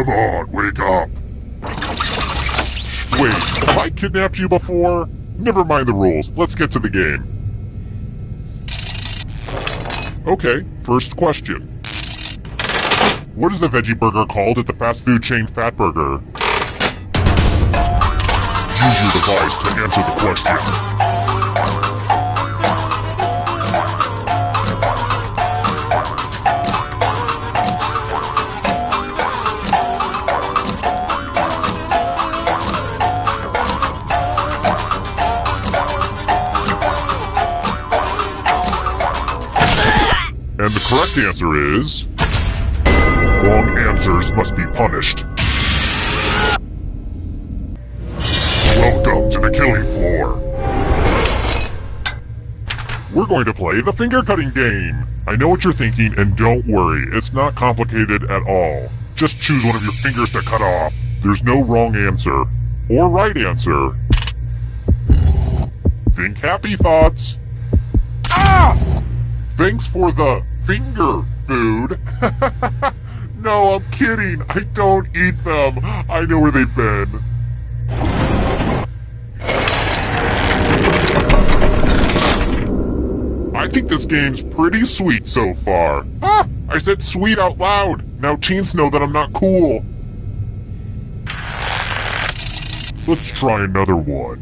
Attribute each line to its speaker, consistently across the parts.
Speaker 1: Come on, wake up! Wait, have I kidnapped you before? Never mind the rules, let's get to the game. Okay, first question. What is the veggie burger called at the fast food chain Fatburger? Use your device to answer the question. And the correct answer is... wrong answers must be punished. Welcome to the killing floor. We're going to play the finger cutting game. I know what you're thinking, and don't worry, it's not complicated at all. Just choose one of your fingers to cut off. There's no wrong answer. Or right answer. Think happy thoughts. Ah! Thanks for the finger food. No, I'm kidding. I don't eat them. I know where they've been. I think this game's pretty sweet so far. Ah! I said sweet out loud. Now teens know that I'm not cool. Let's try another one.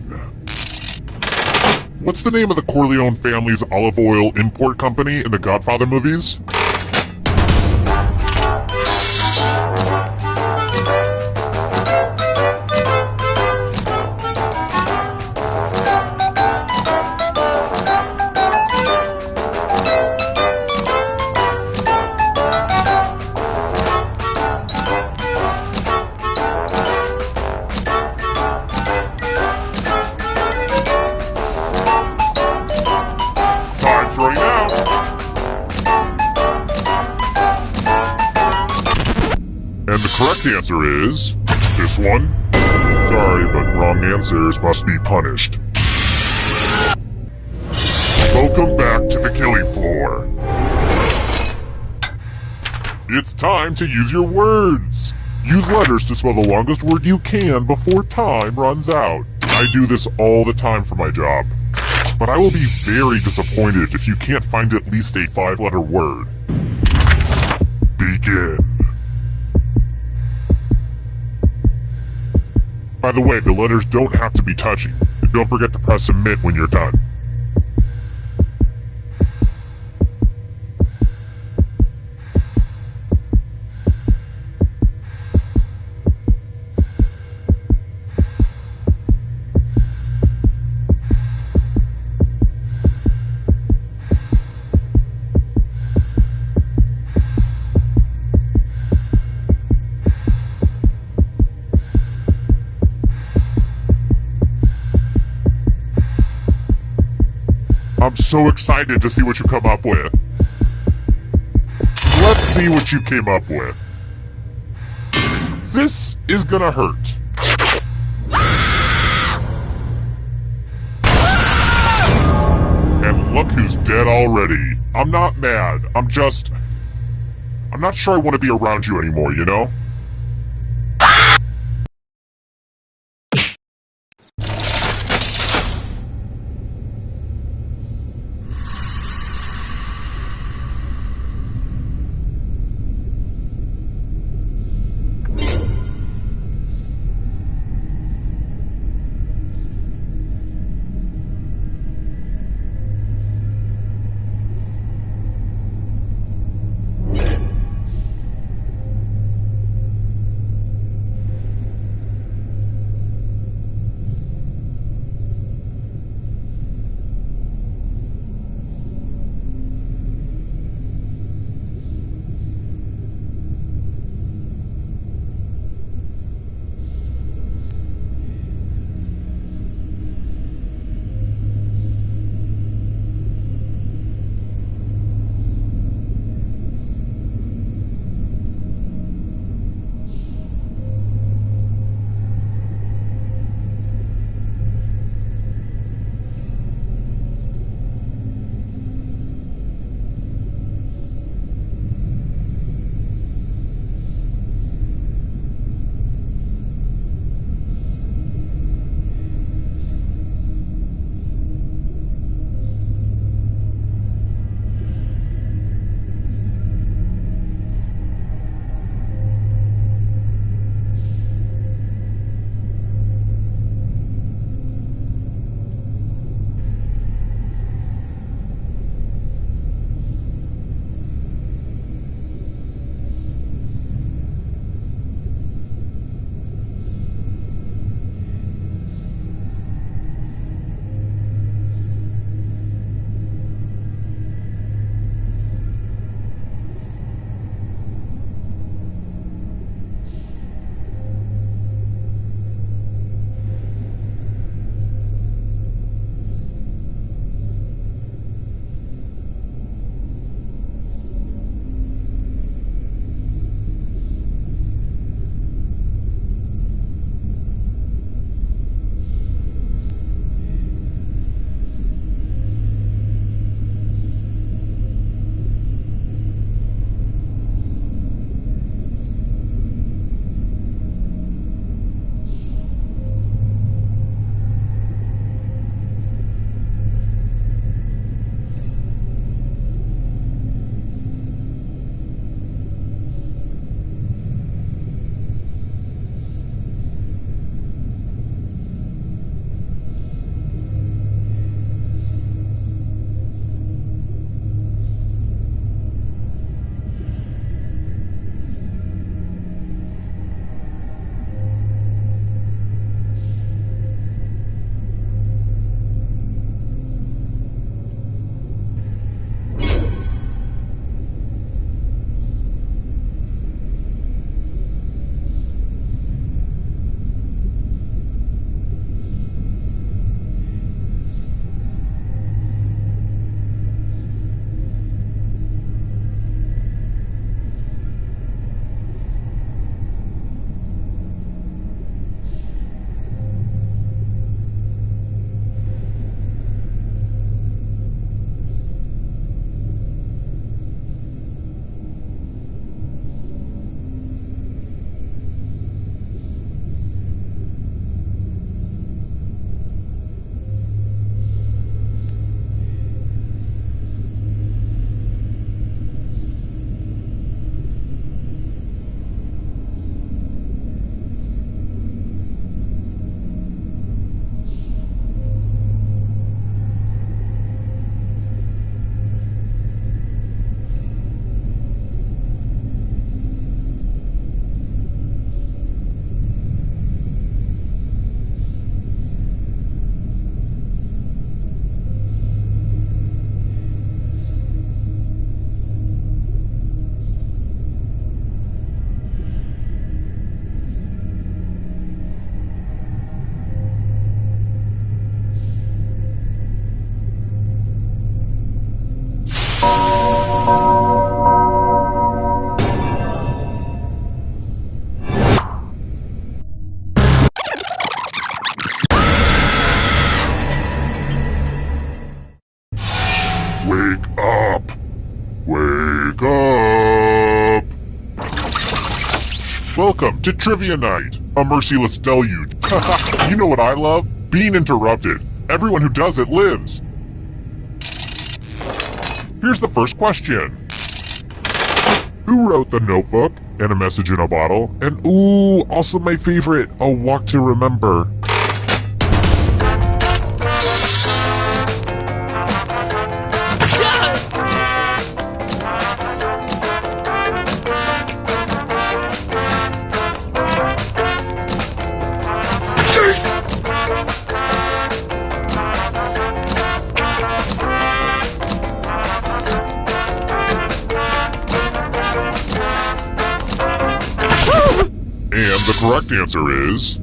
Speaker 1: What's the name of the Corleone family's olive oil import company in the Godfather movies? Right now. And the correct answer is... this one? Sorry, but wrong answers must be punished. Welcome back to the killing floor. It's time to use your words. Use letters to spell the longest word you can before time runs out. I do this all the time for my job. But I will be very disappointed if you can't find at least a 5-letter word. Begin. By the way, the letters don't have to be touching. And don't forget to press submit when you're done. I'm so excited to see what you come up with. Let's see what you came up with. This is gonna hurt. And look who's dead already. I'm not mad. I'm not sure I want to be around you anymore, you know? Welcome to Trivia Night, a merciless deluge. You know what I love? Being interrupted. Everyone who does it lives. Here's the first question. Who wrote The Notebook and A Message in a Bottle? And ooh, also my favorite, A Walk to Remember. And the correct answer is...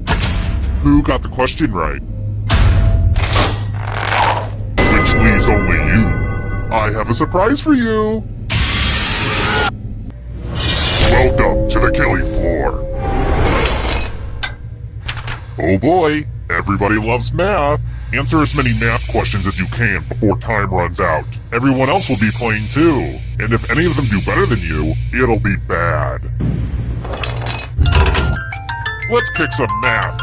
Speaker 1: Who got the question right? Which leaves only you. I have a surprise for you! Welcome to the killing floor. Oh boy, everybody loves math. Answer as many math questions as you can before time runs out. Everyone else will be playing too. And if any of them do better than you, it'll be bad. Let's kick some math.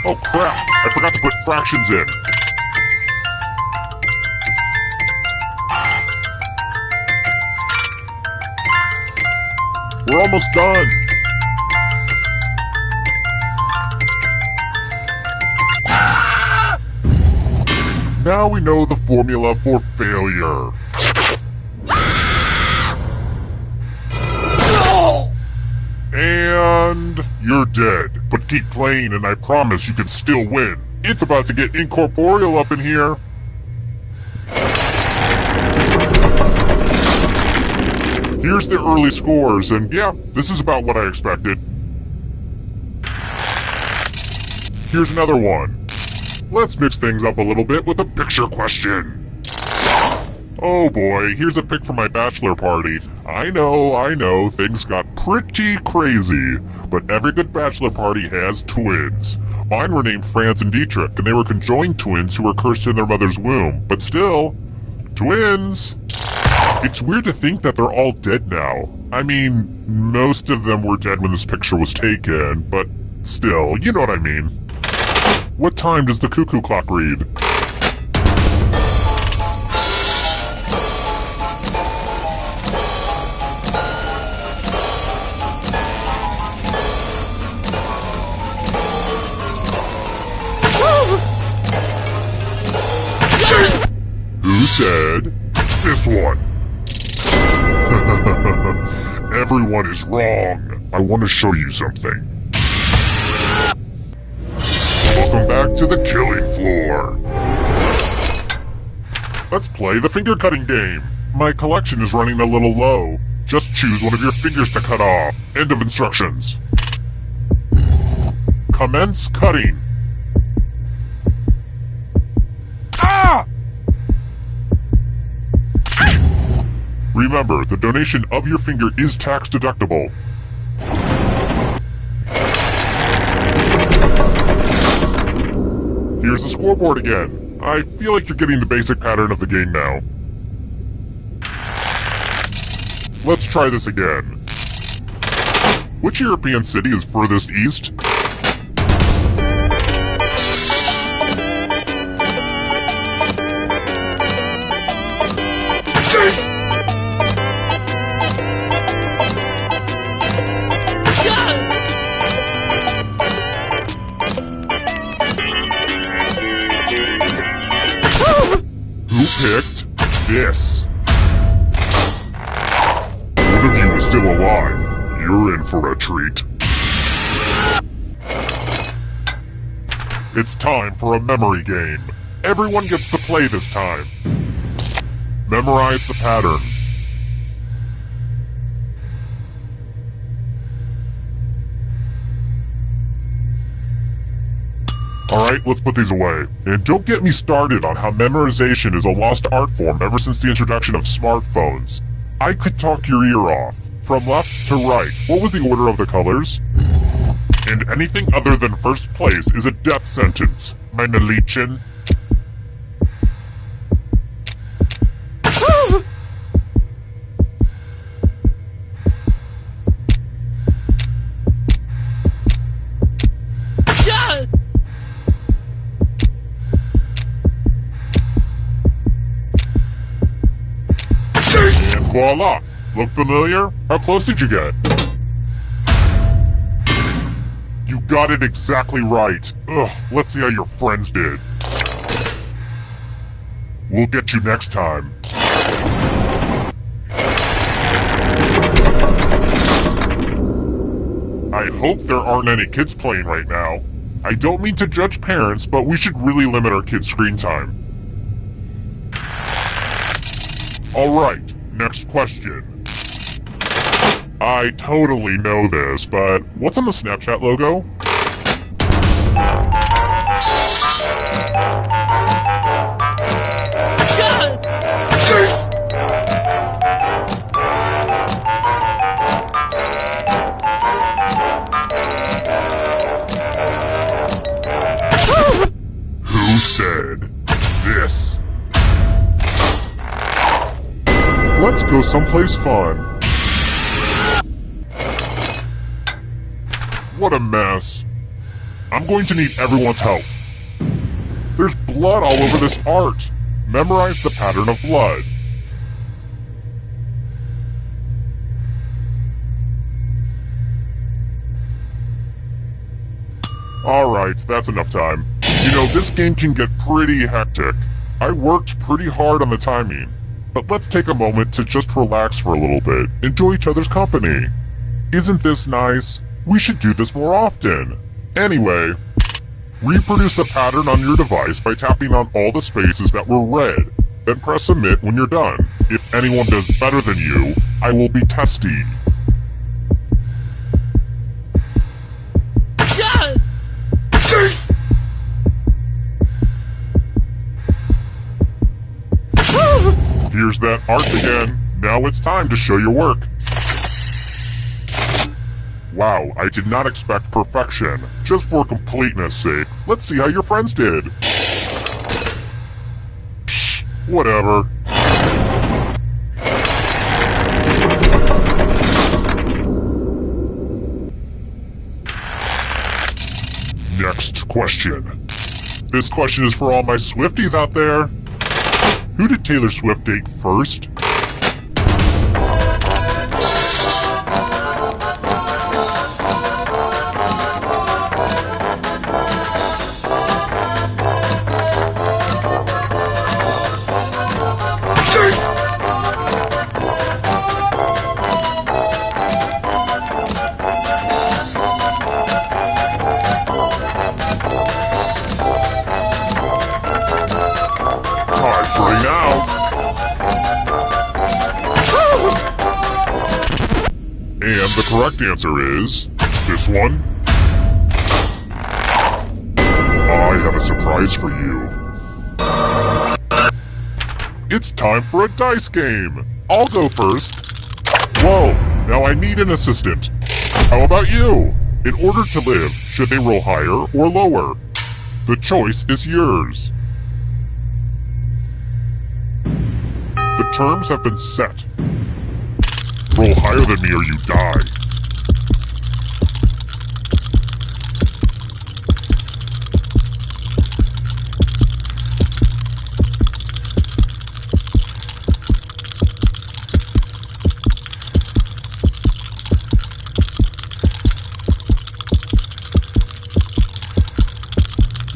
Speaker 1: Oh crap, I forgot to put fractions in. We're almost done. Now we know the formula for failure. And you're dead. But keep playing and I promise you can still win. It's about to get incorporeal up in here. Here's the early scores, and yeah, this is about what I expected. Here's another one. Let's mix things up a little bit with a picture question. Oh boy, here's a pic for my bachelor party. I know, things got pretty crazy, but every good bachelor party has twins. Mine were named Franz and Dietrich, and they were conjoined twins who were cursed in their mother's womb. But still, twins! It's weird to think that they're all dead now. I mean, most of them were dead when this picture was taken, but still, you know what I mean. What time does the cuckoo clock read? Who said this one? Everyone is wrong. I want to show you something. Welcome back to the killing floor. Let's play the finger cutting game. My collection is running a little low. Just choose one of your fingers to cut off. End of instructions. Commence cutting. Ah! Remember, the donation of your finger is tax deductible. Here's the scoreboard again. I feel like you're getting the basic pattern of the game now. Let's try this again. Which European city is furthest east? Who picked this? One of you is still alive. You're in for a treat. It's time for a memory game. Everyone gets to play this time. Memorize the pattern. Alright, let's put these away. And don't get me started on how memorization is a lost art form ever since the introduction of smartphones. I could talk your ear off. From left to right, what was the order of the colors? And anything other than first place is a death sentence, meine Liebchen. And voila! Look familiar? How close did you get? You got it exactly right. Ugh, let's see how your friends did. We'll get you next time. I hope there aren't any kids playing right now. I don't mean to judge parents, but we should really limit our kids' screen time. Alright, next question. I totally know this, but what's on the Snapchat logo? Who said this? Let's go someplace fun. What a mess. I'm going to need everyone's help. There's blood all over this art. Memorize the pattern of blood. Alright, that's enough time. You know, this game can get pretty hectic. I worked pretty hard on the timing. But let's take a moment to just relax for a little bit. Enjoy each other's company. Isn't this nice? We should do this more often. Anyway, reproduce the pattern on your device by tapping on all the spaces that were red. Then press submit when you're done. If anyone does better than you, I will be testy. Here's that art again. Now it's time to show your work. Wow, I did not expect perfection. Just for completeness sake, let's see how your friends did. Psh, whatever. Next question. This question is for all my Swifties out there. Who did Taylor Swift date first? And the correct answer is this one. I have a surprise for you. It's time for a dice game. I'll go first. Whoa, now I need an assistant. How about you? In order to live, should they roll higher or lower? The choice is yours. The terms have been set. Roll higher than me or you die.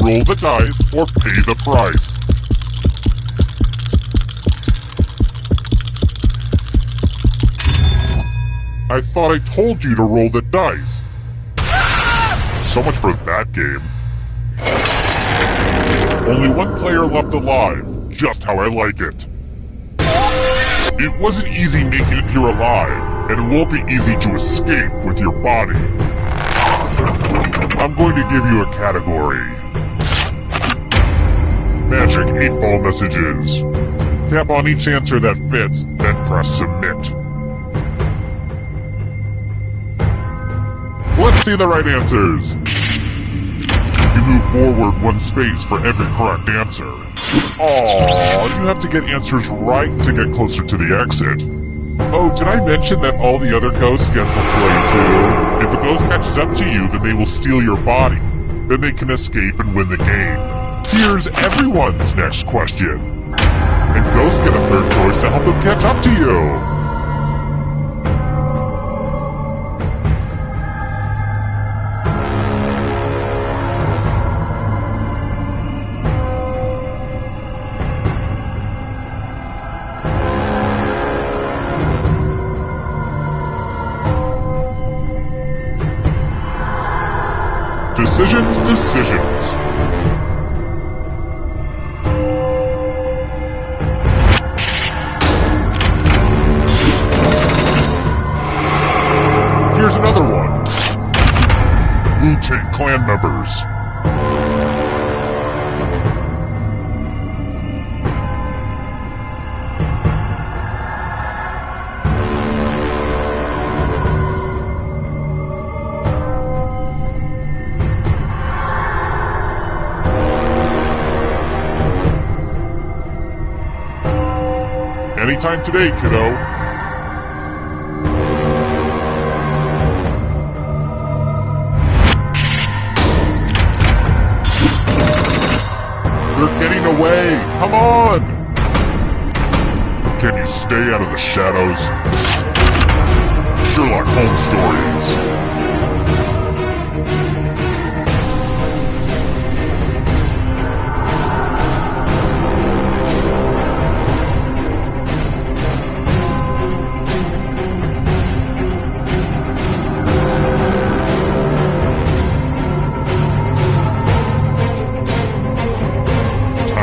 Speaker 1: Roll the dice or pay the price. I thought I told you to roll the dice. So much for that game. Only one player left alive, just how I like it. It wasn't easy making it here alive, and it won't be easy to escape with your body. I'm going to give you a category. Magic 8-ball messages. Tap on each answer that fits, then press submit. Let's see the right answers. You move forward one space for every correct answer. Aww, you have to get answers right to get closer to the exit. Oh, did I mention that all the other ghosts get to play too? If a ghost catches up to you, then they will steal your body. Then they can escape and win the game. Here's everyone's next question. And ghosts get a third choice to help them catch up to you. Decisions. Here's another one. Wu-Tang Clan members. Anytime today, kiddo. They're getting away! Come on! Can you stay out of the shadows? Sherlock Holmes stories.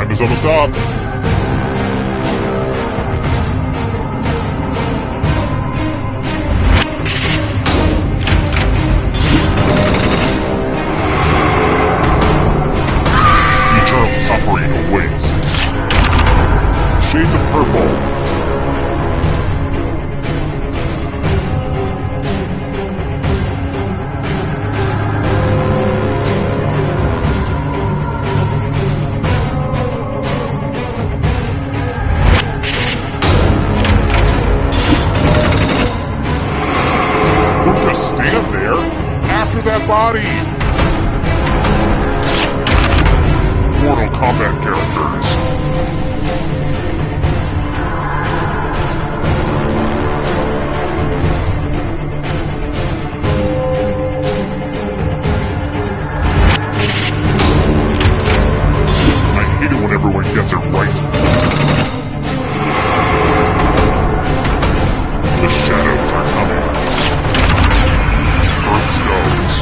Speaker 1: Is almost up. Eternal suffering awaits. Shades of purple. Stand there after that body. Mortal Kombat characters. I hate it when everyone gets it right. The shadows are coming. Stones.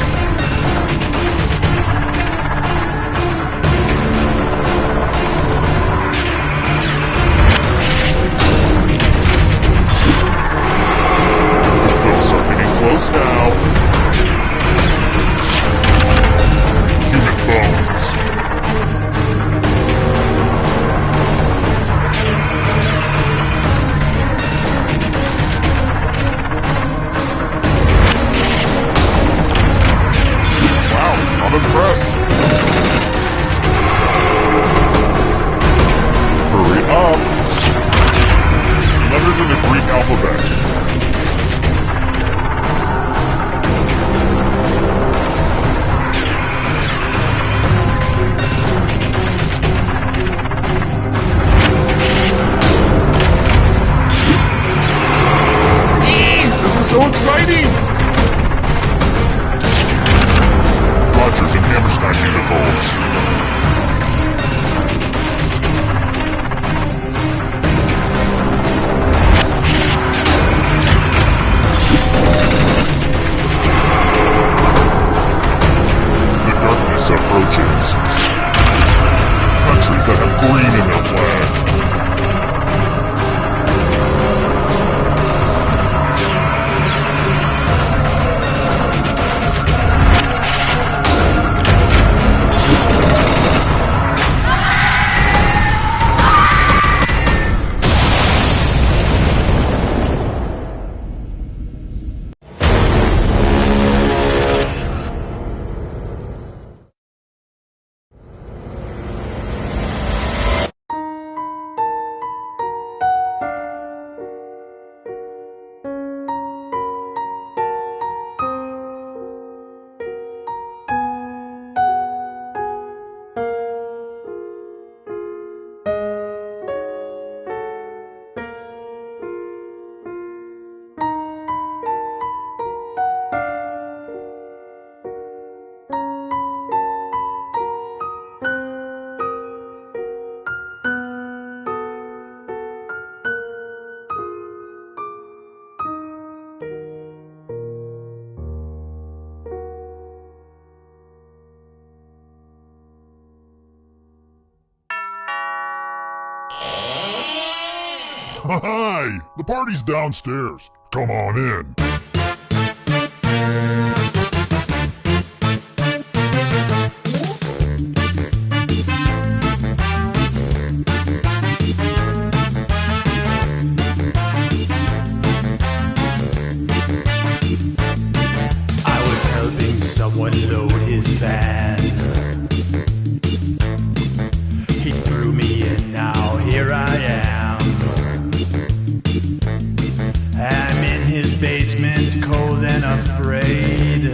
Speaker 1: Ghosts are getting close now. Human bones. I'm impressed. Hurry up. Letters in the Greek alphabet. This is so exciting! Rodgers and Hammerstein musicals. The darkness approaches. Countries that have green in their flag. Hi! The party's downstairs. Come on in.
Speaker 2: I was helping someone load his van. He threw me in, now here I am. I'm in his basement, cold and afraid.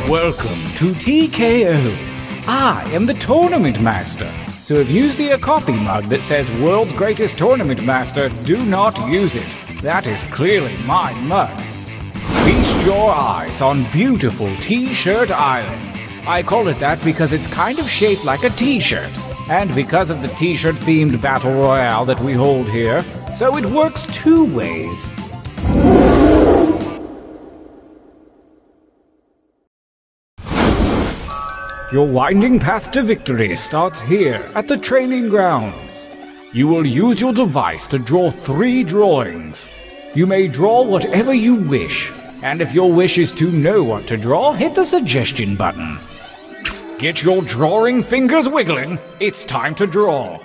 Speaker 3: Welcome to TKO. I am the Tournament Master. So if you see a coffee mug that says World's Greatest Tournament Master, do not use it. That is clearly my mug. Feast your eyes on beautiful T-Shirt Island. I call it that because it's kind of shaped like a T-shirt. And because of the T-shirt themed battle royale that we hold here, so it works two ways. Your winding path to victory starts here at the training grounds. You will use your device to draw 3 drawings. You may draw whatever you wish, and if your wish is to know what to draw, hit the suggestion button. Get your drawing fingers wiggling. It's time to draw.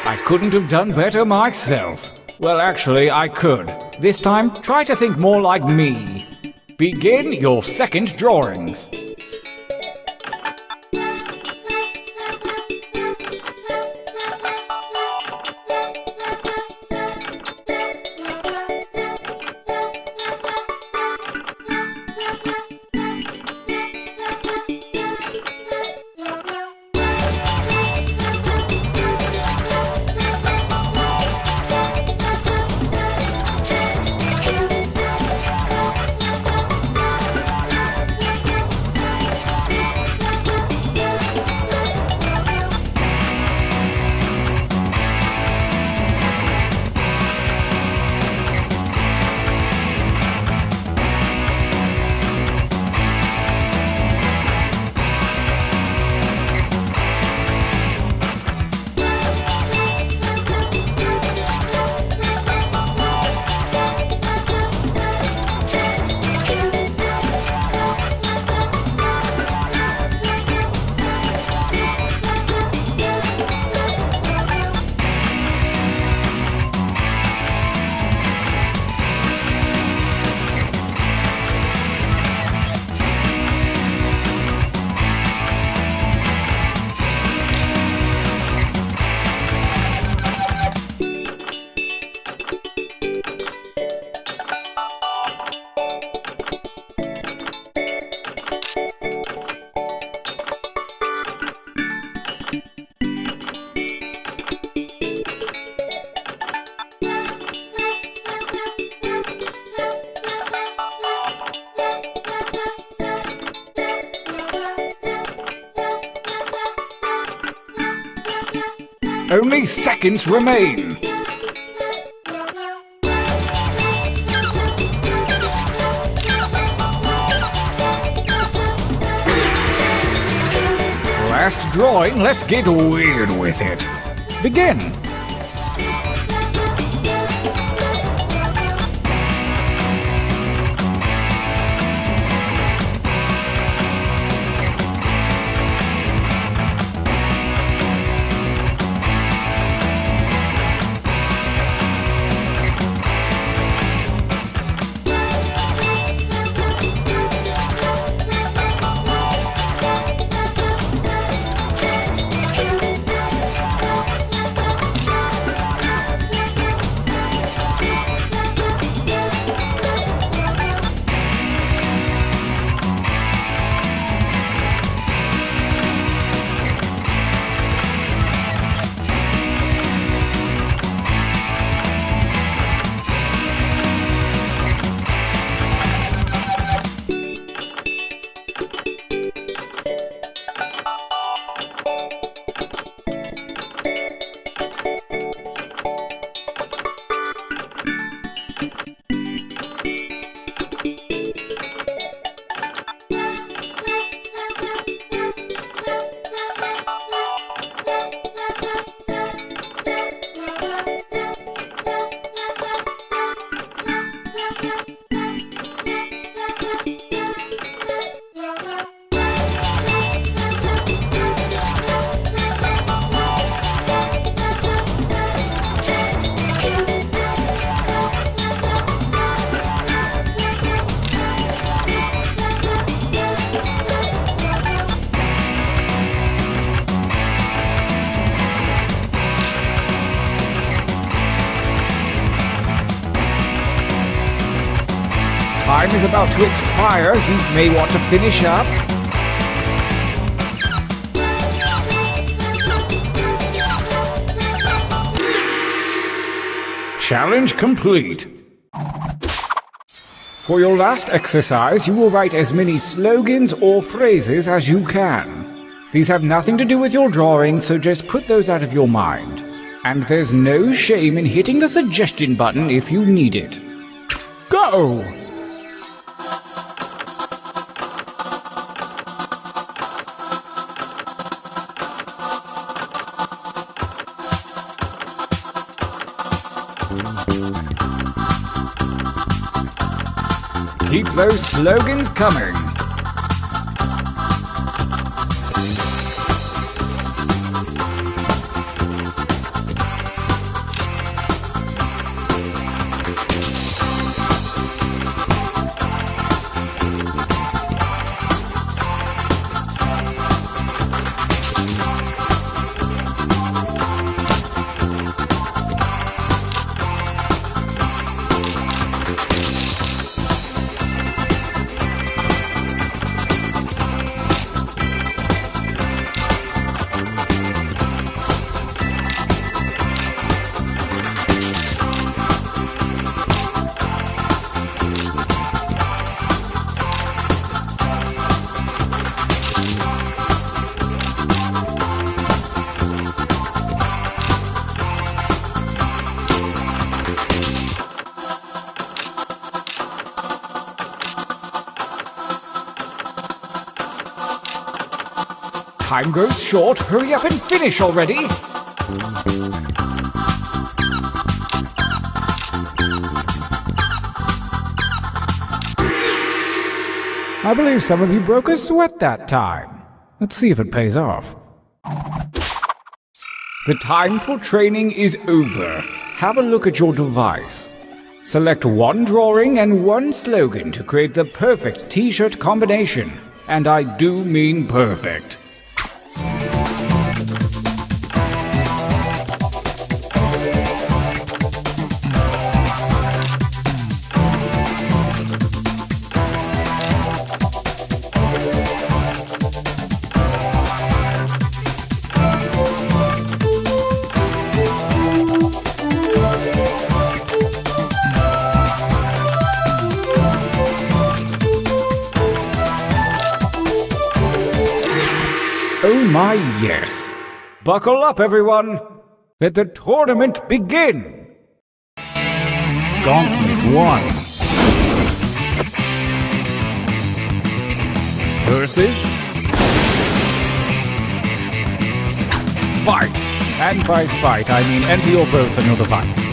Speaker 3: I couldn't have done better myself. Well, actually, I could. This time, try to think more like me. Begin your second drawings. Only seconds remain. Last drawing, let's get weird with it. Begin. time is about to expire. You may want to finish up. Challenge complete. For your last exercise, you will write as many slogans or phrases as you can. These have nothing to do with your drawing, so just put those out of your mind. And there's no shame in hitting the suggestion button if you need it. Go! Keep those slogans coming. Time grows short. Hurry up and finish already! I believe some of you broke a sweat that time. Let's see if it pays off. The time for training is over. Have a look at your device. Select one drawing and one slogan to create the perfect t-shirt combination. And I do mean perfect. Oh my yes! Buckle up, everyone! Let the tournament begin! Gauntlet 1 versus fight! And by fight, I mean enter your votes on your devices.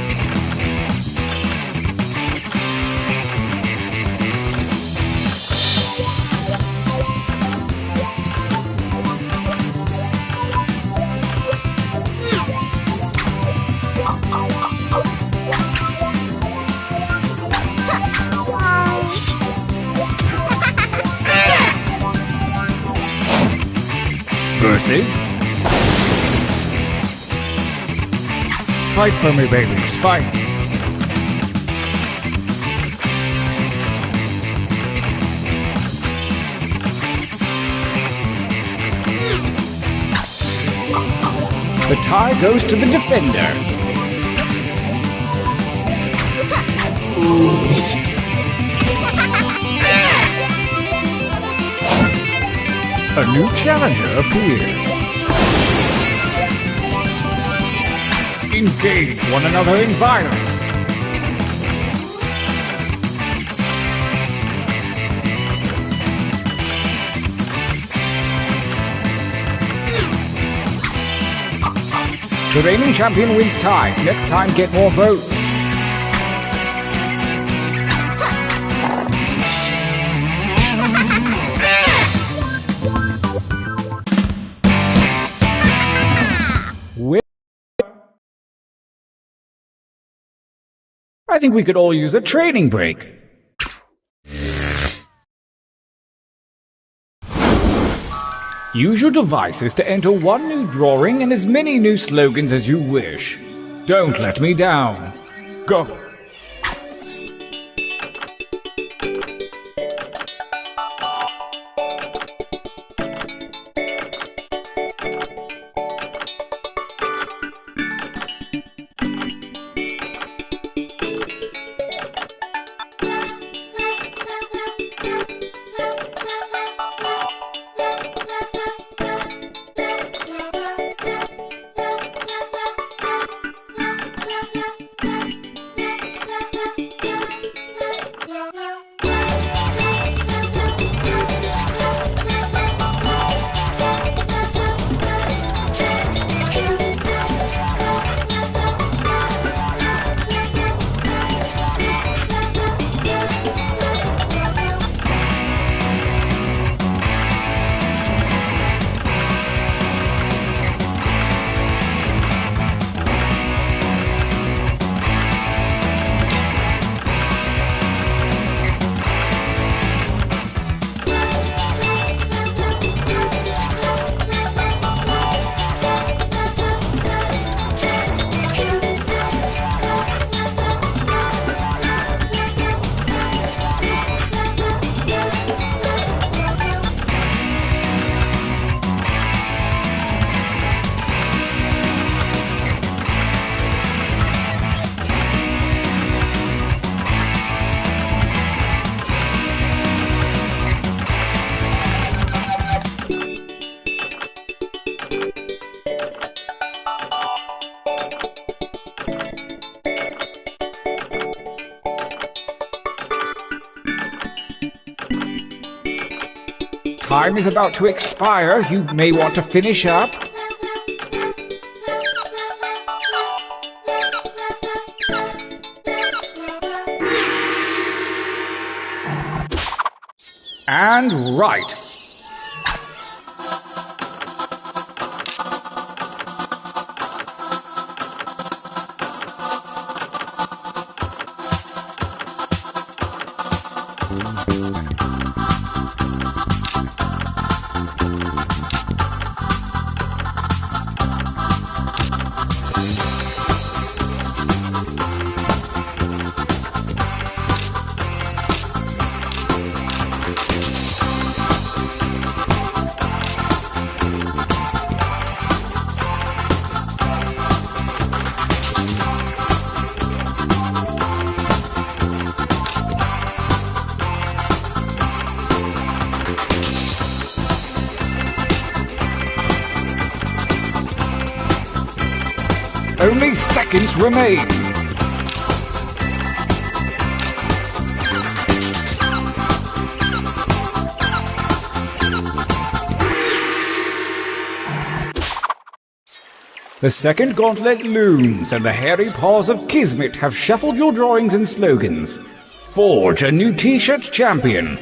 Speaker 3: Versus fight for me, babies, fight! The tie goes to the defender. A new challenger appears. Engage one another in violence. The reigning champion wins ties. Next time, get more votes. I think we could all use a training break. Use your devices to enter one new drawing and as many new slogans as you wish. Don't let me down. Go! time is about to expire. You may want to finish up. And right. Only seconds remain. The second gauntlet looms, and the hairy paws of Kismet have shuffled your drawings and slogans. Forge a new T-shirt champion.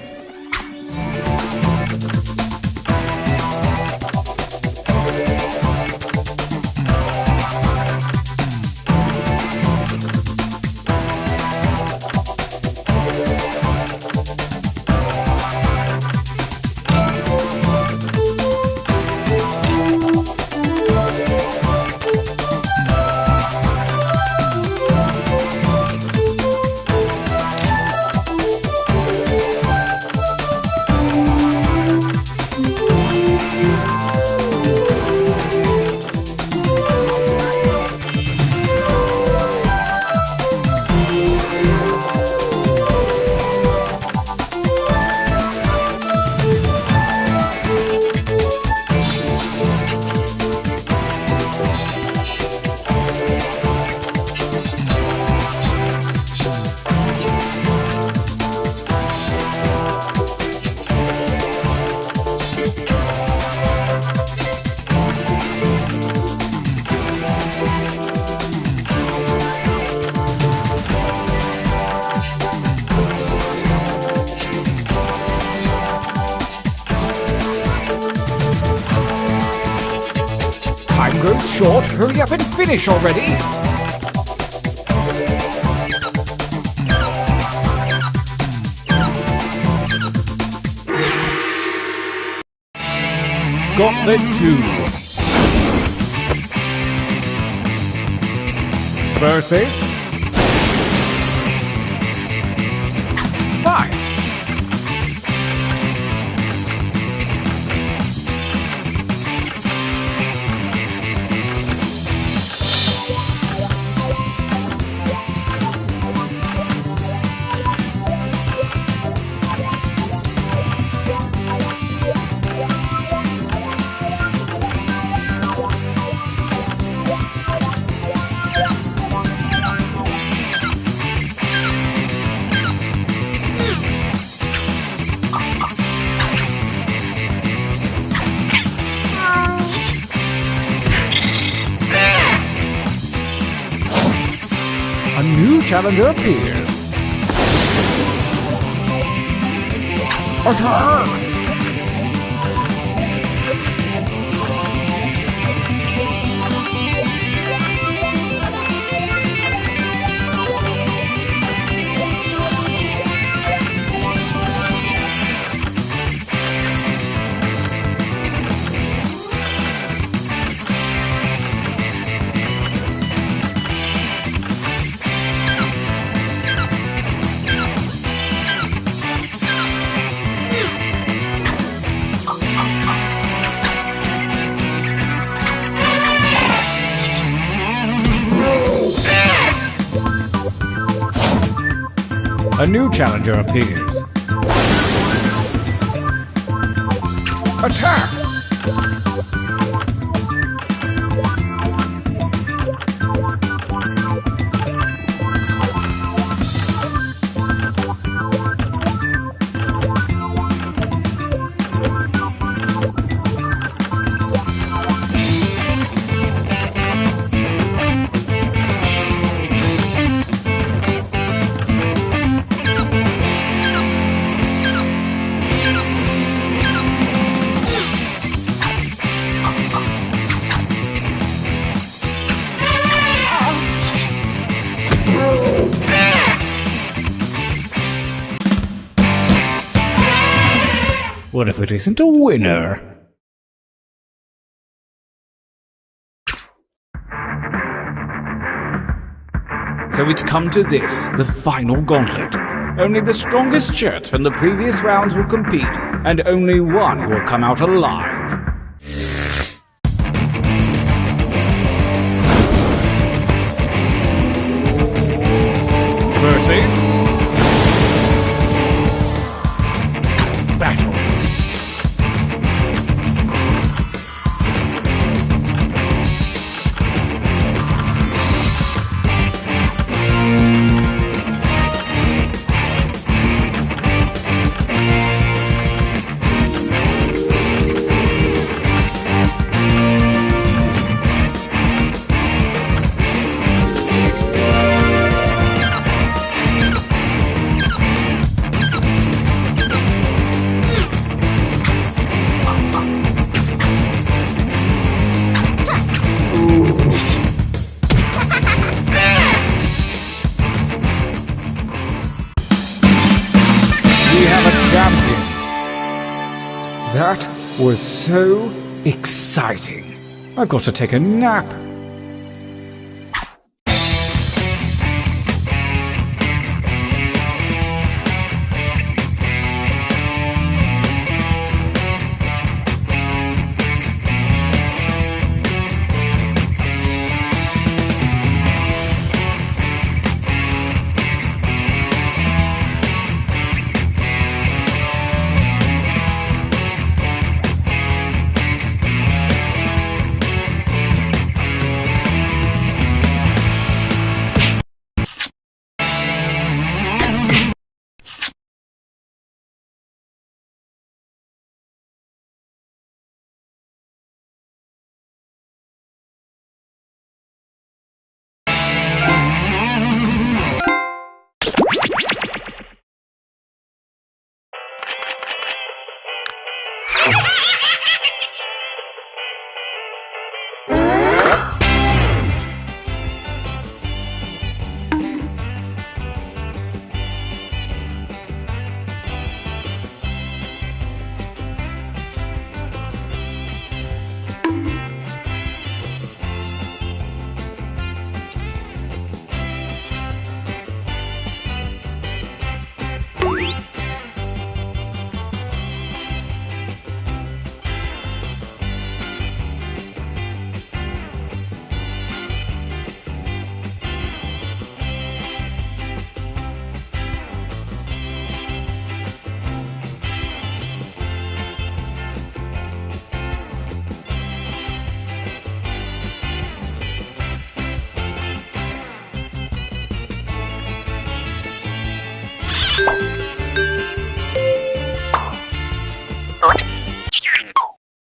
Speaker 3: Time grows short. Hurry up and finish already. Gauntlet 2 versus 5. A new challenger appears. Attack! A new challenger appears. Attack! What if it isn't a winner? So it's come to this, the final gauntlet. Only the strongest shirts from the previous rounds will compete, and only one will come out alive. Versus battle. That was so exciting. I've got to take a nap.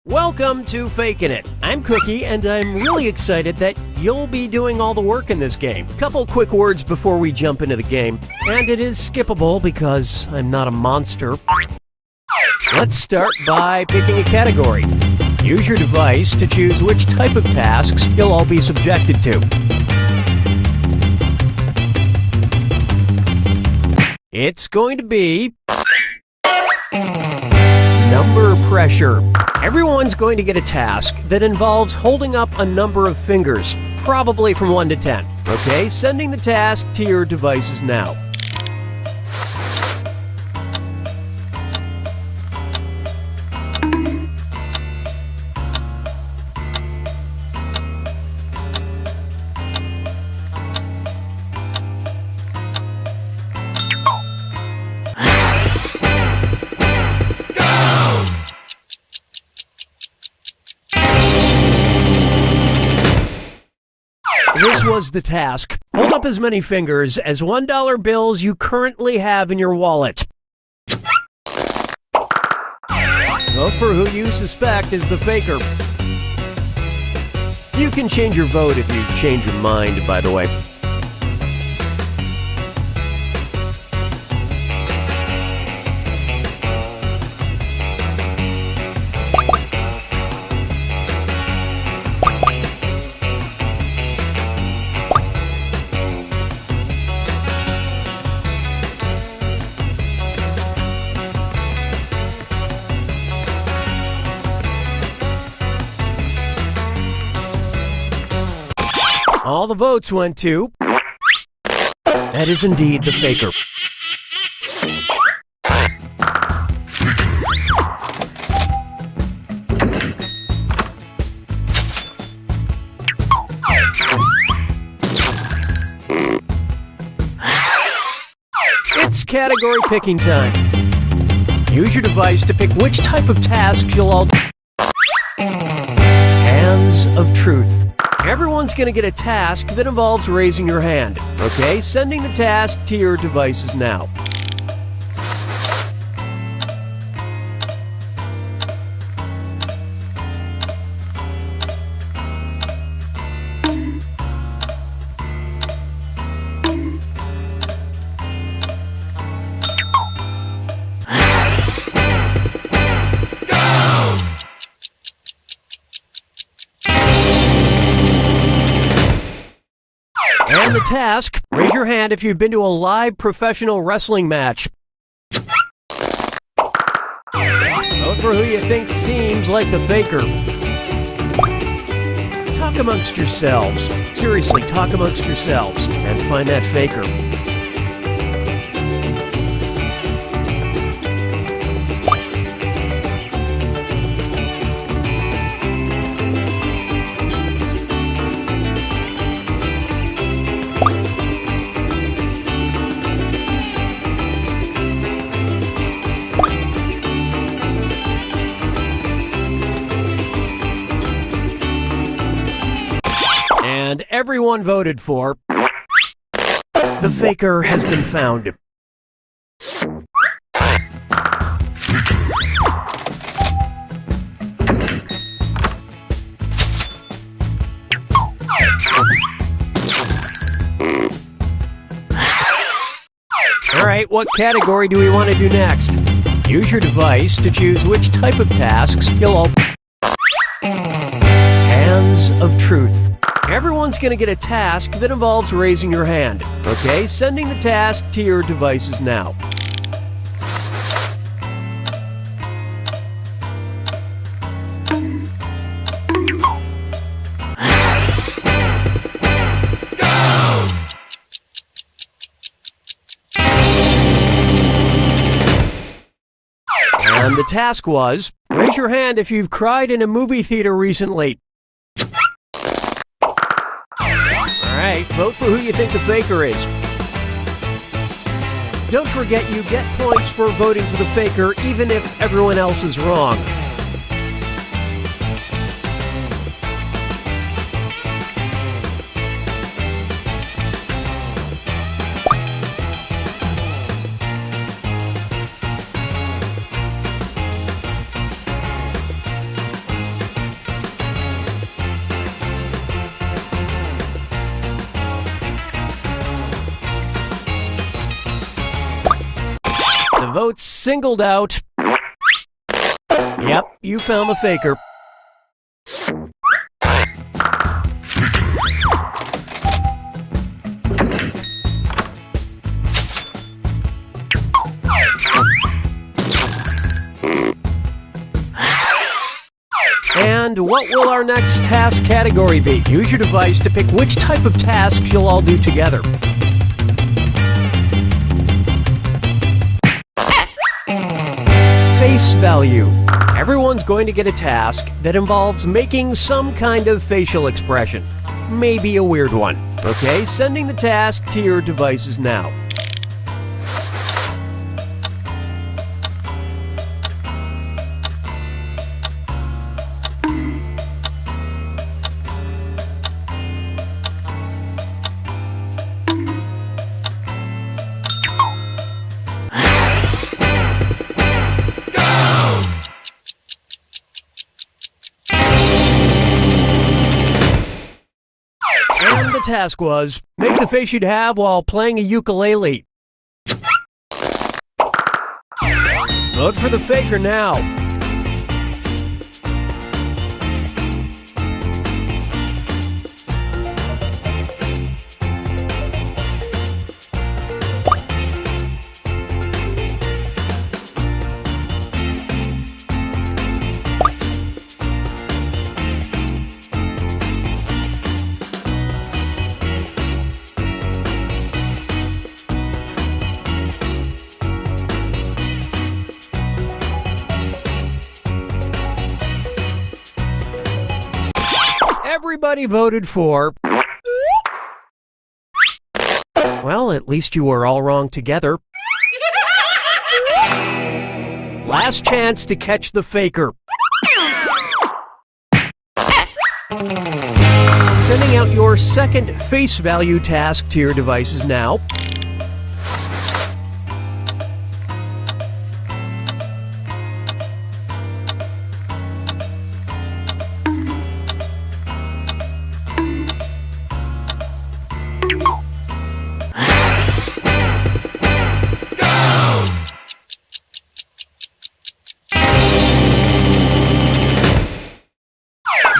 Speaker 4: Welcome to Fakin' It. I'm Cookie, and I'm really excited that you'll be doing all the work in this game. Couple quick words before we jump into the game, and it is skippable because I'm not a monster. Let's start by picking a category. Use your device to choose which type of tasks you'll all be subjected to. It's going to be number pressure. Everyone's going to get a task that involves holding up a number of fingers, probably from 1 to 10. Okay, sending the task to your devices now. This was the task. Hold up as many fingers as $1 bills you currently have in your wallet. Vote for who you suspect is the faker. You can change your vote if you change your mind, by the way. All the votes went to... That is indeed the faker. It's category picking time. Use your device to pick which type of task you'll all do. Hands of Truth. Everyone's going to get a task that involves raising your hand. Okay, sending the task to your devices now. And the task, raise your hand if you've been to a live professional wrestling match. Vote for who you think seems like the faker. Talk amongst yourselves. Seriously, talk amongst yourselves and find that faker. And everyone voted for... The faker has been found. Alright, what category do we want to do next? Use your device to choose which type of tasks you'll all... Hands of Truth. Everyone's going to get a task that involves raising your hand. Okay, sending the task to your devices now. And the task was, raise your hand if you've cried in a movie theater recently. Alright, vote for who you think the faker is. Don't forget you get points for voting for the faker even if everyone else is wrong. The votes singled out. Yep, you found the faker. And what will our next task category be? Use your device to pick which type of tasks you'll all do together. Face value. Everyone's going to get a task that involves making some kind of facial expression. Maybe a weird one. Okay, sending the task to your devices now. And the task was, make the face you'd have while playing a ukulele. Vote for the faker now. everybody voted for... Well, at least you were all wrong together. Last chance to catch the faker. Sending out your second face value task to your devices now.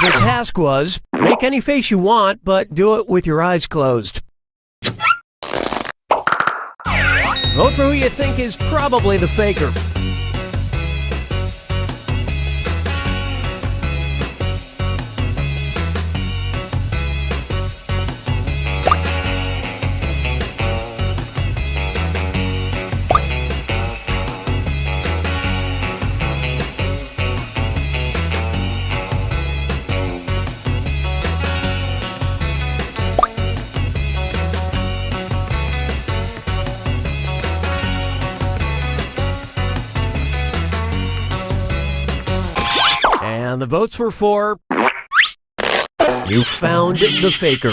Speaker 4: The task was, make any face you want, but do it with your eyes closed. Vote for who you think is probably the faker. And the votes were for... You found the faker.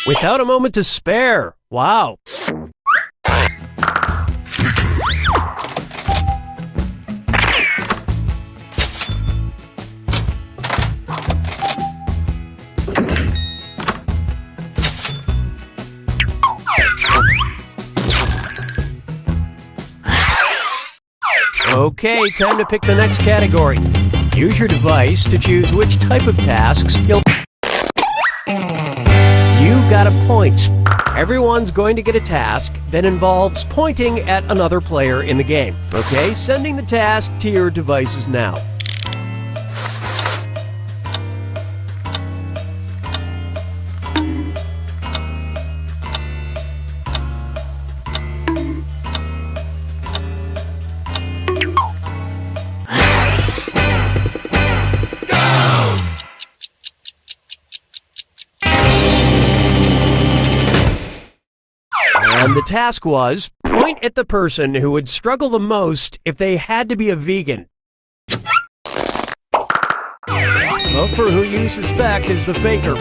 Speaker 4: Without a moment to spare. Wow. Okay, time to pick the next category. Use your device to choose which type of tasks you'll... You got a point. Everyone's going to get a task that involves pointing at another player in the game. Okay, sending the task to your devices now. And the task was, point at the person who would struggle the most if they had to be a vegan. Vote for who you suspect is the faker.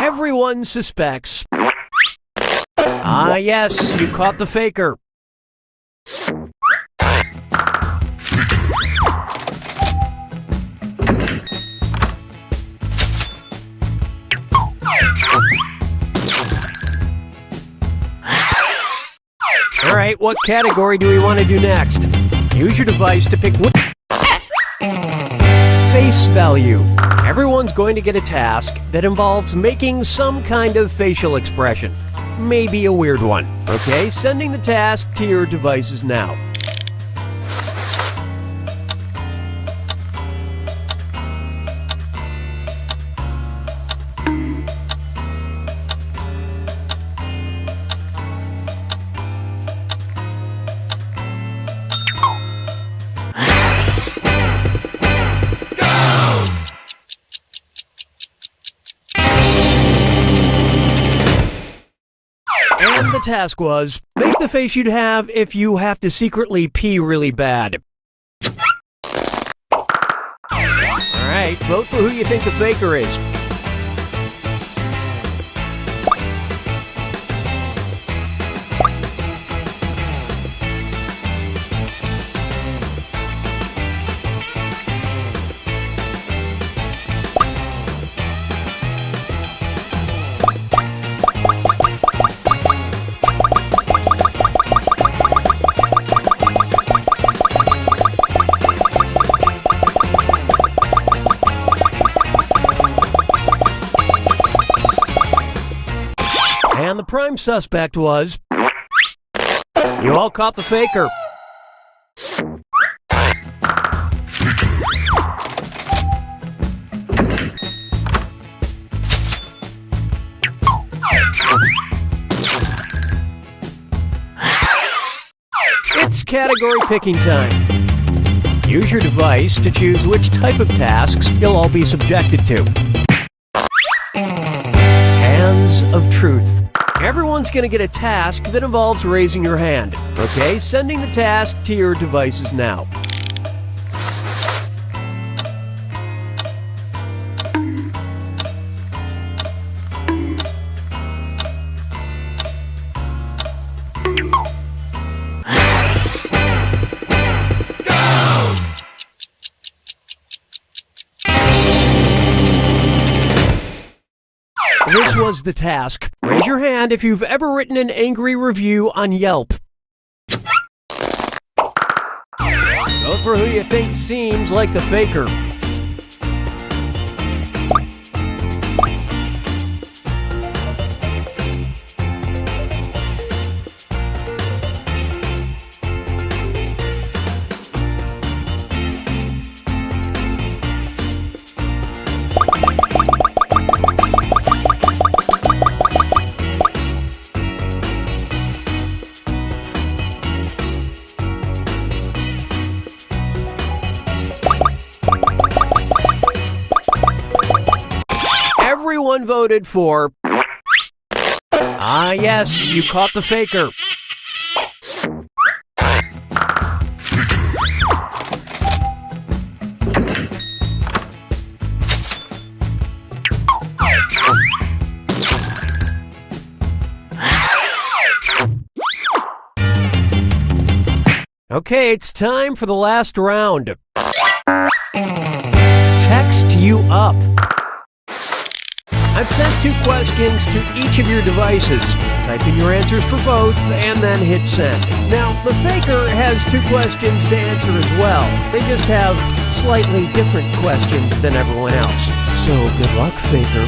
Speaker 4: Everyone suspects. Ah, yes, you caught the faker. All right, what category do we want to do next? Use your device to pick what... Face value. Everyone's going to get a task that involves making some kind of facial expression. Maybe a weird one. Okay, sending the task to your devices now. And the task was, make the face you'd have if you have to secretly pee really bad. Alright, vote for who you think the faker is. prime suspect was... You all caught the faker. It's category picking time. Use your device to choose which type of tasks you'll all be subjected to. Hands of Truth. Everyone's going to get a task that involves raising your hand. Okay, sending the task to your devices now. This was the task. Raise your hand if you've ever written an angry review on Yelp. Vote for who you think seems like the faker. Everyone voted for... Ah, yes, you caught the faker. Okay, it's time for the last round. Text you up. I've sent 2 questions to each of your devices. Type in your answers for both and then hit send. Now, the faker has 2 questions to answer as well. They just have slightly different questions than everyone else. So, good luck, faker.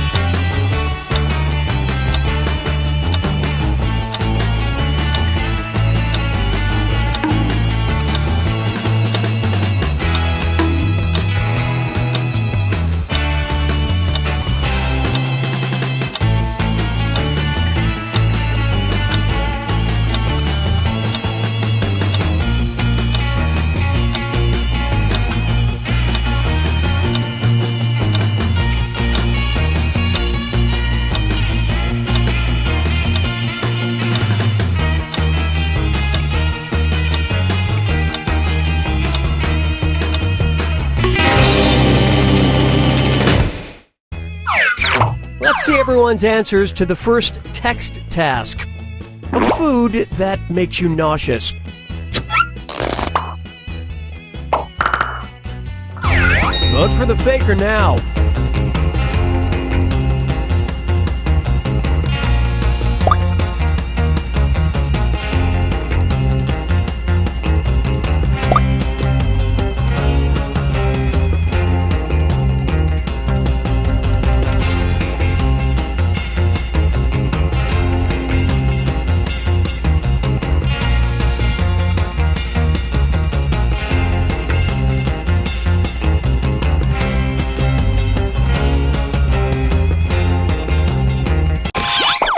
Speaker 4: Let's see everyone's answers to the first text task. A food that makes you nauseous. Vote for the faker now.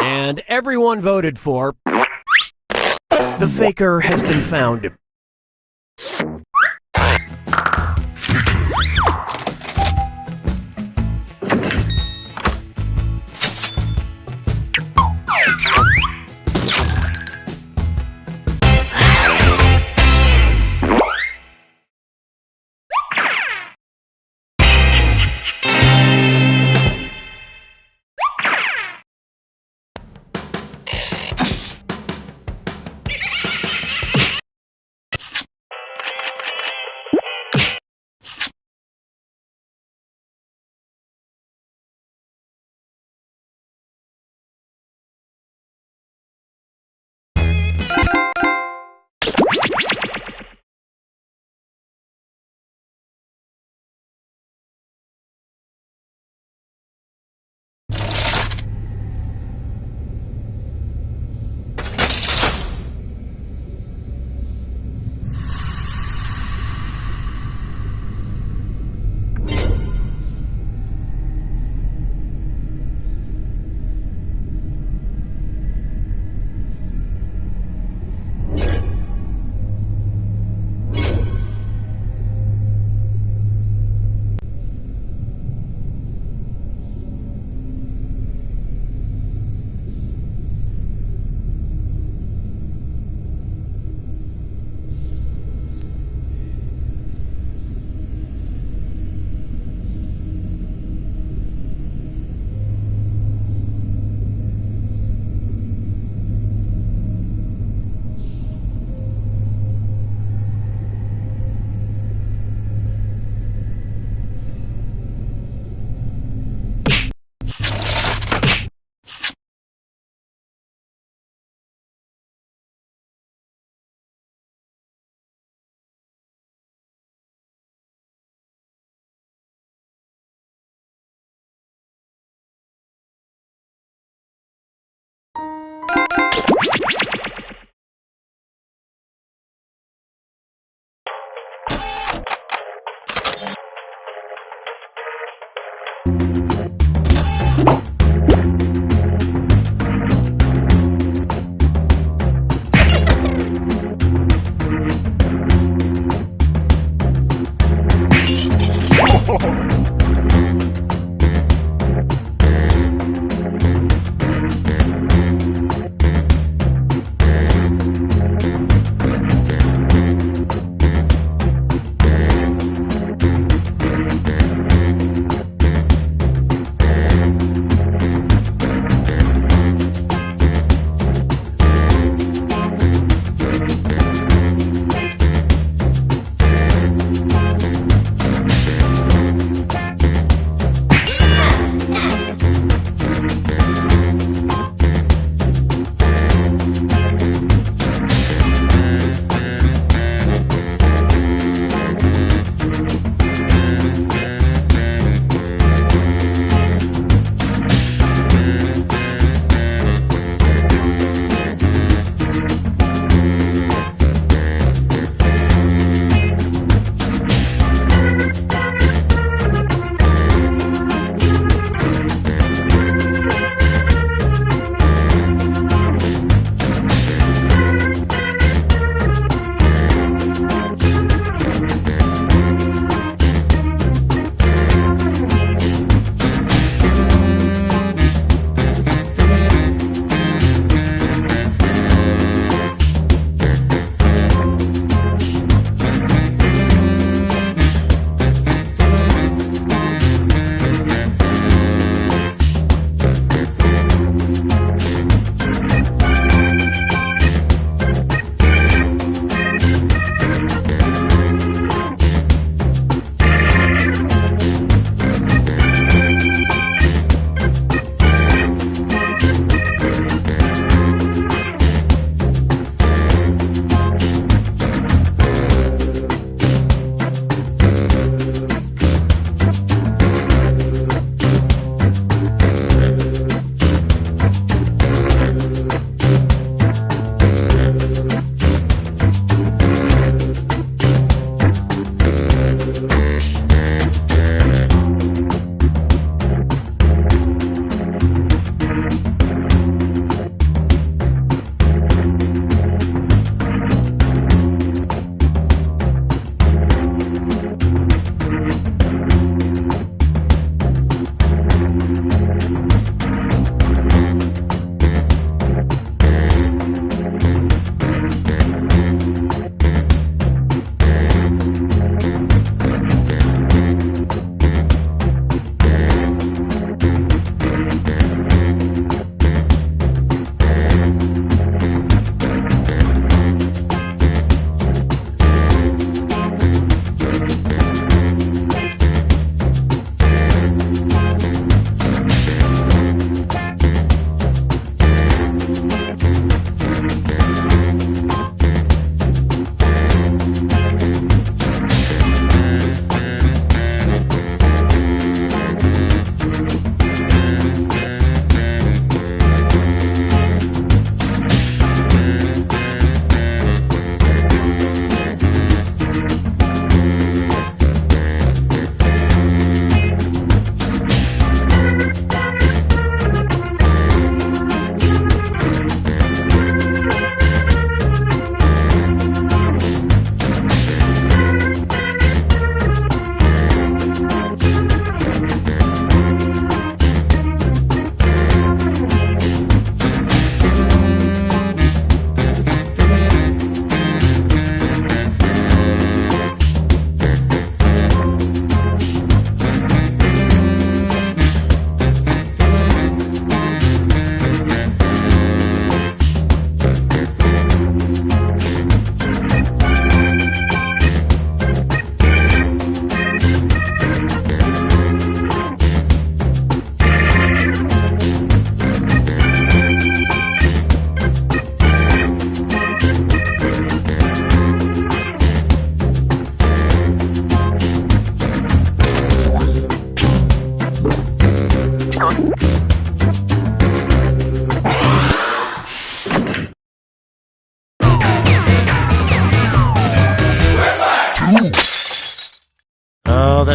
Speaker 4: And everyone voted for... The faker has been found.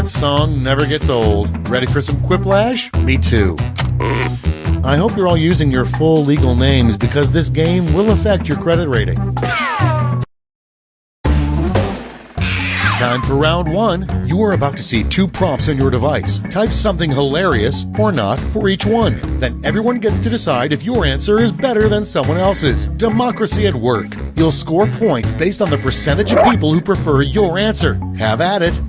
Speaker 5: That song never gets old. Ready for some quiplash? Me too. I hope you're all using your full legal names because this game will affect your credit rating. Time for round one. You are about to see two prompts on your device. Type something hilarious or not for each one. Then everyone gets to decide if your answer is better than someone else's. Democracy at work. You'll score points based on the percentage of people who prefer your answer. Have at it.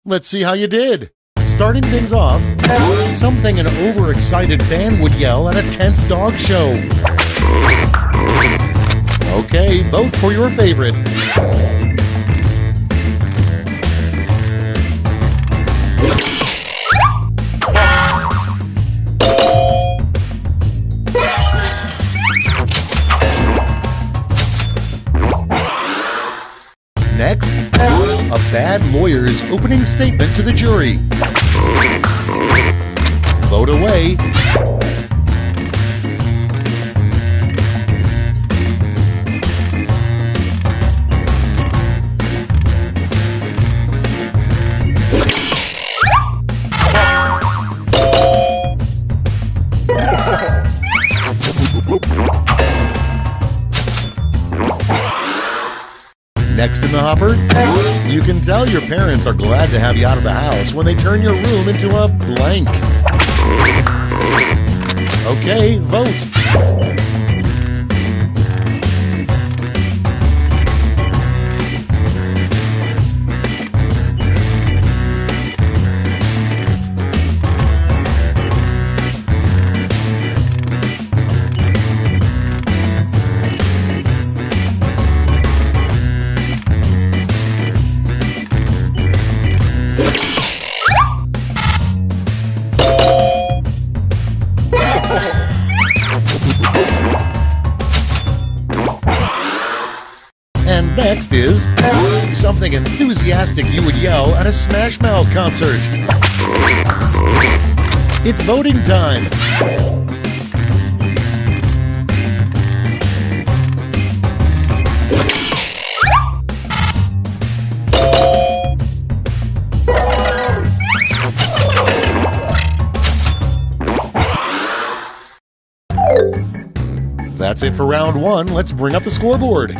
Speaker 5: Let's see how you did. Starting things off, something an overexcited fan would yell at a tense dog show. Okay, vote for your favorite. Next, a bad lawyer's opening statement to the jury. Vote away. Next in the hopper, you can tell your parents are glad to have you out of the house when they turn your room into a blank. Okay, vote. And next is something enthusiastic you would yell at a Smash Mouth concert. It's voting time. That's it for round one. Let's bring up the scoreboard.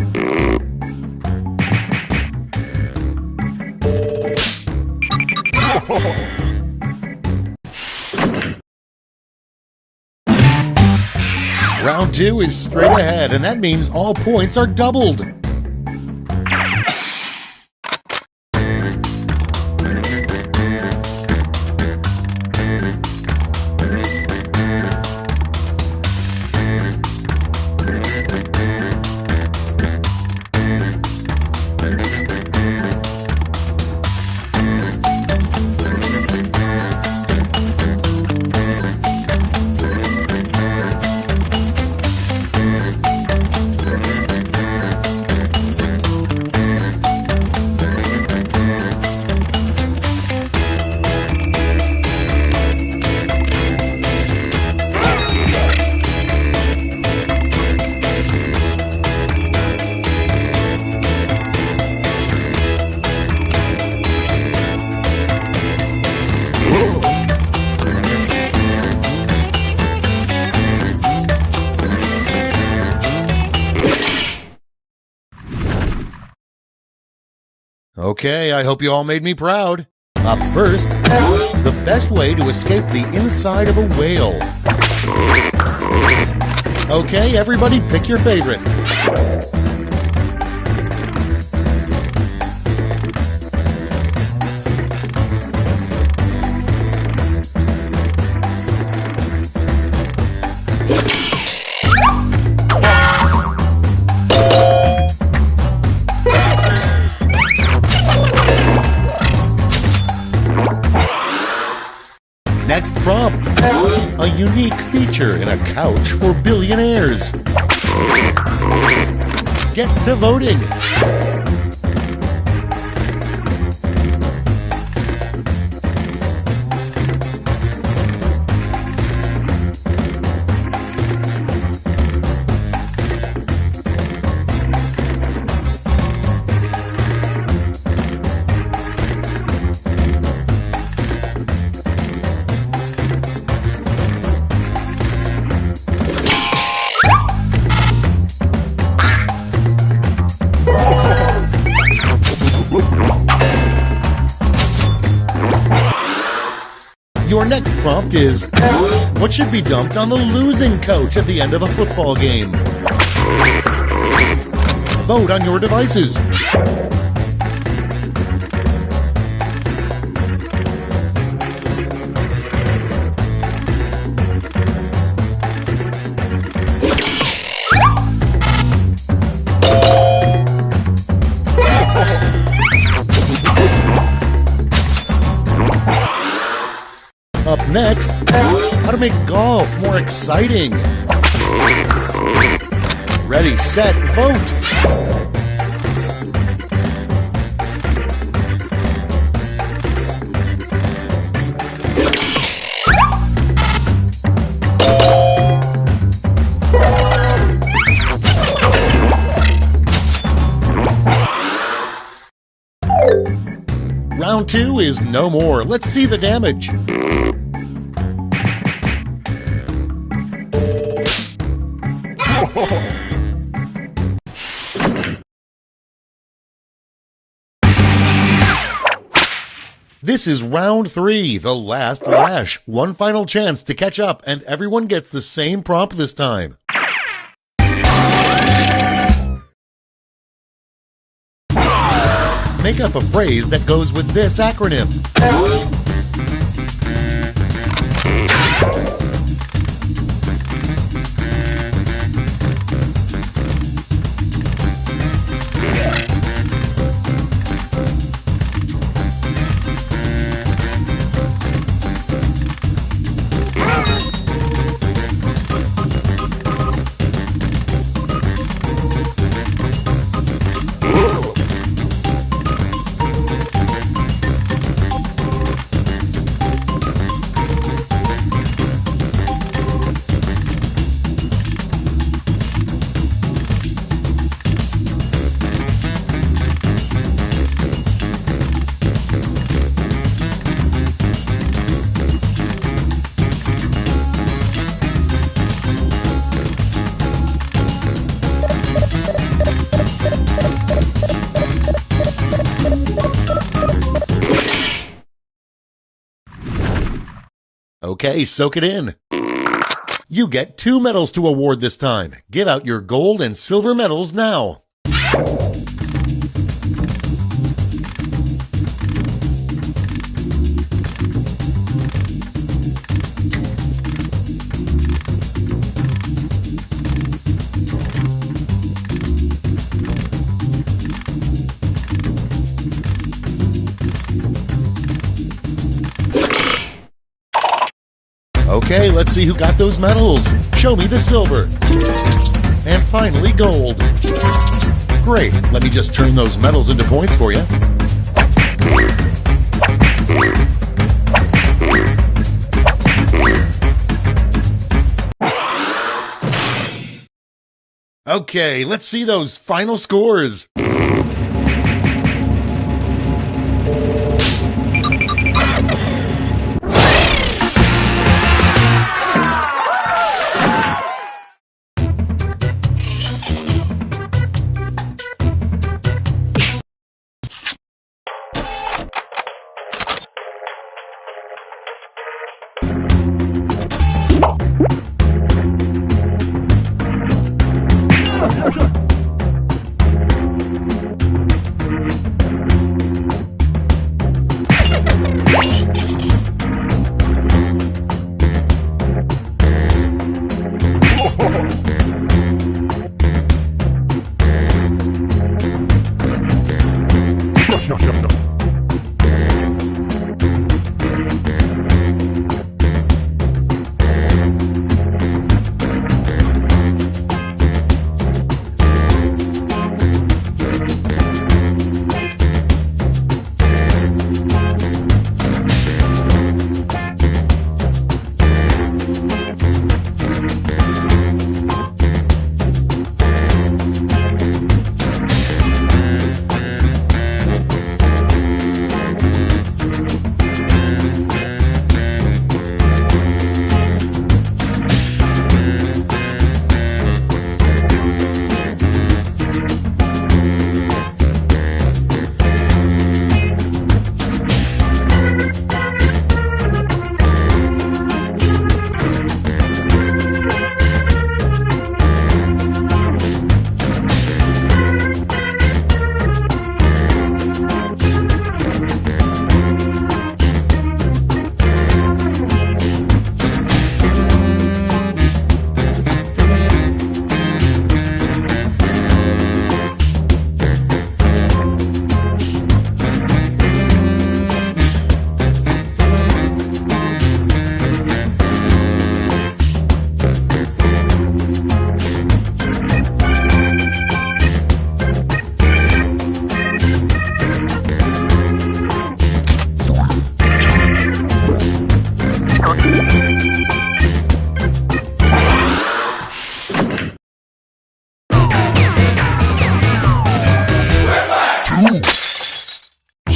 Speaker 5: Round two is straight ahead, and that means all points are doubled. Okay, I hope you all made me proud. Up first, the best way to escape the inside of a whale. Okay, everybody pick your favorite. Next prompt, a unique feature in a couch for billionaires. Get to voting. Your next prompt is, what should be dumped on the losing coach at the end of a football game? Vote on your devices. Up next, how to make golf more exciting. Ready, set, vote! Round 2 is no more. Let's see the damage. This is round 3, the last lash. One final chance to catch up, and everyone gets the same prompt this time. Make up a phrase that goes with this acronym. Okay, soak it in. You get 2 medals to award this time. Give out your gold and silver medals now. Okay, let's see who got those medals. Show me the silver. And finally, gold. Great, let me just turn those medals into points for you. Okay, let's see those final scores.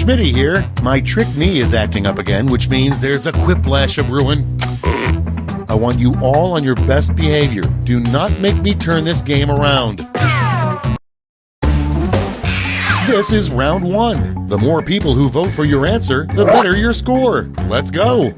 Speaker 5: Schmitty here. My trick knee is acting up again, which means there's a quiplash of ruin. I want you all on your best behavior. Do not make me turn this game around. This is round 1. The more people who vote for your answer, the better your score. Let's go.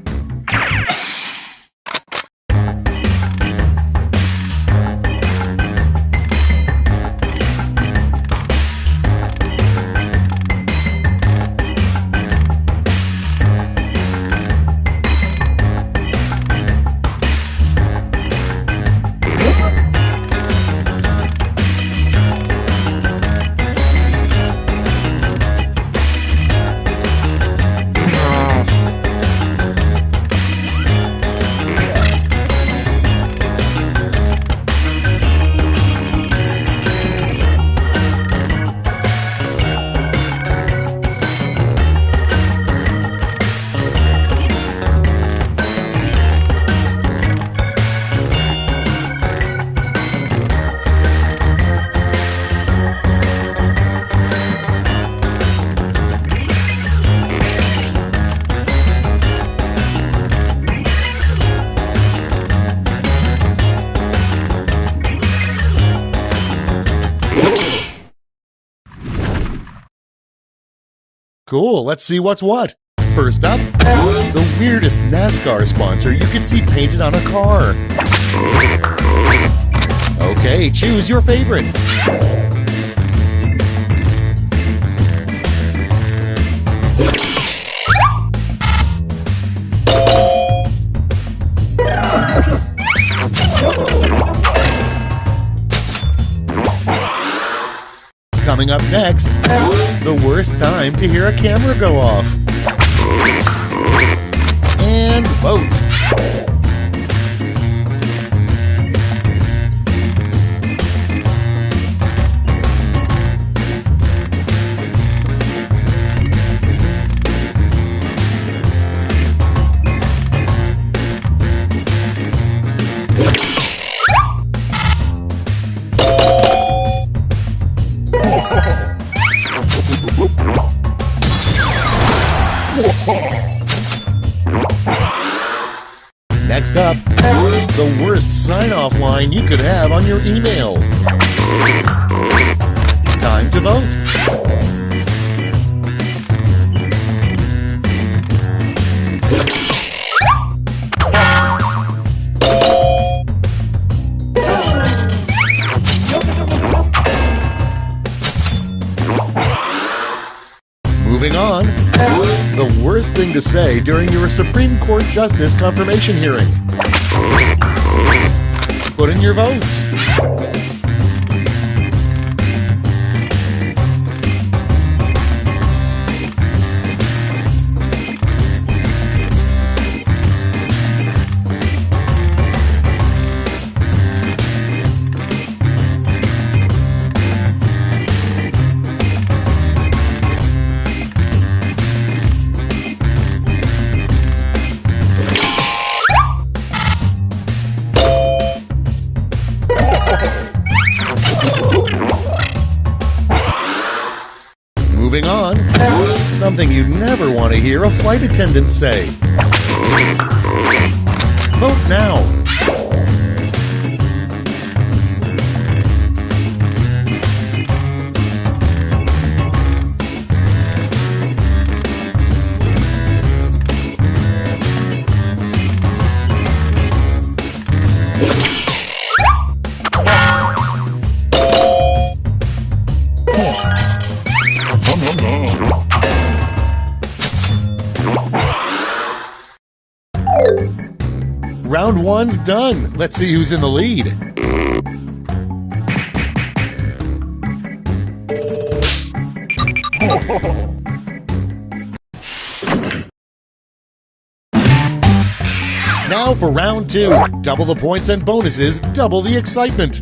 Speaker 5: Cool, let's see what's what. First up, the weirdest NASCAR sponsor you could see painted on a car. Okay, choose your favorite. Coming up next, the worst time to hear a camera go off. And vote. Next up, the worst sign-off line you could have on your email. Time to vote. Moving on, the worst thing to say during your Supreme Court Justice confirmation hearing. Put in your votes. Moving on, something you never want to hear a flight attendant say. Vote now. Round 1's done. Let's see who's in the lead. Now for round 2. Double the points and bonuses, double the excitement.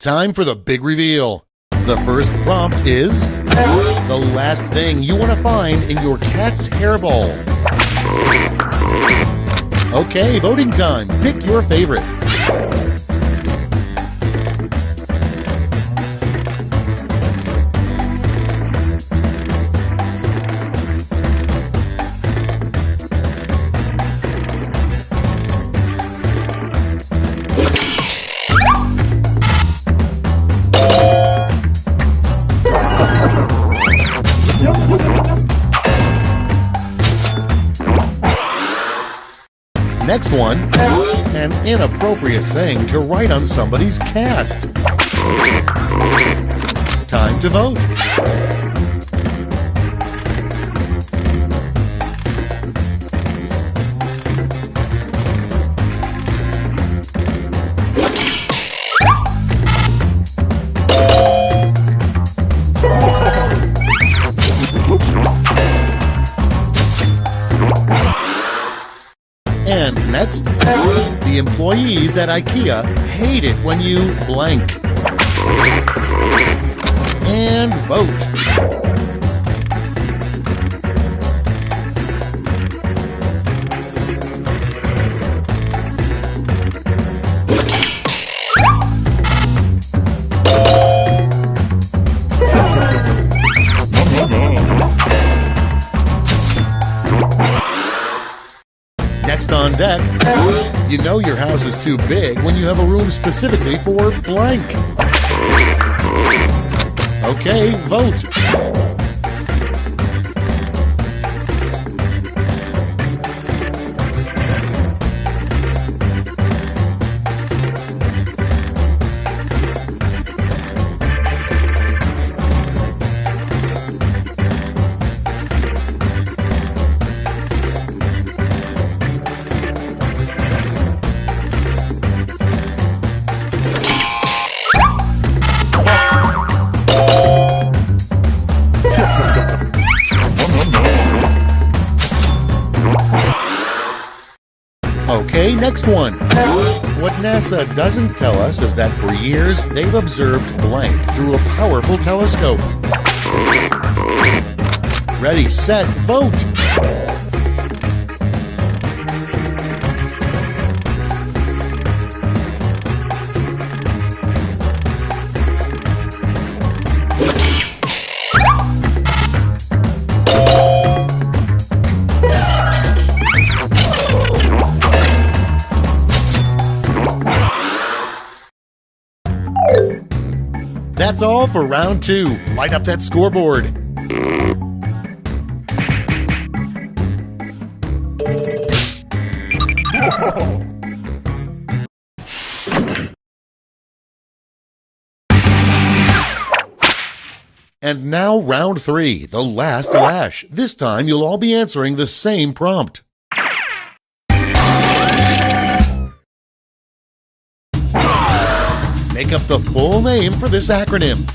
Speaker 5: Time for the big reveal. The first prompt is the last thing you want to find in your cat's hairball. Okay, voting time. Pick your favorite. Next one, an inappropriate thing to write on somebody's cast. Time to vote. And next, the employees at IKEA hate it when you blank. And vote. Next on deck, you know your house is too big when you have a room specifically for blank. Okay, vote. Okay, next one. What NASA doesn't tell us is that for years they've observed blank through a powerful telescope. Ready, set, vote! That's all for round 2. Light up that scoreboard. And now round 3, the last lash. This time you'll all be answering the same prompt. Make up the full name for this acronym.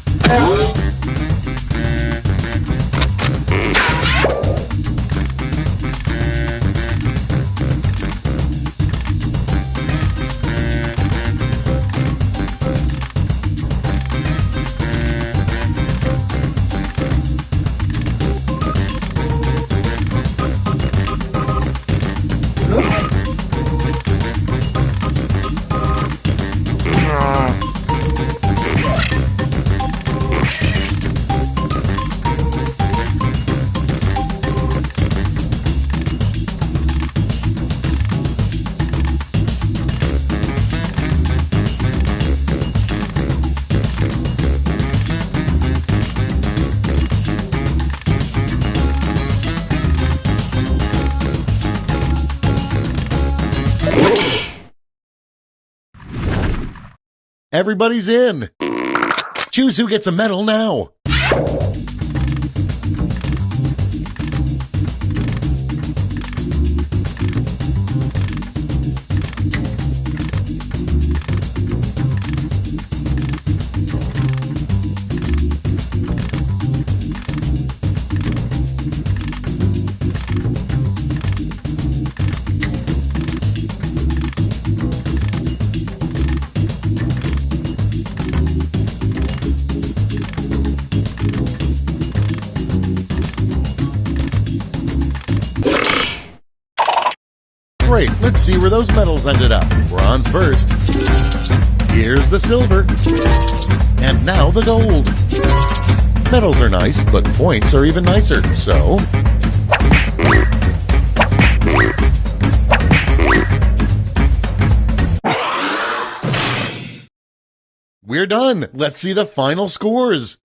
Speaker 5: Everybody's in. Choose who gets a medal now. Great, let's see where those medals ended up. Bronze first. Here's the silver. And now the gold. Medals are nice, but points are even nicer, so... We're done. Let's see the final scores.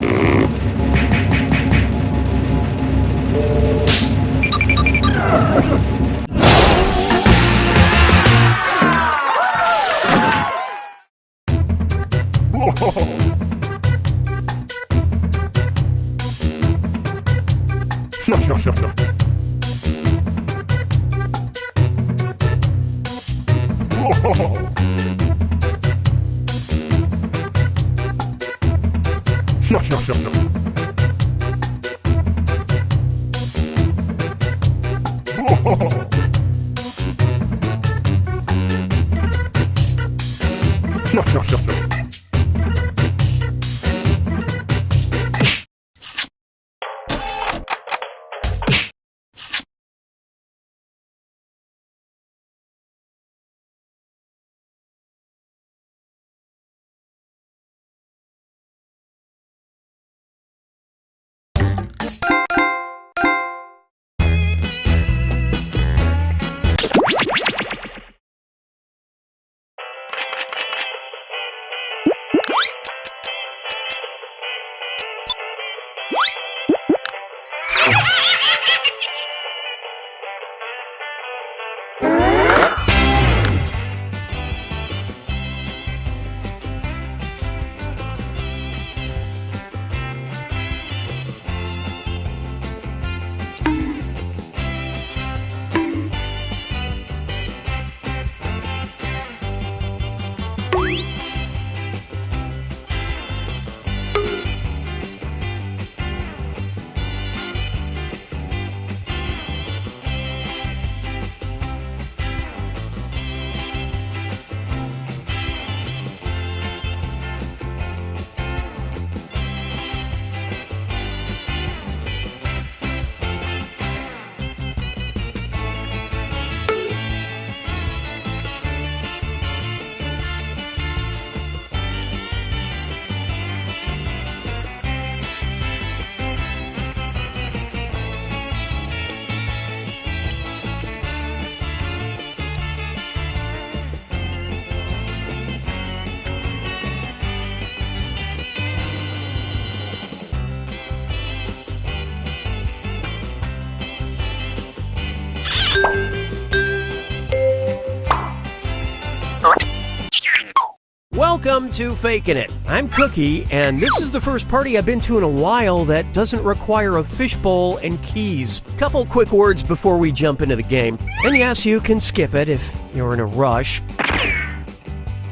Speaker 4: Welcome to Fakin' It. I'm Cookie, and this is the first party I've been to in a while that doesn't require a fishbowl and keys. Couple quick words before we jump into the game. And yes, you can skip it if you're in a rush.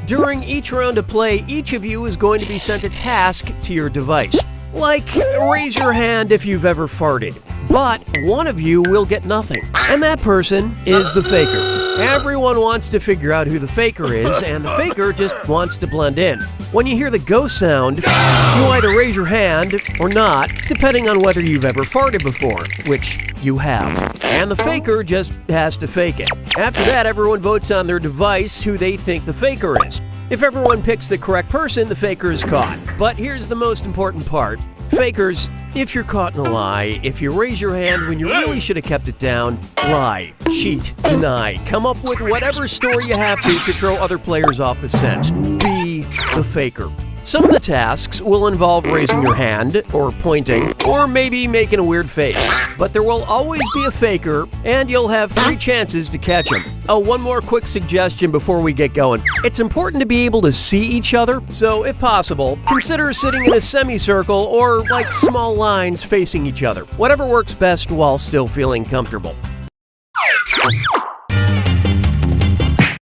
Speaker 4: During each round of play, each of you is going to be sent a task to your device. Like, raise your hand if you've ever farted. But one of you will get nothing, and that person is the faker. Everyone wants to figure out who the faker is, and the faker just wants to blend in. When you hear the go sound, you either raise your hand or not, depending on whether you've ever farted before, which you have. And the faker just has to fake it. After that, everyone votes on their device who they think the faker is. If everyone picks the correct person, the faker is caught. But here's the most important part. Fakers, if you're caught in a lie, if you raise your hand when you really should have kept it down, lie, cheat, deny, come up with whatever story you have to throw other players off the scent. Be the faker. Some of the tasks will involve raising your hand, or pointing, or maybe making a weird face. But there will always be a faker, and you'll have 3 chances to catch him. Oh, one more quick suggestion before we get going. It's important to be able to see each other, so if possible, consider sitting in a semicircle or like small lines facing each other. Whatever works best while still feeling comfortable.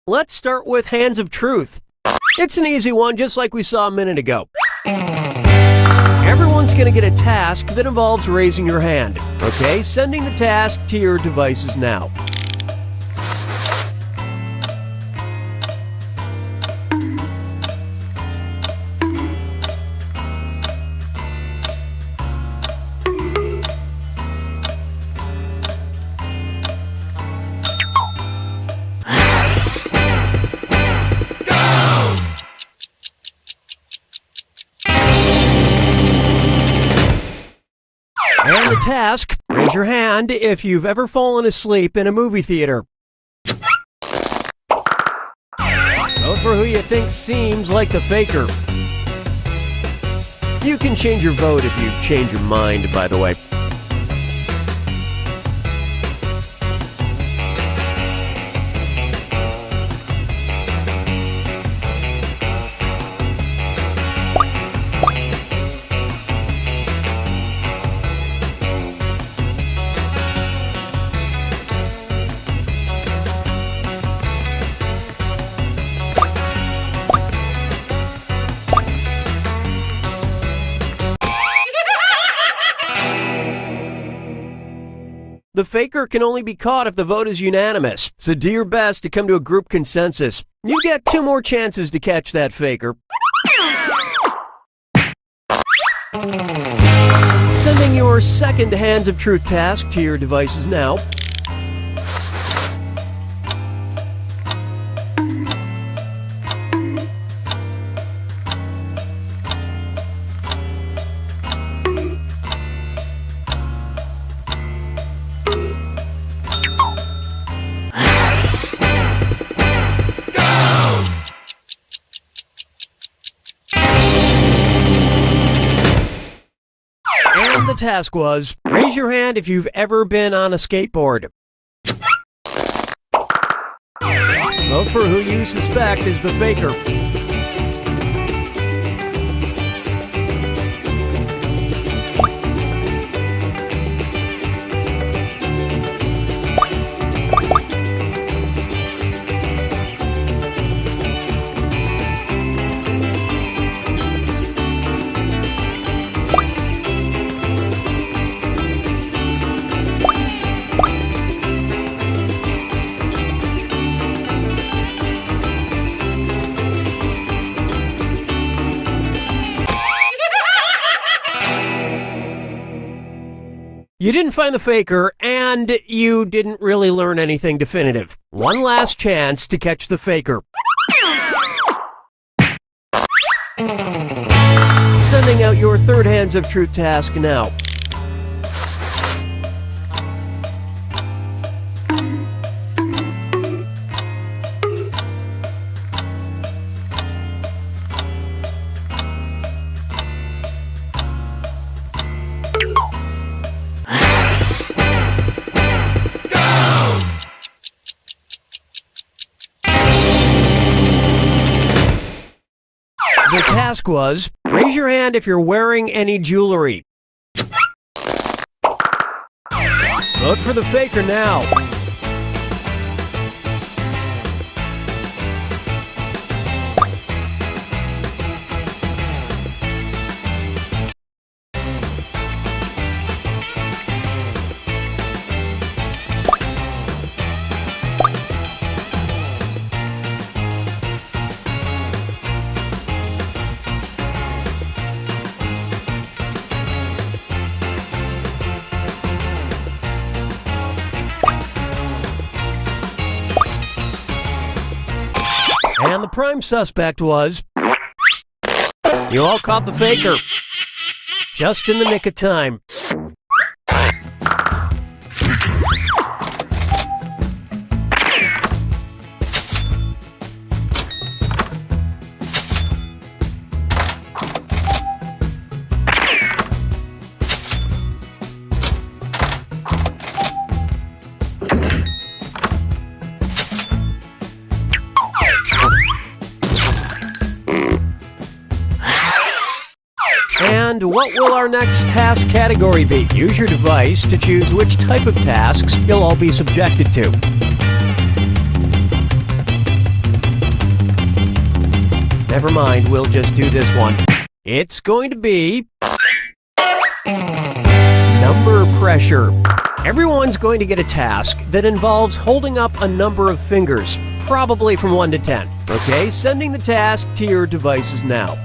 Speaker 4: Let's start with Hands of Truth. It's an easy one, just like we saw a minute ago. Everyone's going to get a task that involves raising your hand. Okay, sending the task to your devices now. And the task, raise your hand if you've ever fallen asleep in a movie theater. Vote for who you think seems like the faker. You can change your vote if you change your mind, by the way. The faker can only be caught if the vote is unanimous, so do your best to come to a group consensus. You get 2 more chances to catch that faker. Sending your second Hands of Truth task to your devices now. And the task was, raise your hand if you've ever been on a skateboard. Vote for who you suspect is the faker. You didn't find the faker, and you didn't really learn anything definitive. One last chance to catch the faker. Sending out your third Hands of Truth task now. The task was, raise your hand if you're wearing any jewelry. Vote for the faker now. And the prime suspect was... You all caught the faker. Just in the nick of time. And what will our next task category be? Use your device to choose which type of tasks you'll all be subjected to. Never mind, we'll just do this one. It's going to be... number pressure. Everyone's going to get a task that involves holding up a number of fingers, probably from 1 to 10. Okay, sending the task to your devices now.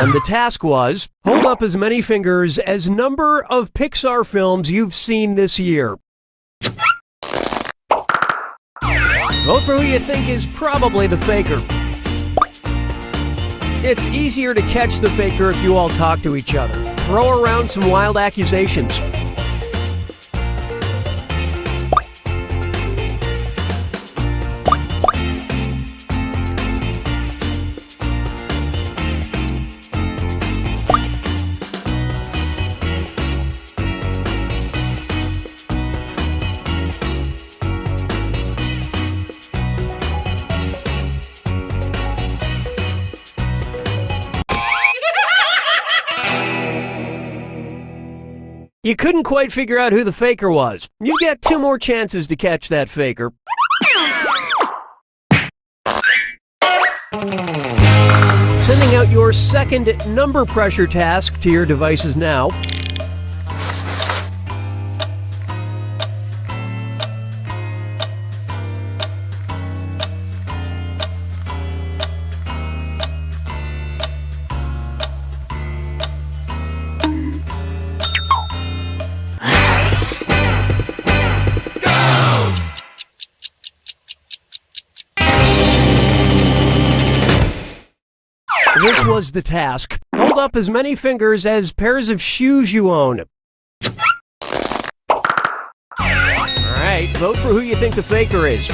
Speaker 4: And the task was, hold up as many fingers as number of Pixar films you've seen this year. Vote for who you think is probably the faker. It's easier to catch the faker if you all talk to each other. Throw around some wild accusations. You couldn't quite figure out who the faker was. You get 2 more chances to catch that faker. Sending out your second number pressure task to your devices now. This was the task. Hold up as many fingers as pairs of shoes you own. Alright, vote for who you think the faker is.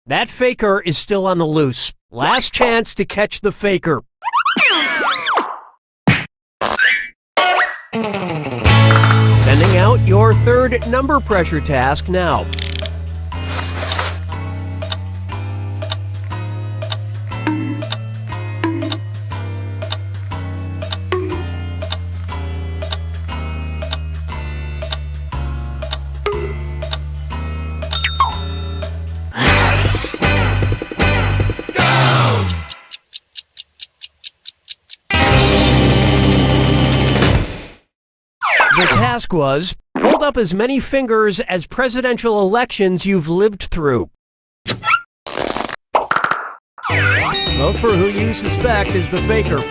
Speaker 4: That faker is still on the loose. Last chance to catch the faker. Sending out your third number pressure task now. The task was, hold up as many fingers as presidential elections you've lived through. Vote for who you suspect is the faker.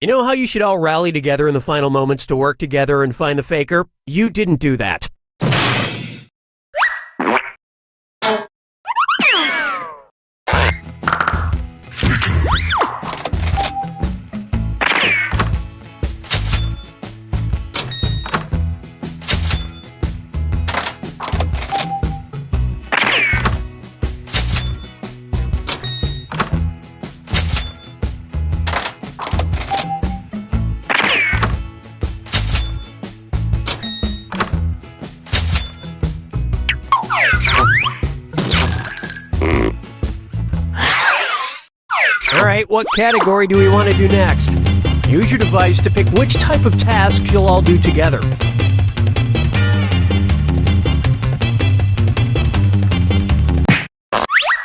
Speaker 4: You know how you should all rally together in the final moments to work together and find the faker? You didn't do that. Alright, what category do we want to do next? Use your device to pick which type of tasks you'll all do together.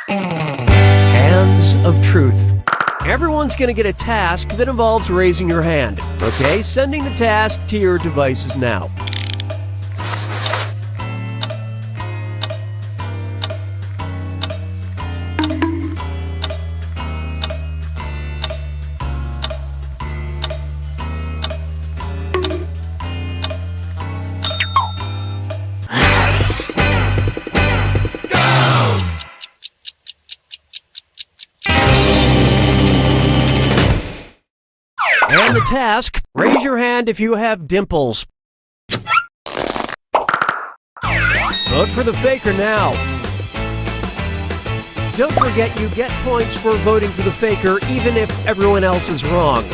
Speaker 4: Hands of Truth. Everyone's going to get a task that involves raising your hand. Okay, sending the task to your devices now. And the task, raise your hand if you have dimples. Vote for the faker now. Don't forget you get points for voting for the faker even if everyone else is wrong.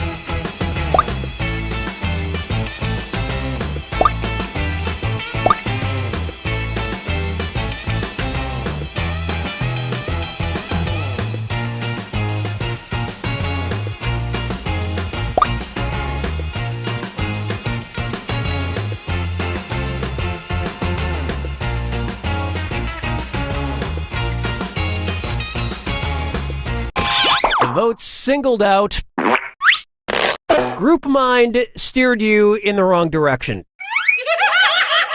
Speaker 4: Votes singled out. Group mind steered you in the wrong direction.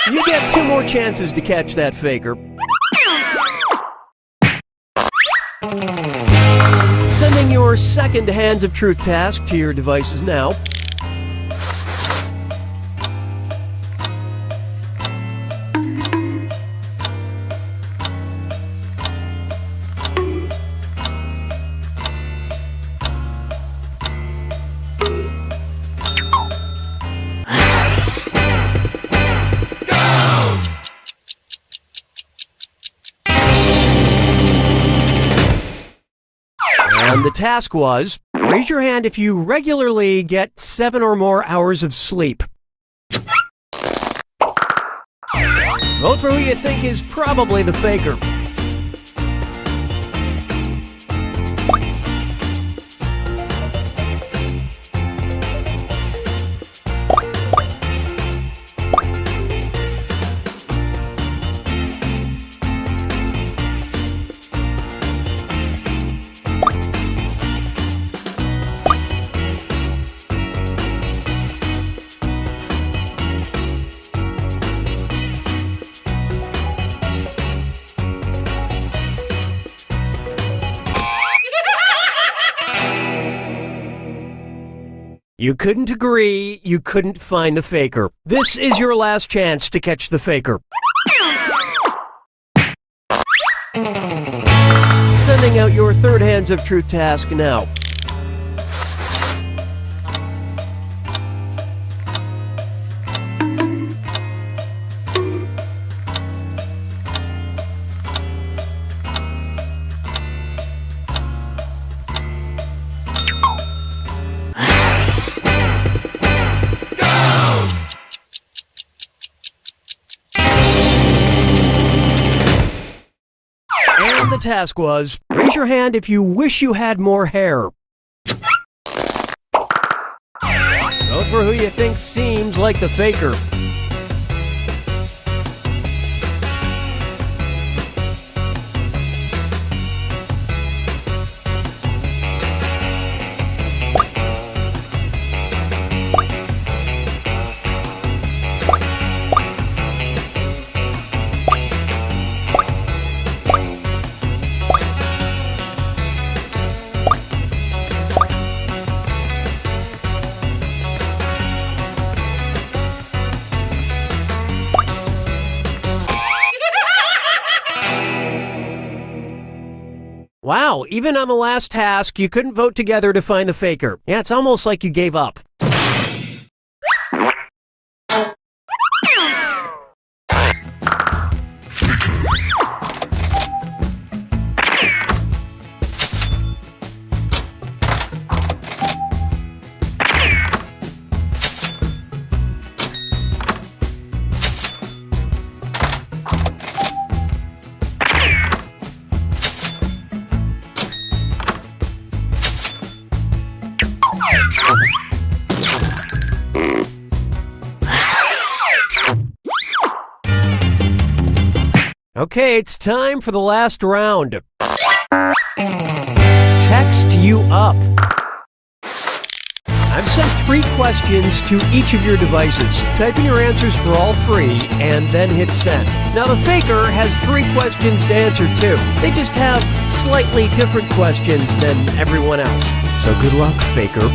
Speaker 4: You get 2 more chances to catch that faker. Sending your second Hands of Truth task to your devices now. And the task was, raise your hand if you regularly get 7 or more hours of sleep. Vote for who you think is probably the faker. You couldn't agree, you couldn't find the faker. This is your last chance to catch the faker. Sending out your third Hands of Truth task now. And the task was, raise your hand if you wish you had more hair. Vote for who you think seems like the faker. Wow, even on the last task, you couldn't vote together to find the faker. Yeah, it's almost like you gave up. Okay, it's time for the last round. Text you up. I've sent 3 questions to each of your devices. Type in your answers for all 3 and then hit send. Now the faker has 3 questions to answer too. They just have slightly different questions than everyone else. So good luck, faker.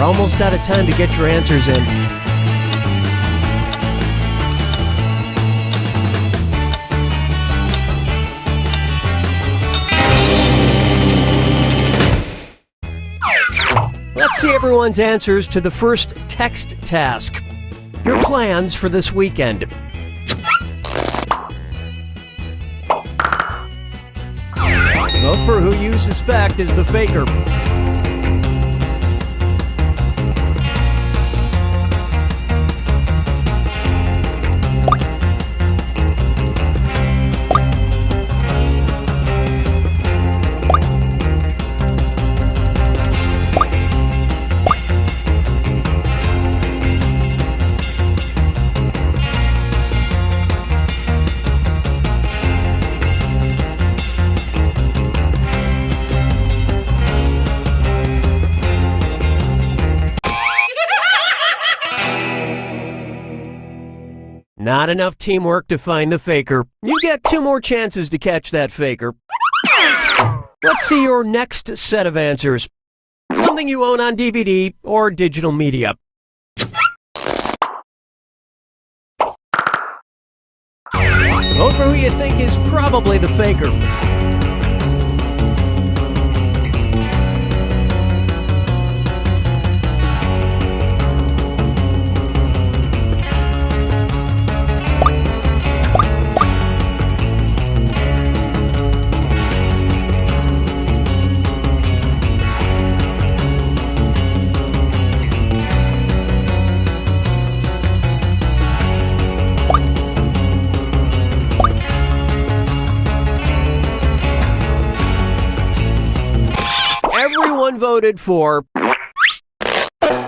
Speaker 4: almost out of time to get your answers in. Let's see everyone's answers to the first text task. Your plans for this weekend. Vote for who you suspect is the faker. Not enough teamwork to find the faker. You get 2 more chances to catch that faker. Let's see your next set of answers. Something you own on DVD or digital media. Vote for who you think is probably the faker. Everyone voted for.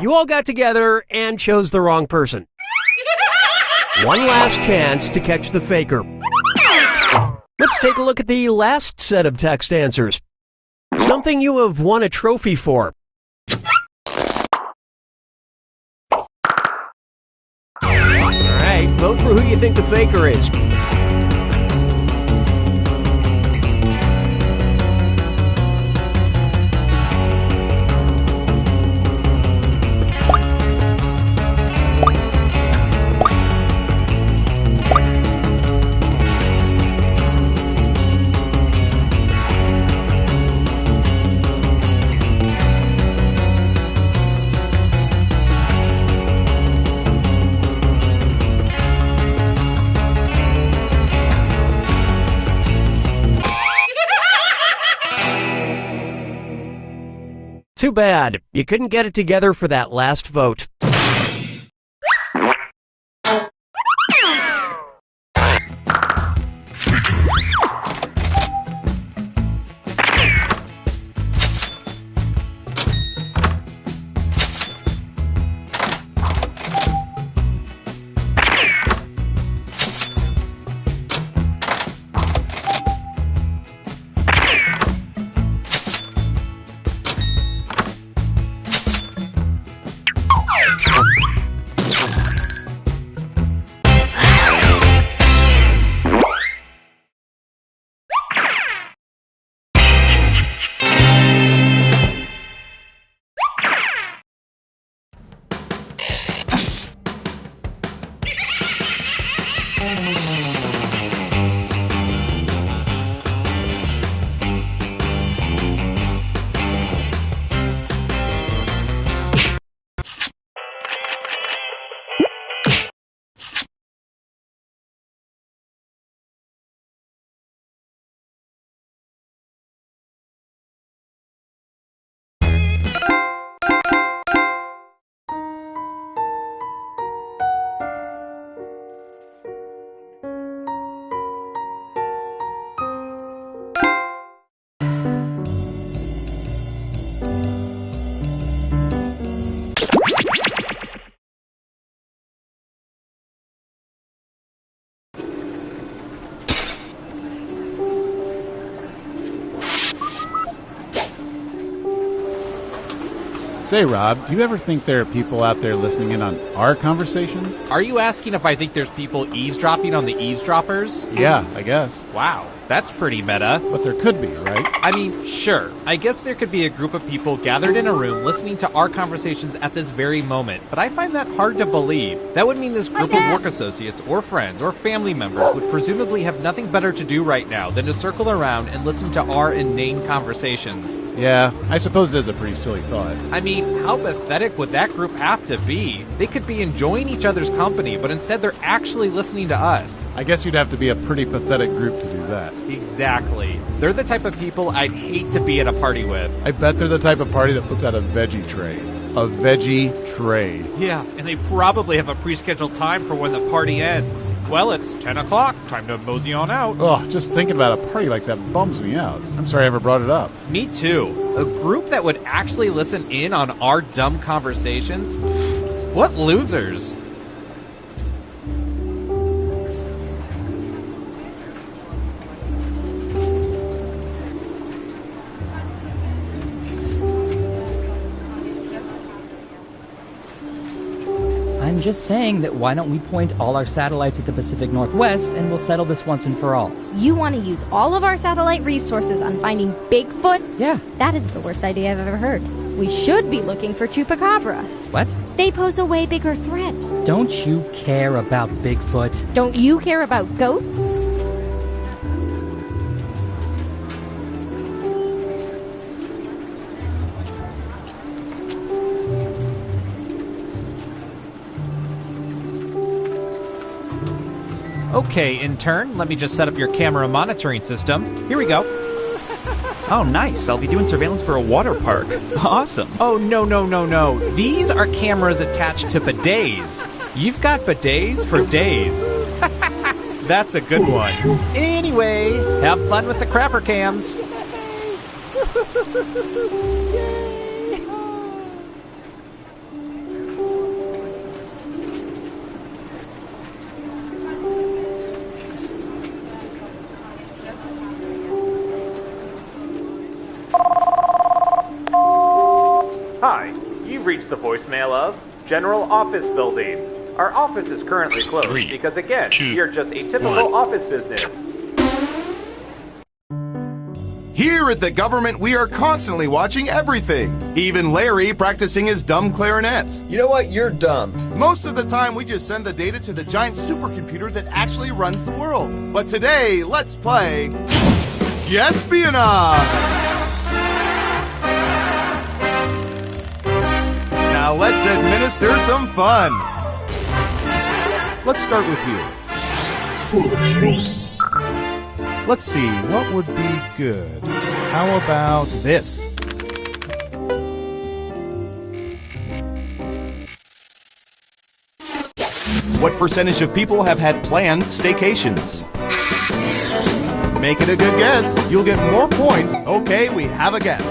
Speaker 4: You all got together and chose the wrong person. One last chance to catch the faker. Let's take a look at the last set of text answers. Something you have won a trophy for. Alright, vote for who you think the faker is. Too bad. You couldn't get it together for that last vote.
Speaker 6: Say, Rob, do you ever think there are people out there listening in on our conversations?
Speaker 7: Are you asking if I think there's people eavesdropping on the eavesdroppers?
Speaker 6: Yeah, I guess.
Speaker 7: Wow, that's pretty meta.
Speaker 6: But there could be, right?
Speaker 7: I mean, sure. I guess there could be a group of people gathered in a room listening to our conversations at this very moment, but I find that hard to believe. That would mean this group of work associates or friends or family members would presumably have nothing better to do right now than to circle around and listen to our inane conversations.
Speaker 6: Yeah, I suppose it is a pretty silly thought.
Speaker 7: I mean, how pathetic would that group have to be? They could be enjoying each other's company, but instead they're actually listening to us.
Speaker 6: I guess you'd have to be a pretty pathetic group to do that.
Speaker 7: Exactly. They're the type of people I'd hate to be at a party with.
Speaker 6: I bet they're the type of party that puts out a veggie tray. A veggie tray.
Speaker 7: Yeah, and they probably have a pre-scheduled time for when the party ends. Well, it's 10 o'clock. Time to mosey on out.
Speaker 6: Oh, just thinking about a party like that bums me out. I'm sorry I ever brought it up.
Speaker 7: Me too. A group that would actually listen in on our dumb conversations? What losers.
Speaker 8: I'm just saying that why don't we point all our satellites at the Pacific Northwest and we'll settle this once and for all.
Speaker 9: You want to use all of our satellite resources on finding Bigfoot?
Speaker 8: Yeah.
Speaker 9: That is the worst idea I've ever heard. We should be looking for Chupacabra.
Speaker 8: What?
Speaker 9: They pose a way bigger threat.
Speaker 8: Don't you care about Bigfoot?
Speaker 9: Don't you care about goats?
Speaker 7: Okay, intern, let me just set up your camera monitoring system. Here we go.
Speaker 2: Oh, nice. I'll be doing surveillance for a water park. Awesome.
Speaker 7: Oh, no. These are cameras attached to bidets. You've got bidets for days. That's a good one. Anyway, have fun with the crapper cams.
Speaker 10: Hi, you've reached the voicemail of General Office Building. Our office is currently closed because, again, you're just a typical office business.
Speaker 11: Here at the government, we are constantly watching everything. Even Larry practicing his dumb clarinets.
Speaker 12: You know what? You're dumb.
Speaker 11: Most of the time, we just send the data to the giant supercomputer that actually runs the world. But today, let's play Espionage! Now let's administer some fun. Let's start with you. Let's see, what would be good? How about this? What percentage of people have had planned staycations? Make it a good guess. You'll get more points. Okay, we have a guess.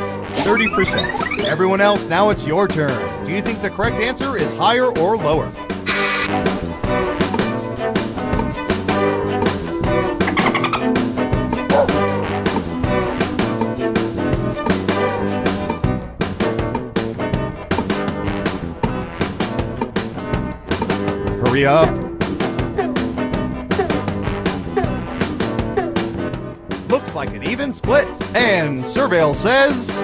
Speaker 11: 30%. Everyone else, now it's your turn. Do you think the correct answer is higher or lower? Hurry up. Looks like an even split. And Surveil says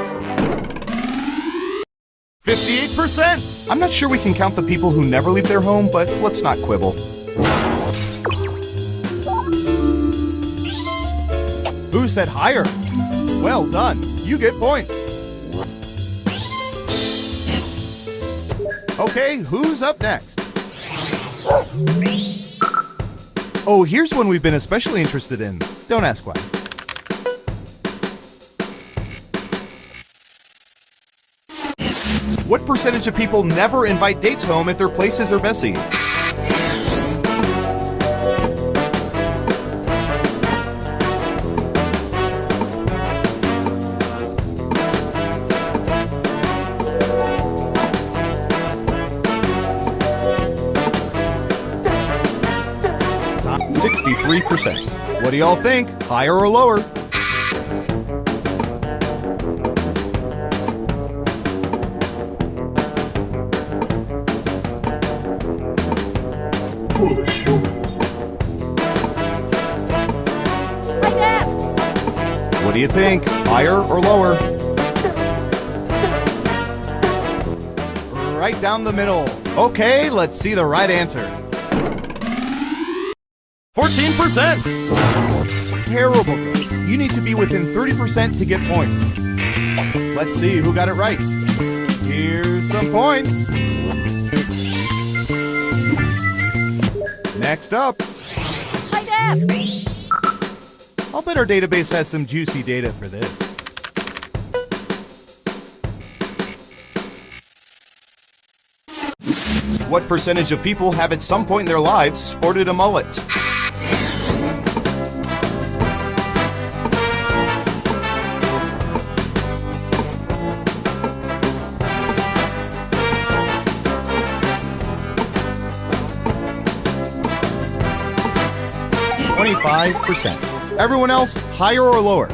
Speaker 11: 58%! I'm not sure we can count the people who never leave their home, but let's not quibble. Who said higher? Well done. You get points. Okay, who's up next? Oh, here's one we've been especially interested in. Don't ask why. What percentage of people never invite dates home if their places are messy? %. What do y'all think? Higher or lower? What do you think? Higher or lower? Right down the middle. Okay, let's see the right answer. 14%! Terrible guess. You need to be within 30% to get points. Let's see who got it right. Here's some points. Next up.
Speaker 9: Hi, Dad!
Speaker 11: I'll bet our database has some juicy data for this. What percentage of people have at some point in their lives sported a mullet? %. Everyone else, higher or lower?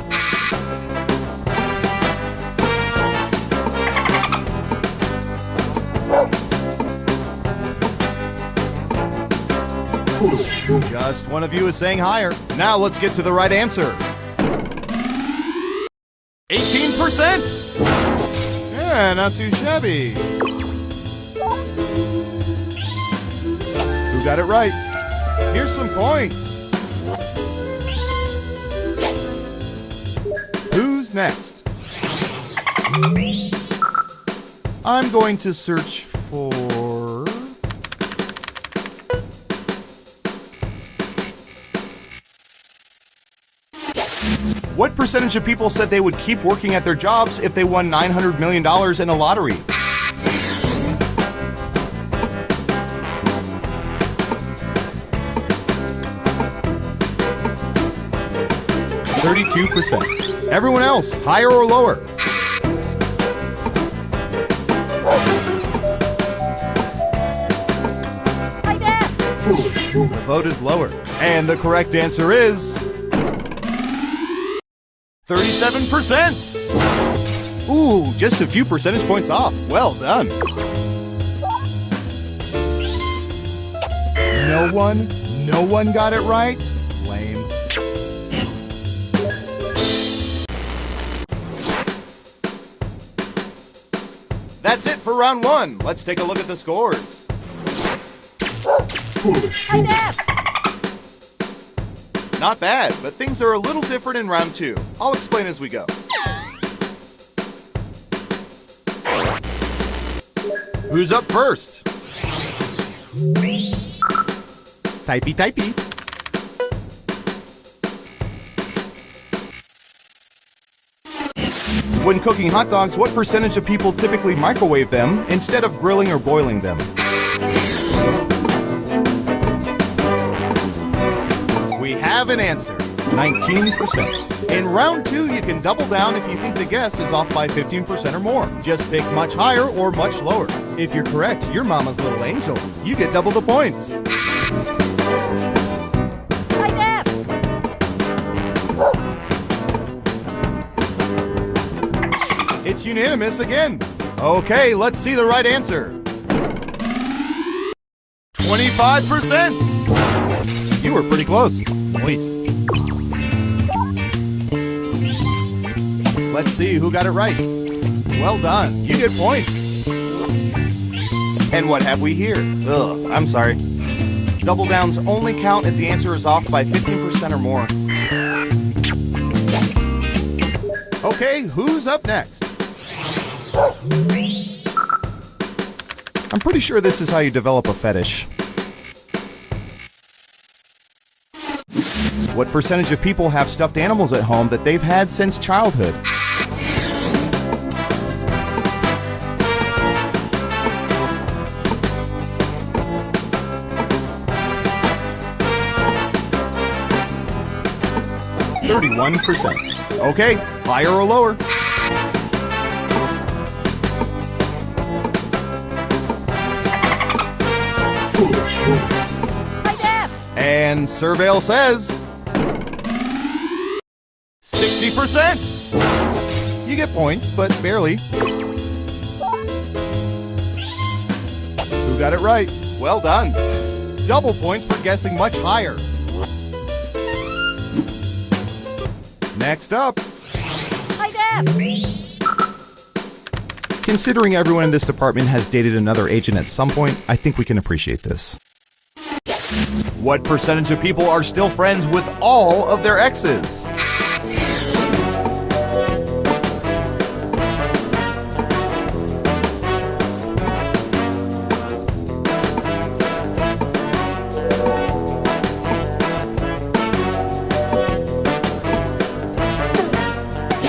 Speaker 11: Just one of you is saying higher. Now let's get to the right answer. 18%! Yeah, not too shabby. Who got it right? Here's some points. Who's next? I'm going to search for... What percentage of people said they would keep working at their jobs if they won $900 million in a lottery? %. Everyone else, higher or lower?
Speaker 9: Hi, Dad!
Speaker 11: The vote is lower. And the correct answer is... 37%! Ooh, just a few percentage points off. Well done. No one got it right? Lame. That's it for round one. Let's take a look at the scores.
Speaker 9: Hi, Dad!
Speaker 11: Not bad, but things are a little different in round two. I'll explain as we go. Who's up first? Typey, typey. When cooking hot dogs, what percentage of people typically microwave them instead of grilling or boiling them? We have an answer, 19%. In round two, you can double down if you think the guess is off by 15% or more. Just pick much higher or much lower. If you're correct, you're Mama's little angel. You get double the points.
Speaker 9: Hi, Dad!
Speaker 11: It's unanimous again. Okay, let's see the right answer. 25%! You were pretty close. Nice. Let's see who got it right. Well done. You get points. And what have we here? Ugh, I'm sorry. Double downs only count if the answer is off by 15% or more. Okay, who's up next? I'm pretty sure this is how you develop a fetish. What percentage of people have stuffed animals at home that they've had since childhood? %. Okay, higher or lower?
Speaker 9: Hi, Dad!
Speaker 11: And Surveil says 60%. You get points, but barely. Who got it right? Well done. Double points for guessing much higher. Next up. Considering everyone in this department has dated another agent at some point, I think we can appreciate this. What percentage of people are still friends with all of their exes?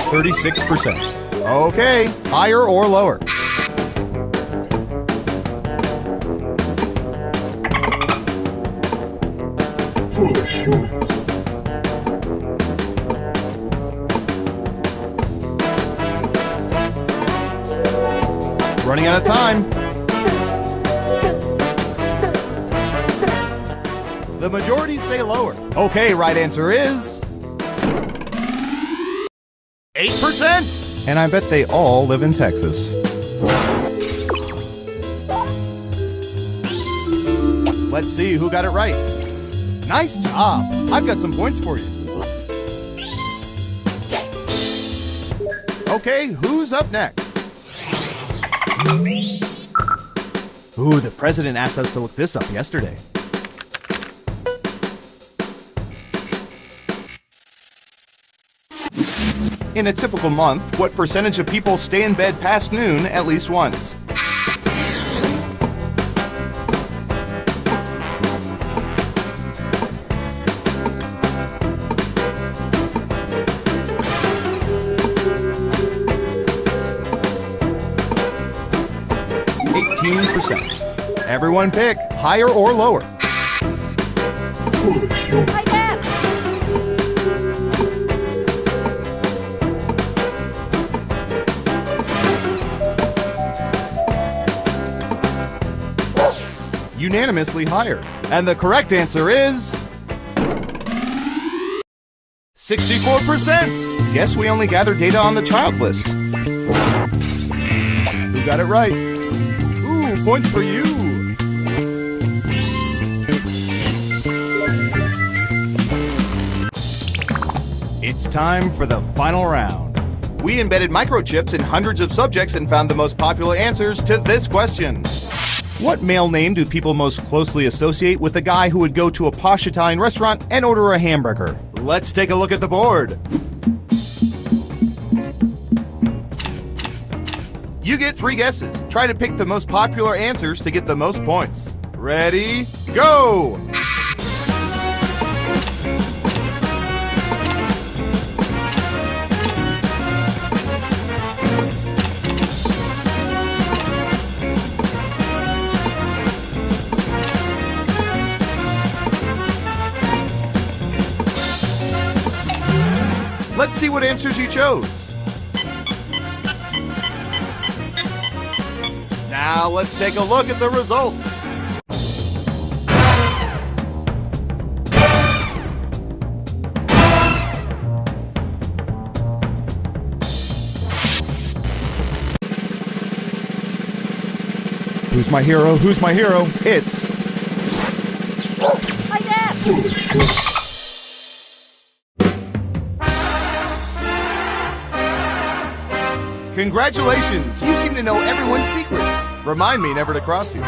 Speaker 11: %36%. Okay, higher or lower?
Speaker 1: Foolish humans.
Speaker 11: Running out of time. The majority say lower. Okay, right answer is 8%. And I bet they all live in Texas. Let's see who got it right. Nice job. I've got some points for you. Okay, who's up next? Ooh, the president asked us to look this up yesterday. In a typical month, what percentage of people stay in bed past noon at least once? %. Everyone pick higher or lower.
Speaker 1: Foolish humans.
Speaker 11: Unanimously higher. And the correct answer is 64%. Guess we only gather data on the childless. Who got it right? Ooh, points for you. It's time for the final round. We embedded microchips in hundreds of subjects and found the most popular answers to this question. What male name do people most closely associate with a guy who would go to a posh Italian restaurant and order a hamburger? Let's take a look at the board. You get 3 guesses. Try to pick the most popular answers to get the most points. Ready, go! Let's see what answers you chose. Now let's take a look at the results. Who's my hero? Who's my hero? It's...
Speaker 9: Hi, Dad!
Speaker 1: Foolish.
Speaker 11: Congratulations! You seem to know everyone's secrets. Remind me never to cross you.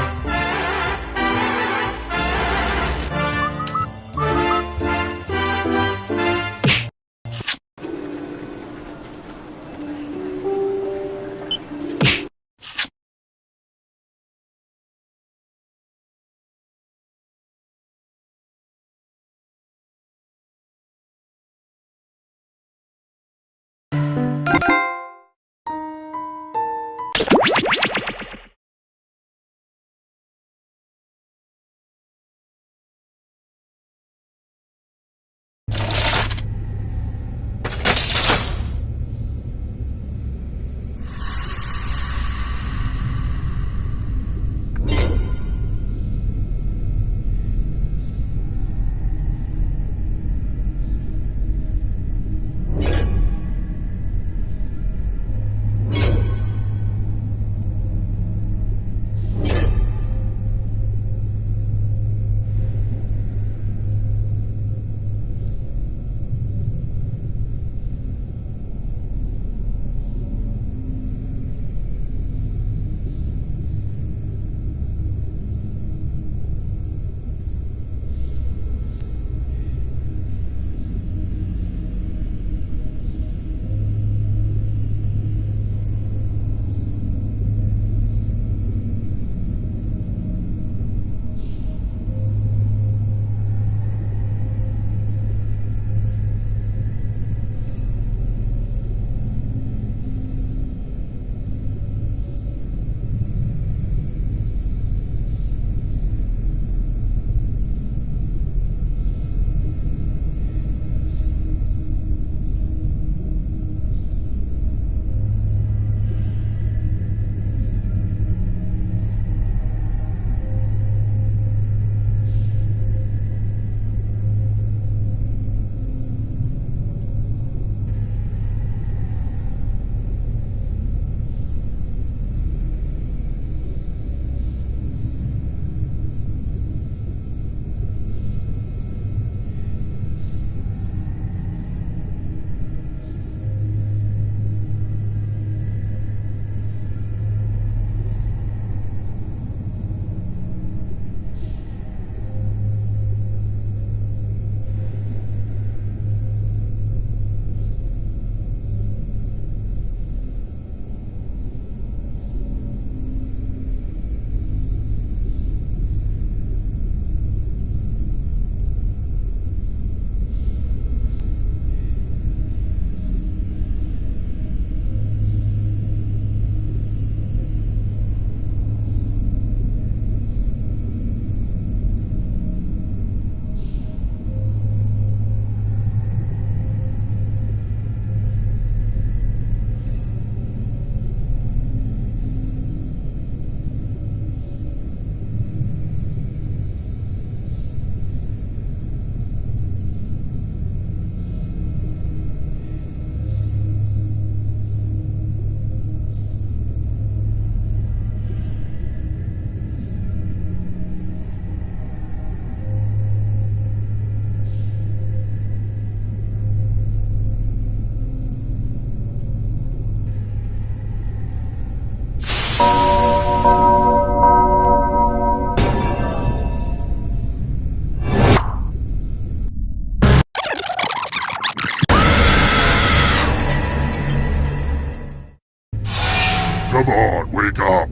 Speaker 1: Come on, wake up!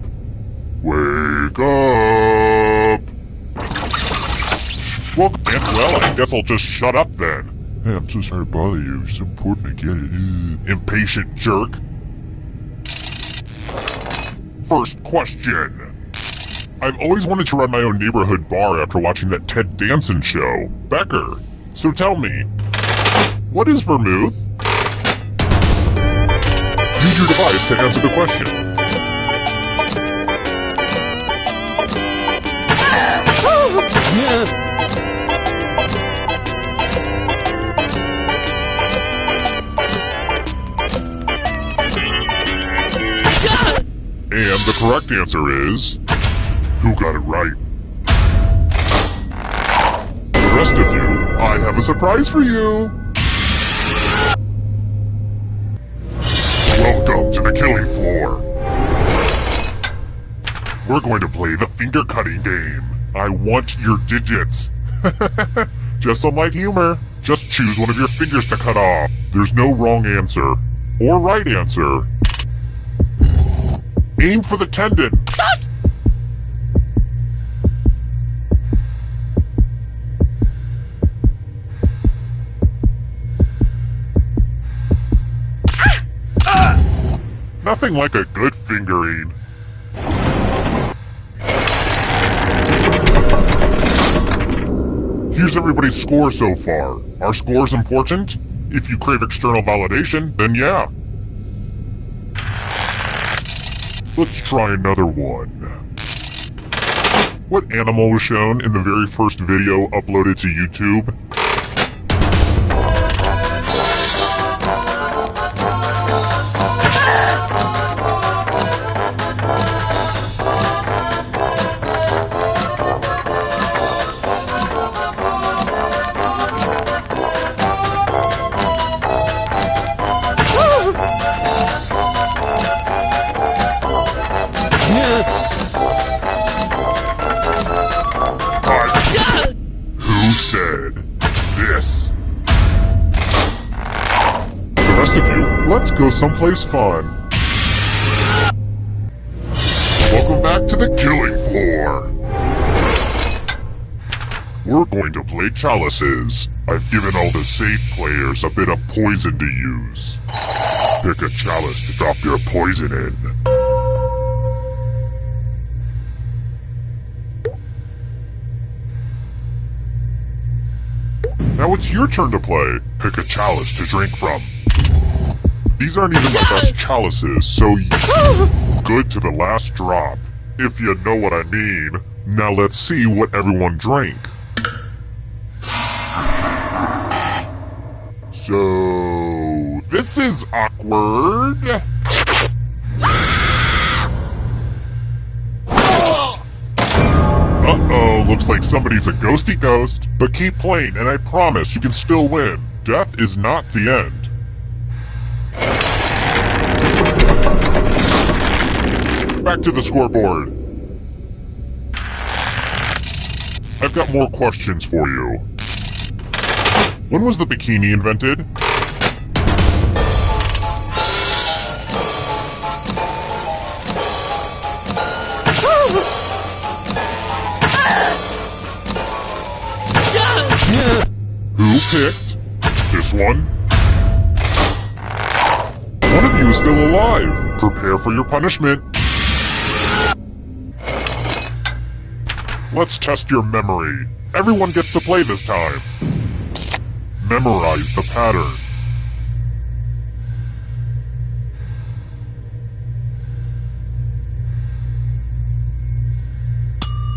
Speaker 1: Wake up! Well, I guess I'll just shut up then. Hey, I'm so sorry to bother you. It's important to get it. Impatient jerk. First question. I've always wanted to run my own neighborhood bar after watching that Ted Danson show, Becker. So tell me, what is vermouth? Use your device to answer the question. And the correct answer is... who got it right? For the rest of you, I have a surprise for you! Welcome to the killing floor! We're going to play the finger-cutting game. I want your digits. Just some light humor. Just choose one of your fingers to cut off. There's no wrong answer. Or right answer. Aim for the tendon. Nothing like a good fingering. Here's everybody's score so far. Are scores important? If you crave external validation, then yeah. Let's try another one. What animal was shown in the very first video uploaded to YouTube? Who said this? The rest of you, let's go someplace fun. Welcome back to the killing floor. We're going to play chalices. I've given all the safe players a bit of poison to use. Pick a chalice to drop your poison in. Now it's your turn to play. Pick a chalice to drink from. These aren't even my best chalices, so good to the last drop. If you know what I mean. Now let's see what everyone drank. So... this is awkward. Uh-oh, looks like somebody's a ghosty ghost. But keep playing, and I promise you can still win. Death is not the end. Back to the scoreboard. I've got more questions for you. When was the bikini invented? Who picked this one? One of you is still alive. Prepare for your punishment. Let's test your memory. Everyone gets to play this time. Memorize the pattern.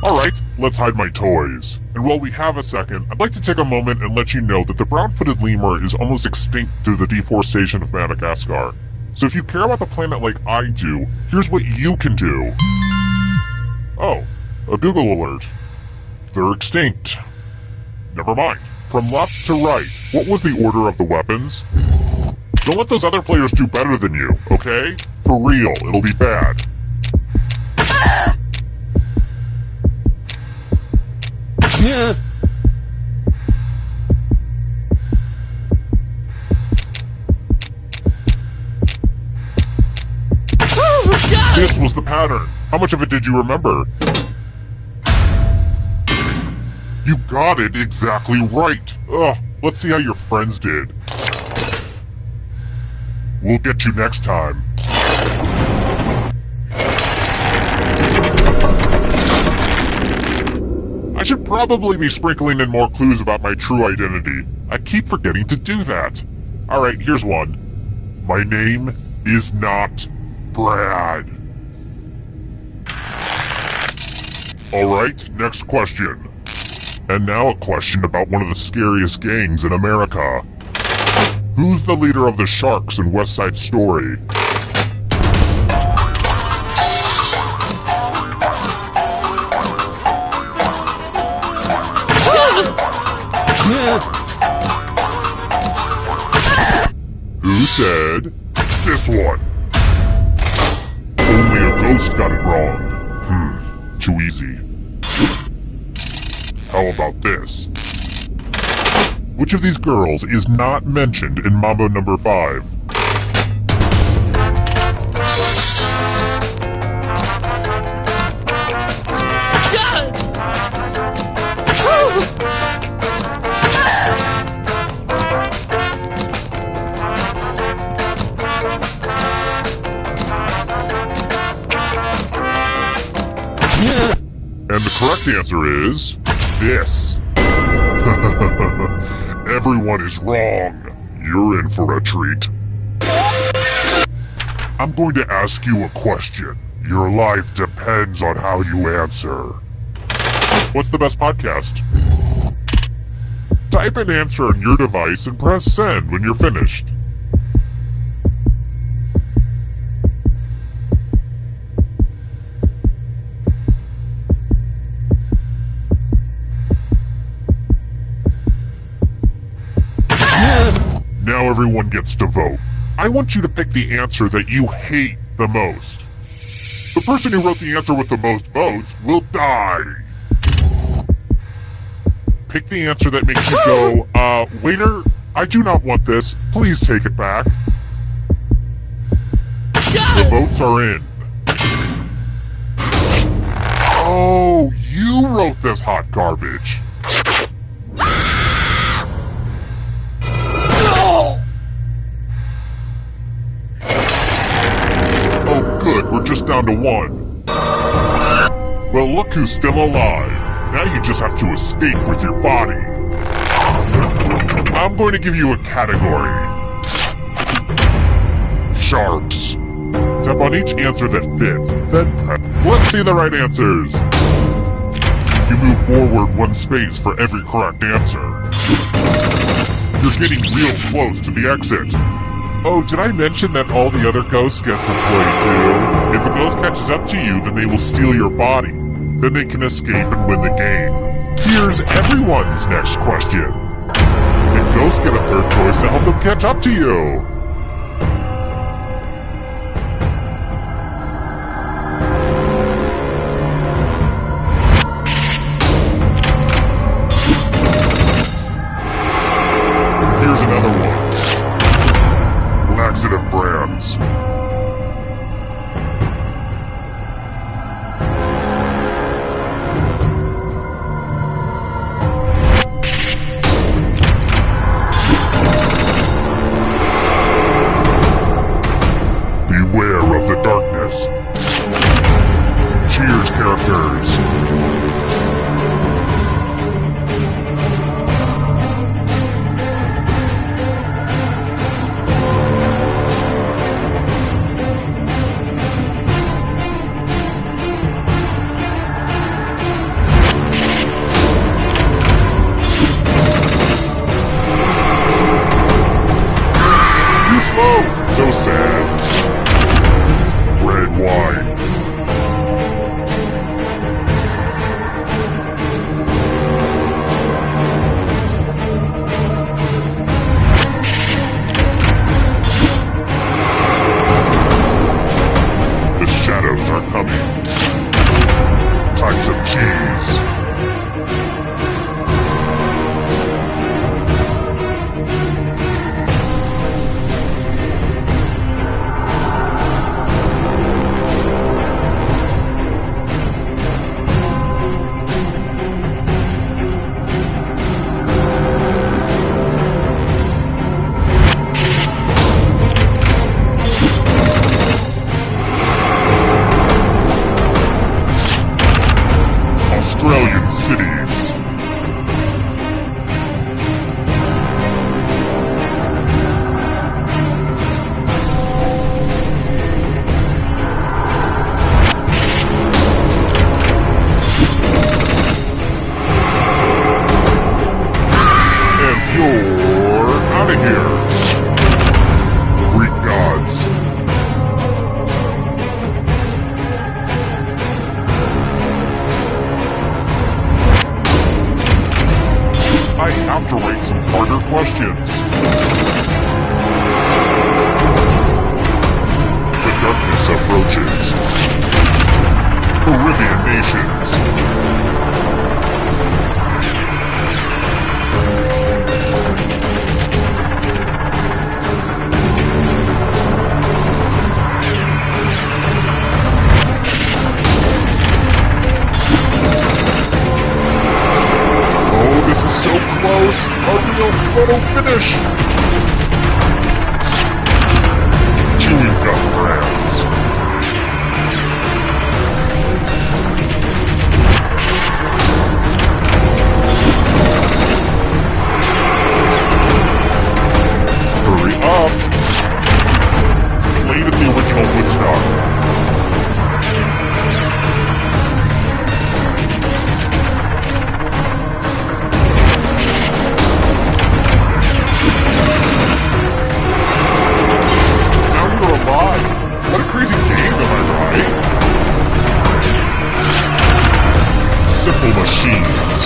Speaker 1: Alright, let's hide my toys. And while we have a second, I'd like to take a moment and let you know that the brown-footed lemur is almost extinct through the deforestation of Madagascar. So if you care about the planet like I do, here's what you can do. Oh, a Google alert. They're extinct. Never mind. From left to right, what was the order of the weapons? Don't let those other players do better than you, okay? For real, it'll be bad. This was the pattern. How much of it did you remember? You got it exactly right. Ugh, let's see how your friends did. We'll get you next time. I should probably be sprinkling in more clues about my true identity. I keep forgetting to do that. Alright, here's one. My name is not Brad. Alright, next question. And now a question about one of the scariest gangs in America. Who's the leader of the Sharks in West Side Story? Who said this one? Only a ghost got it wrong. Too easy. How about this? Which of these girls is not mentioned in Mambo number 5? And the correct answer is this. Everyone is wrong. You're in for a treat. I'm going to ask you a question. Your life depends on how you answer. What's the best podcast? Type an answer on your device and press send when you're finished. Now everyone gets to vote. I want you to pick the answer that you hate the most. The person who wrote the answer with the most votes will die. Pick the answer that makes you go, waiter, I do not want this. Please take it back. The votes are in. Oh, you wrote this hot garbage. Oh, good, we're just down to one. Well, look who's still alive. Now you just have to escape with your body. I'm going to give you a category. Sharks. Tap on each answer that fits, then press. Let's see the right answers. You move forward one space for every correct answer. You're getting real close to the exit. Oh, did I mention that all the other ghosts get to play too? If a ghost catches up to you, then they will steal your body. Then they can escape and win the game. Here's everyone's next question. And ghosts get a third choice to help them catch up to you. Here's another one. Laxative brands. Beware of the darkness. Cheers, characters. Too slow. So sad. Red wine. The shadows are coming. Types of cheese. of here! Greek gods. I have to write some harder questions. The darkness approaches. Caribbean nations. Oh, this is so close! A real photo finish! Chewing gum brands. Hurry up! Played at the original Woodstock. Now you're alive! What a crazy game, am I right? Simple machines.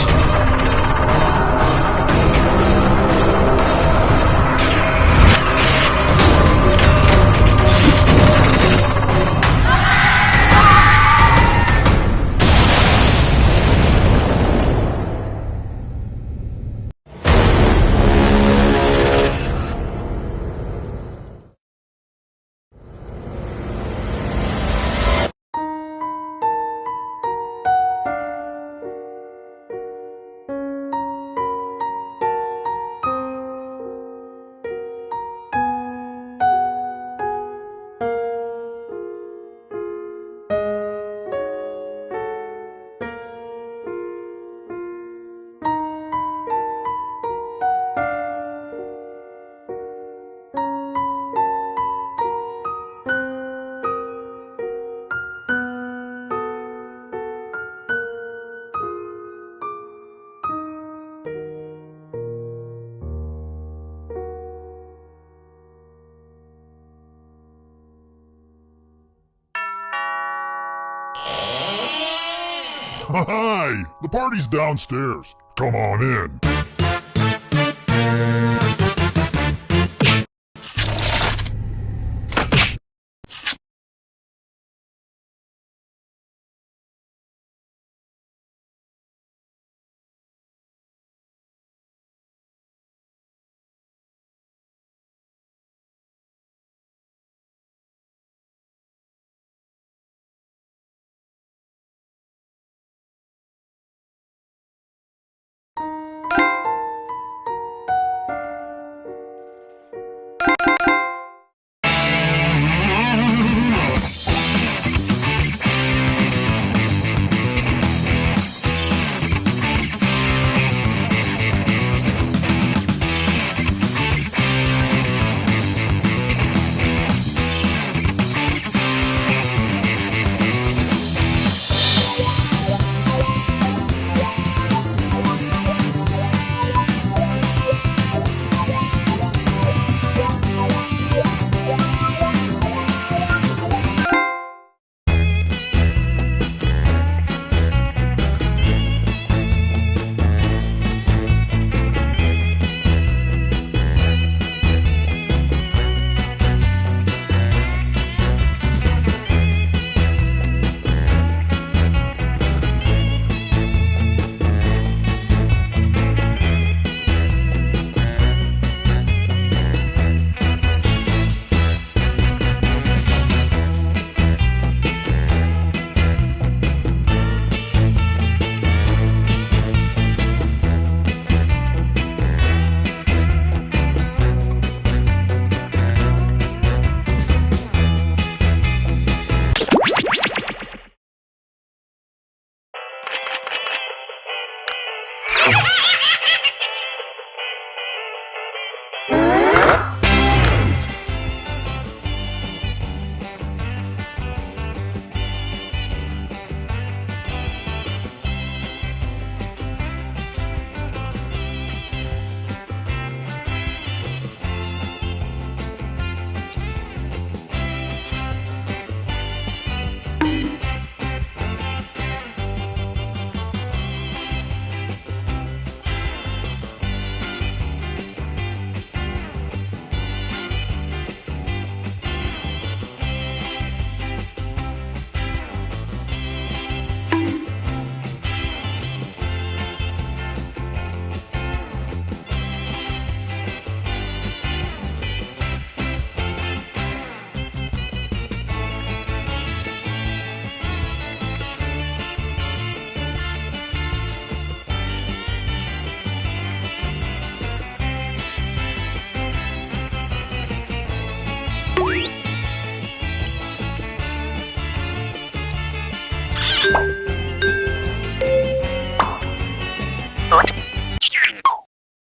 Speaker 1: Hi! The party's downstairs. Come on in.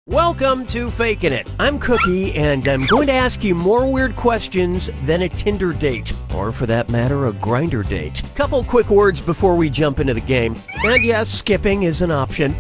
Speaker 4: Welcome to Faking It. I'm Cookie, and I'm going to ask you more weird questions than a Tinder date, or for that matter, a grinder date. Couple quick words before we jump into the game. And yes, skipping is an option.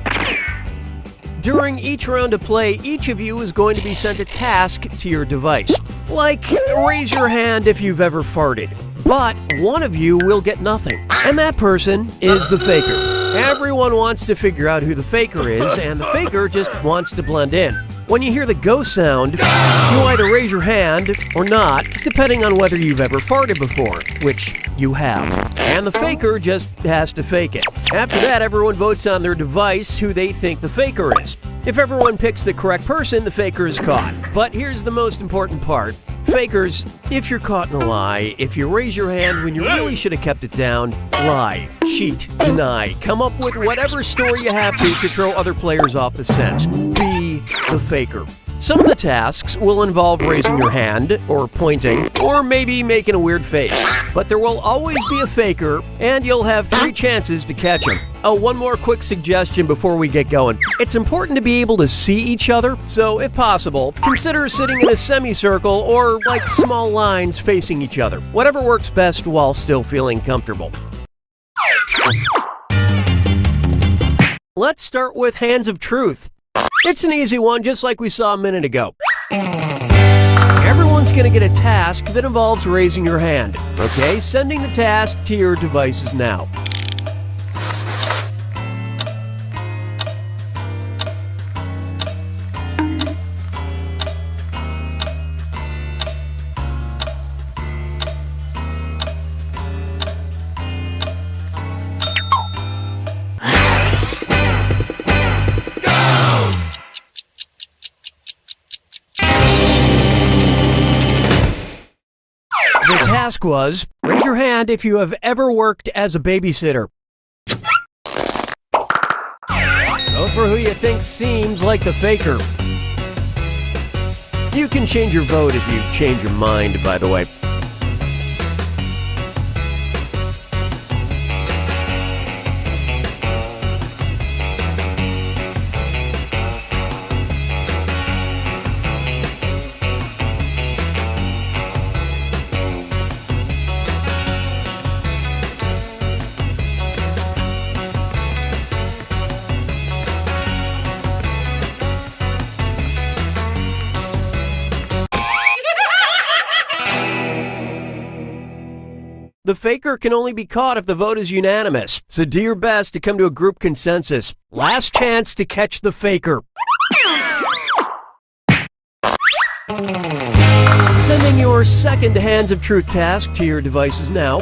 Speaker 4: During each round of play, each of you is going to be sent a task to your device. Like, raise your hand if you've ever farted. But one of you will get nothing, and that person is the faker. Everyone wants to figure out who the faker is, and the faker just wants to blend in. When you hear the go sound, you either raise your hand or not, depending on whether you've ever farted before, which you have. And the faker just has to fake it. After that, everyone votes on their device who they think the faker is. If everyone picks the correct person, the faker is caught. But here's the most important part. Fakers, if you're caught in a lie, if you raise your hand when you really should have kept it down, lie, cheat, deny, come up with whatever story you have to throw other players off the scent. Be the faker. Some of the tasks will involve raising your hand, or pointing, or maybe making a weird face. But there will always be a faker, and you'll have 3 chances to catch him. Oh, one more quick suggestion before we get going. It's important to be able to see each other, so if possible, consider sitting in a semicircle or like small lines facing each other. Whatever works best while still feeling comfortable. Let's start with Hands of Truth. It's an easy one, just like we saw a minute ago. Everyone's going to get a task that involves raising your hand. Okay, sending the task to your devices now. The task was, raise your hand if you have ever worked as a babysitter. Vote for who you think seems like the faker. You can change your vote if you change your mind, by the way. The faker can only be caught if the vote is unanimous, so do your best to come to a group consensus. Last chance to catch the faker. Sending your second Hands of Truth task to your devices now.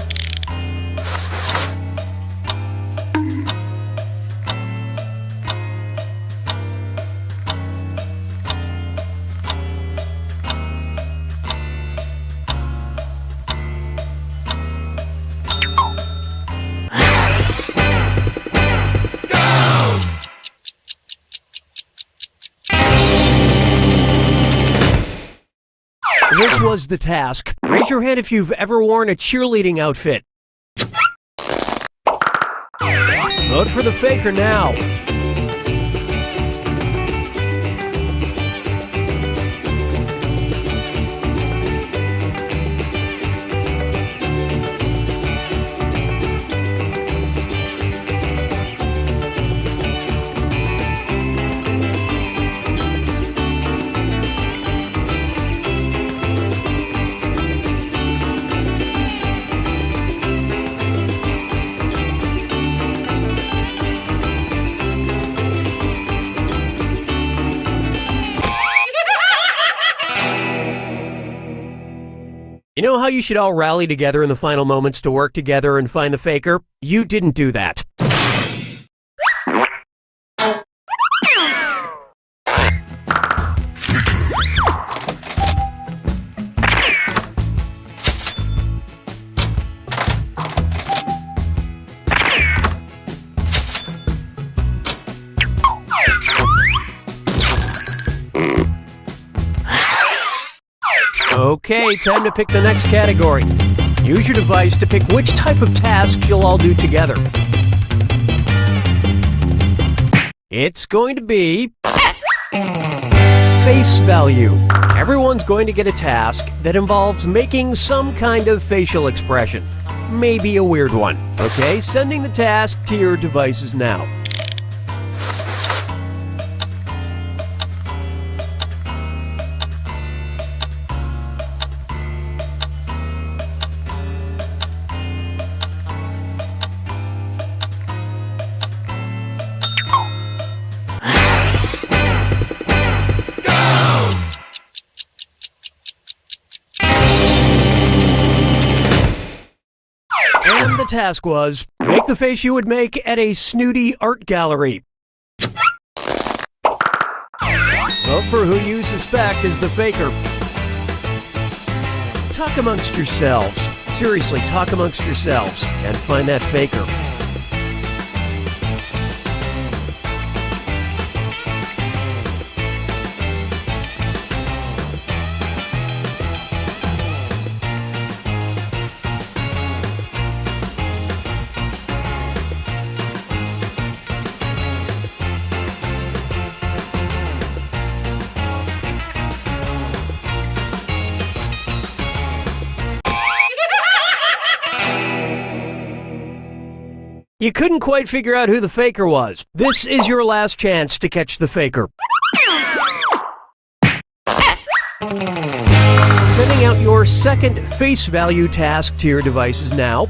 Speaker 4: This was the task. Raise your hand if you've ever worn a cheerleading outfit. Vote for the faker now. You know how you should all rally together in the final moments to work together and find the faker? You didn't do that. Okay, time to pick the next category. Use your device to pick which type of tasks you'll all do together. It's going to be face value. Everyone's going to get a task that involves making some kind of facial expression. Maybe a weird one. Okay, sending the task to your devices now. And the task was, make the face you would make at a snooty art gallery. Vote for who you suspect is the faker. Talk amongst yourselves. Seriously, talk amongst yourselves and find that faker. You couldn't quite figure out who the faker was. This is your last chance to catch the faker. Sending out your second face value task to your devices now.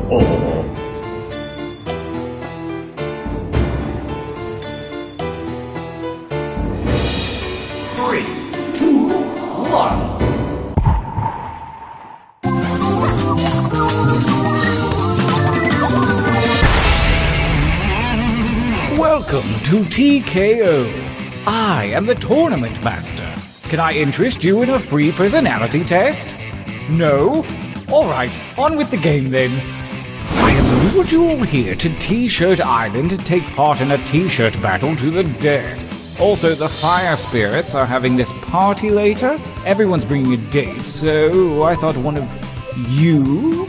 Speaker 3: Three, two, one. Welcome to TKO. I am the Tournament Master. Can I interest you in a free personality test? No? Alright, on with the game then. I have lured you all here to T-Shirt Island to take part in a T-shirt battle to the death. Also, the Fire Spirits are having this party later. Everyone's bringing a date, so I thought one of you...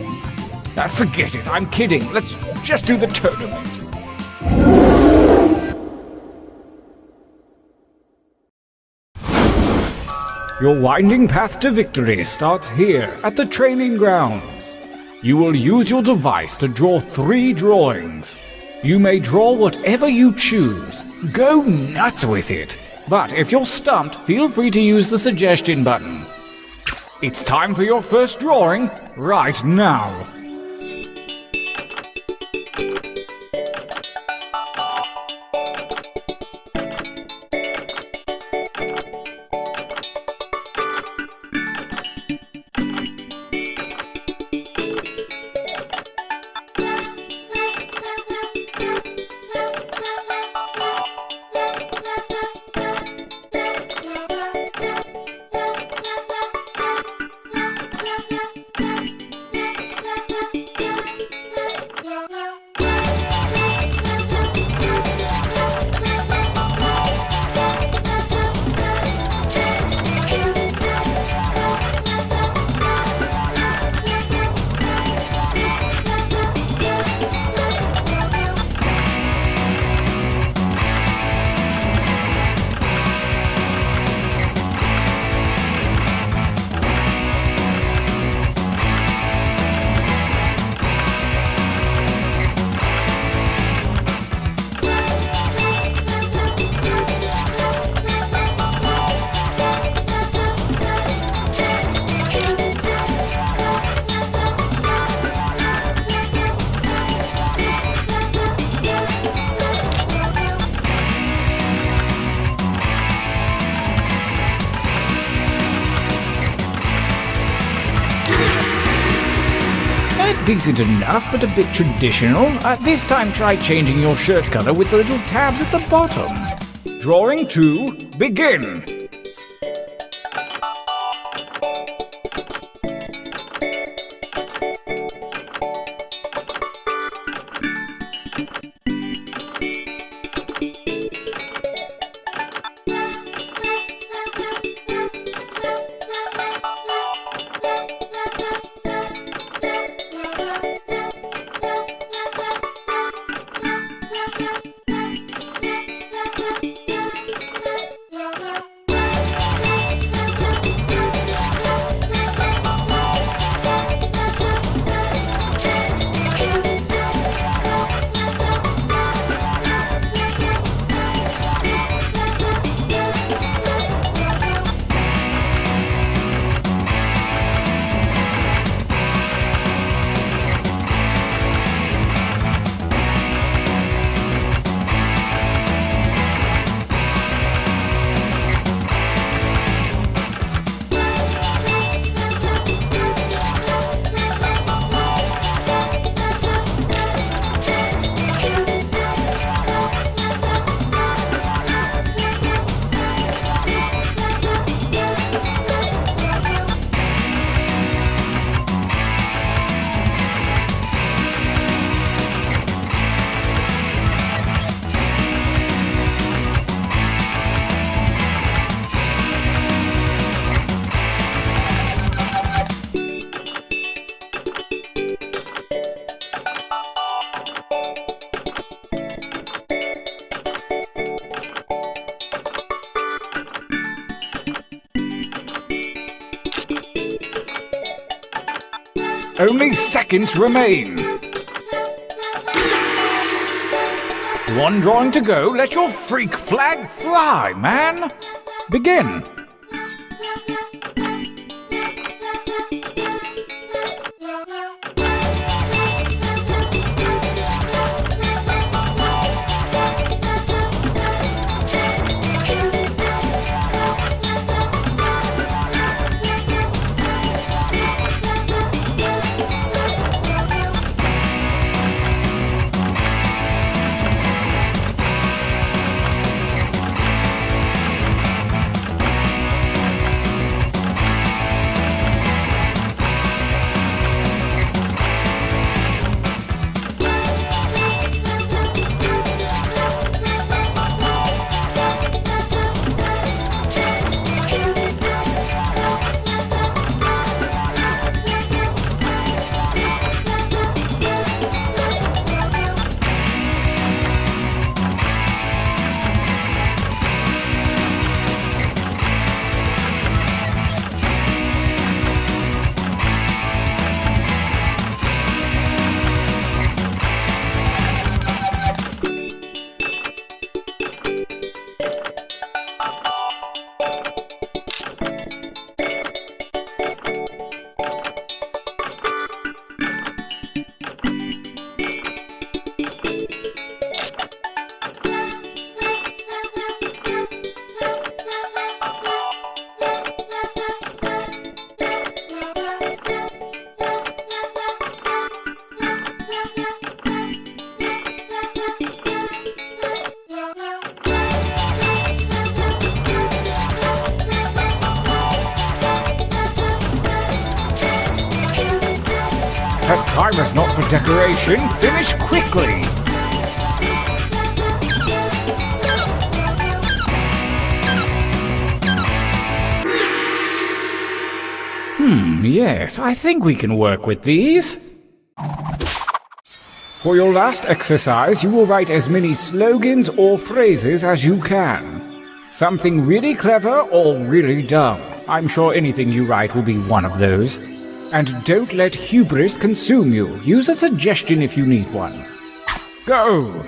Speaker 3: forget it, I'm kidding. Let's just do the tournament. Your winding path to victory starts here at the training grounds. You will use your device to draw 3 drawings. You may draw whatever you choose. Go nuts with it. But if you're stumped, feel free to use the suggestion button. It's time for your first drawing right now. Decent enough, but a bit traditional. This time try changing your shirt color with the little tabs at the bottom. Drawing 2, begin! Only seconds remain. 1 drawing to go. Let your freak flag fly, man. Begin. Time is not for decoration. Finish quickly. Yes, I think we can work with these. For your last exercise, you will write as many slogans or phrases as you can. Something really clever or really dumb. I'm sure anything you write will be one of those. And don't let hubris consume you. Use a suggestion if you need one. Go!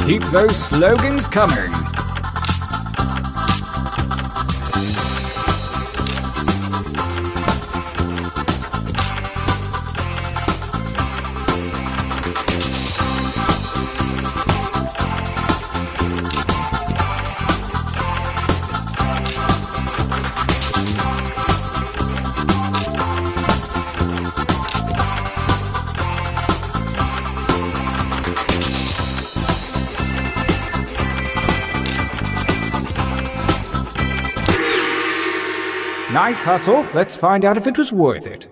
Speaker 3: Keep those slogans coming. Nice hustle. Let's find out if it was worth it.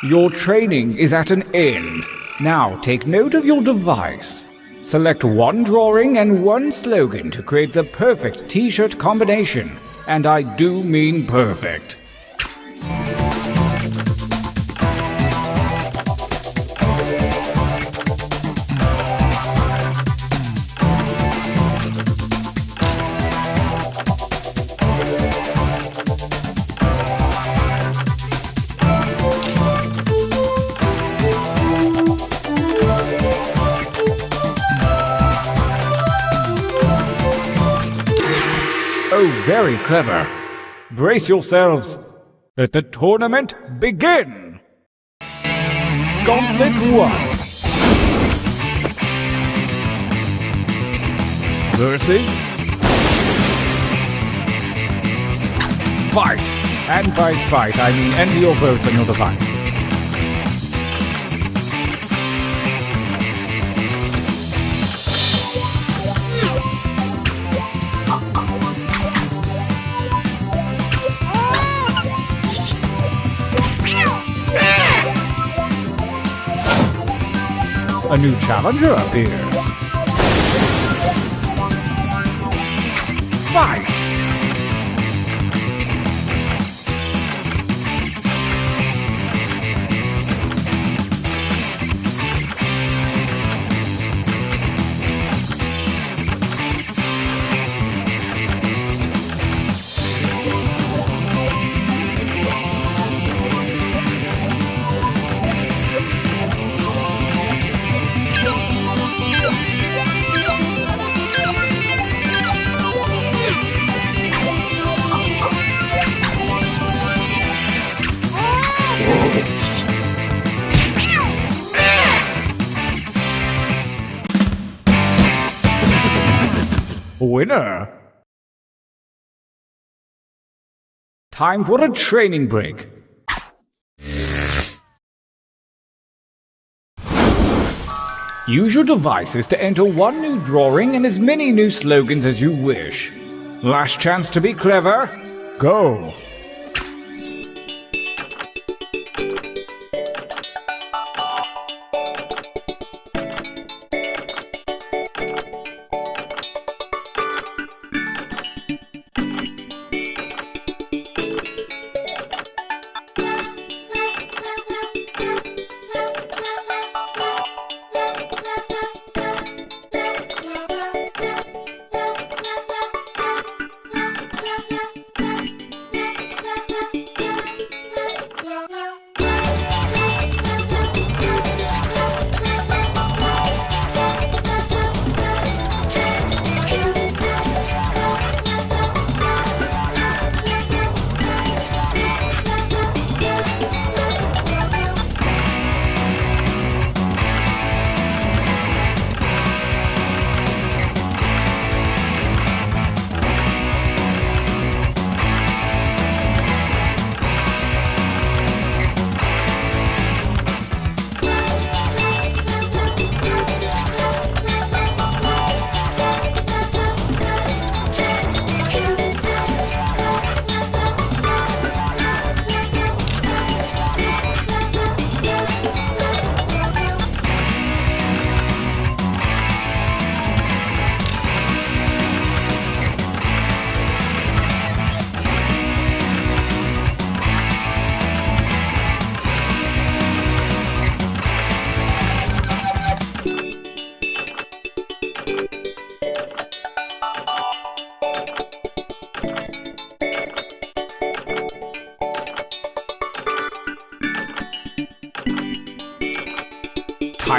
Speaker 3: Your training is at an end. Now take note of your device. Select one drawing and one slogan to create the perfect t-shirt combination. And I do mean perfect. Oh, very clever. Brace yourselves. Let the tournament begin. Gauntlet 1. Versus... Fight. And by fight, I mean enter your votes on your devices. A new challenger appears. Fight! Winner! Time for a training break. Use your devices to enter one new drawing and as many new slogans as you wish. Last chance to be clever. Go!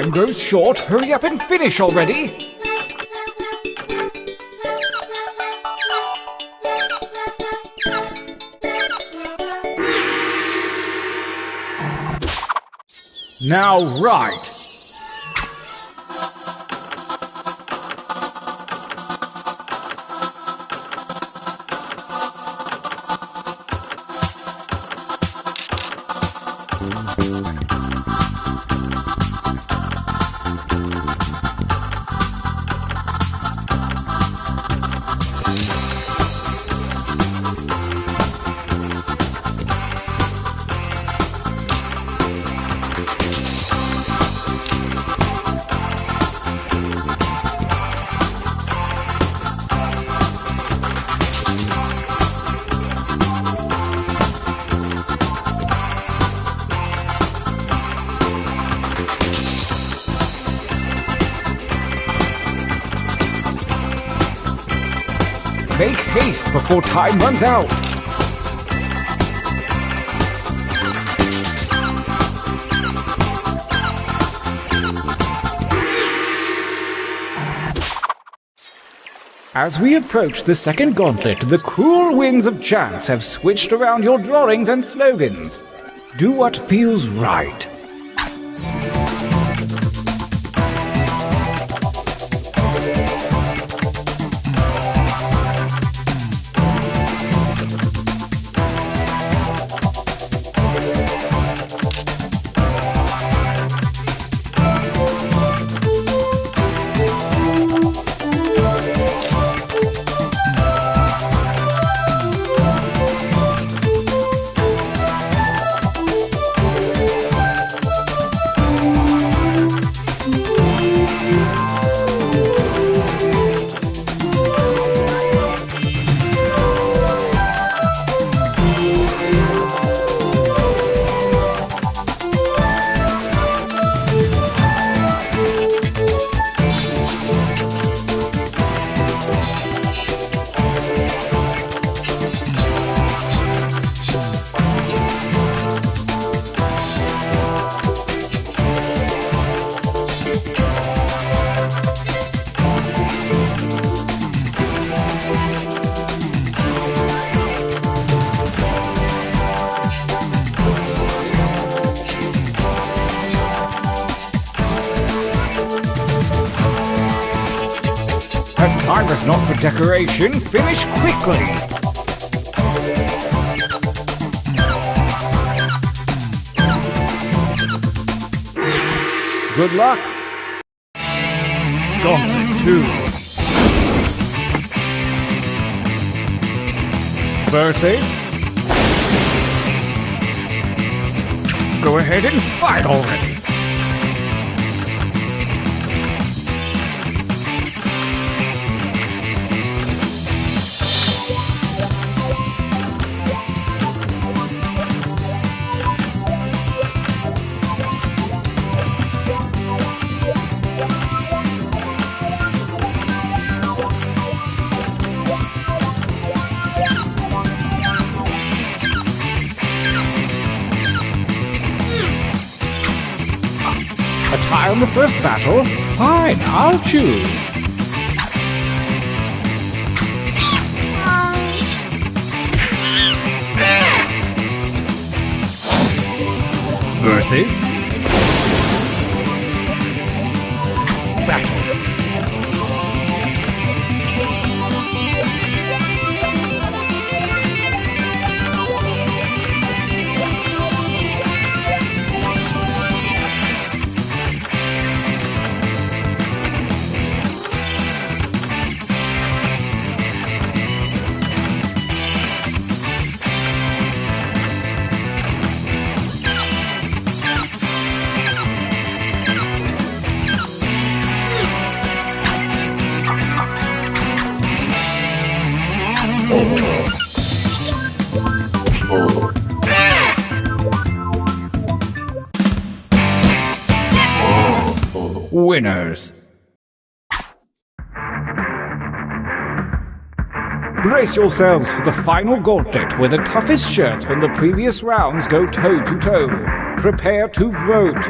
Speaker 3: time grows short, hurry up and finish already! Now, right! Make haste before time runs out! As we approach the second gauntlet, the cruel winds of chance have switched around your drawings and slogans. Do what feels right. Time is not for decoration. Finish quickly! Good luck! Gauntlet 2 versus... Go ahead and fight already! A tie on the first battle? Fine, I'll choose. Versus... battle. Winners. Brace yourselves for the final gauntlet where the toughest shirts from the previous rounds go toe to toe. Prepare to vote.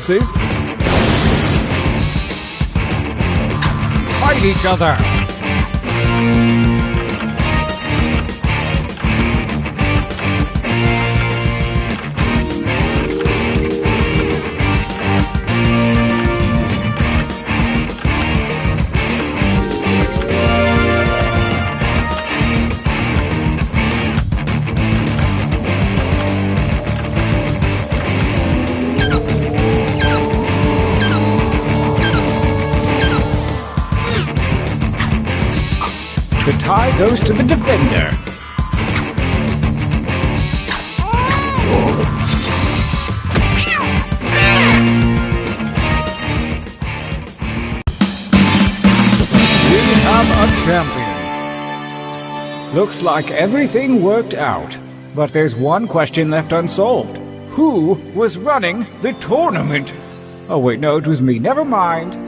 Speaker 3: horses. Fight each other. The tie goes to the defender. We have a champion. Looks like everything worked out. But there's one question left unsolved. Who was running the tournament? Oh wait, no, it was me. Never mind.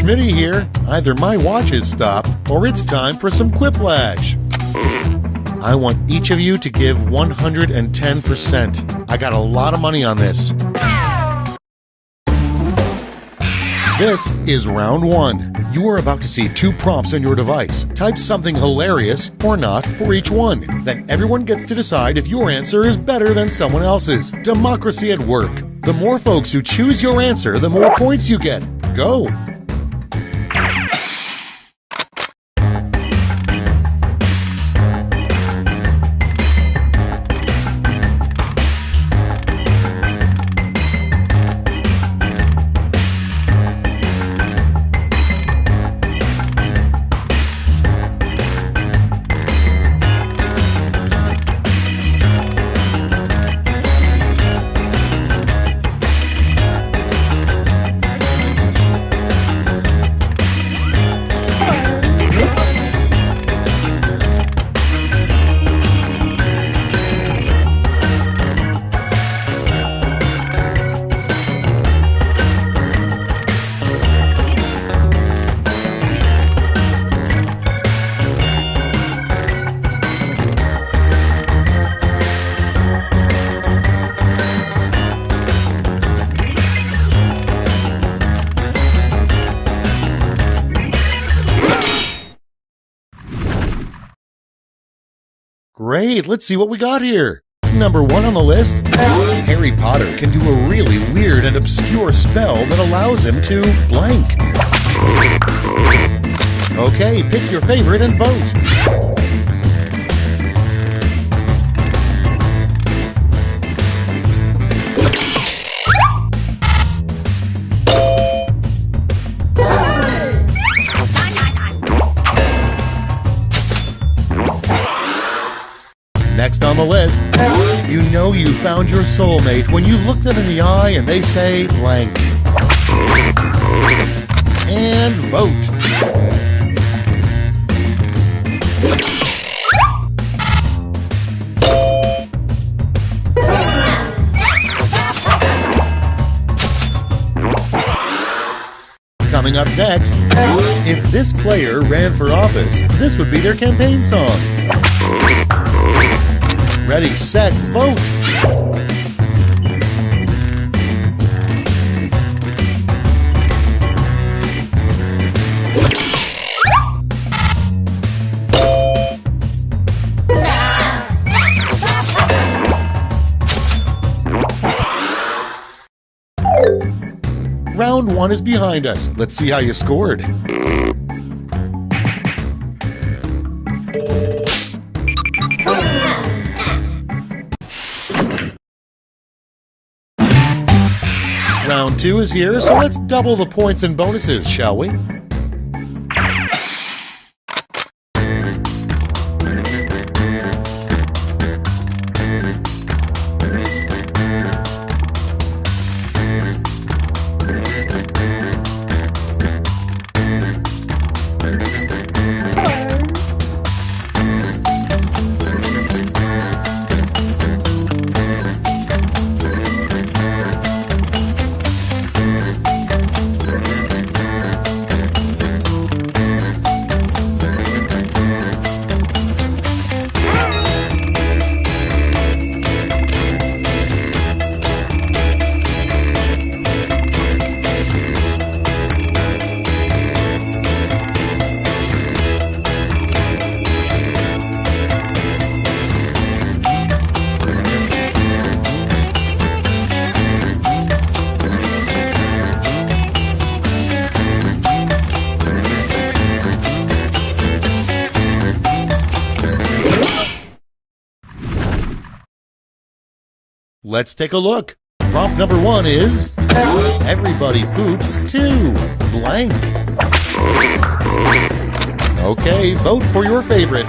Speaker 5: Schmitty here. Either my watch is stopped or it's time for some quiplash. I want each of you to give 110%. I got a lot of money on this. This is round one. You are about to see two prompts on your device. Type something hilarious or not for each one. Then everyone gets to decide if your answer is better than someone else's. Democracy at work. The more folks who choose your answer, the more points you get. Go! Great, let's see what we got here. Number one on the list, Harry Potter can do a really weird and obscure spell that allows him to blank. Okay, pick your favorite and vote. Next on the list, you know you found your soulmate when you look them in the eye and they say blank. And vote. Coming up next, if this player ran for office, this would be their campaign song. Ready, set, vote! Round one is behind us. Let's see how you scored. Round two is here, so let's double the points and bonuses, shall we? Let's take a look. Prompt number one is, everybody poops too. Blank. Okay, vote for your favorite.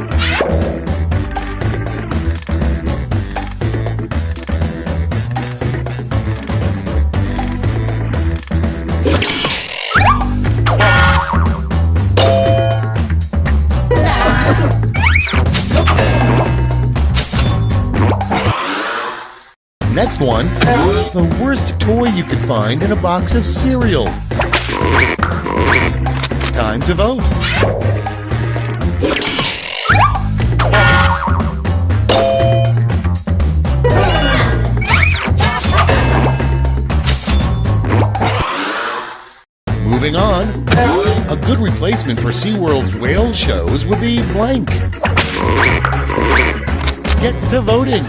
Speaker 5: Next one, the worst toy you could find in a box of cereal. Time to vote. Moving on, a good replacement for SeaWorld's whale shows would be blank. Get to voting.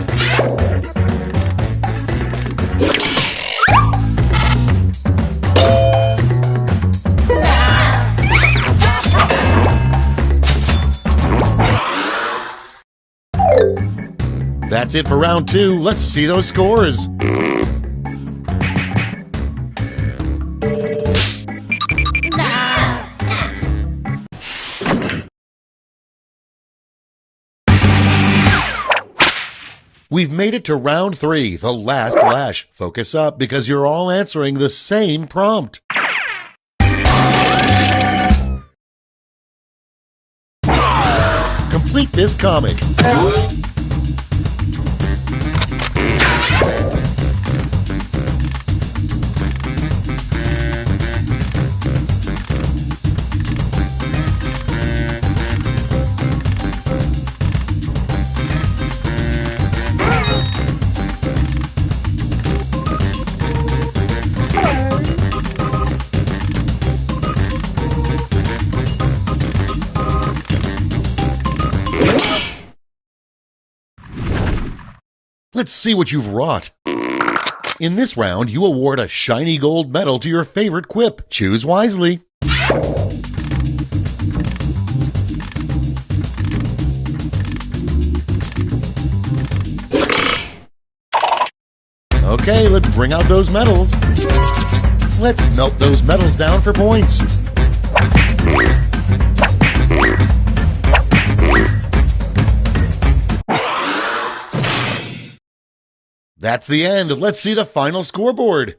Speaker 5: That's it for round 2. Let's see those scores. We've made it to round 3, the last lash. Focus up because you're all answering the same prompt. Complete this comic. Let's see what you've wrought. In this round, you award a shiny gold medal to your favorite quip. Choose wisely. Okay, let's bring out those medals. Let's melt those medals down for points. That's the end. Let's see the final scoreboard.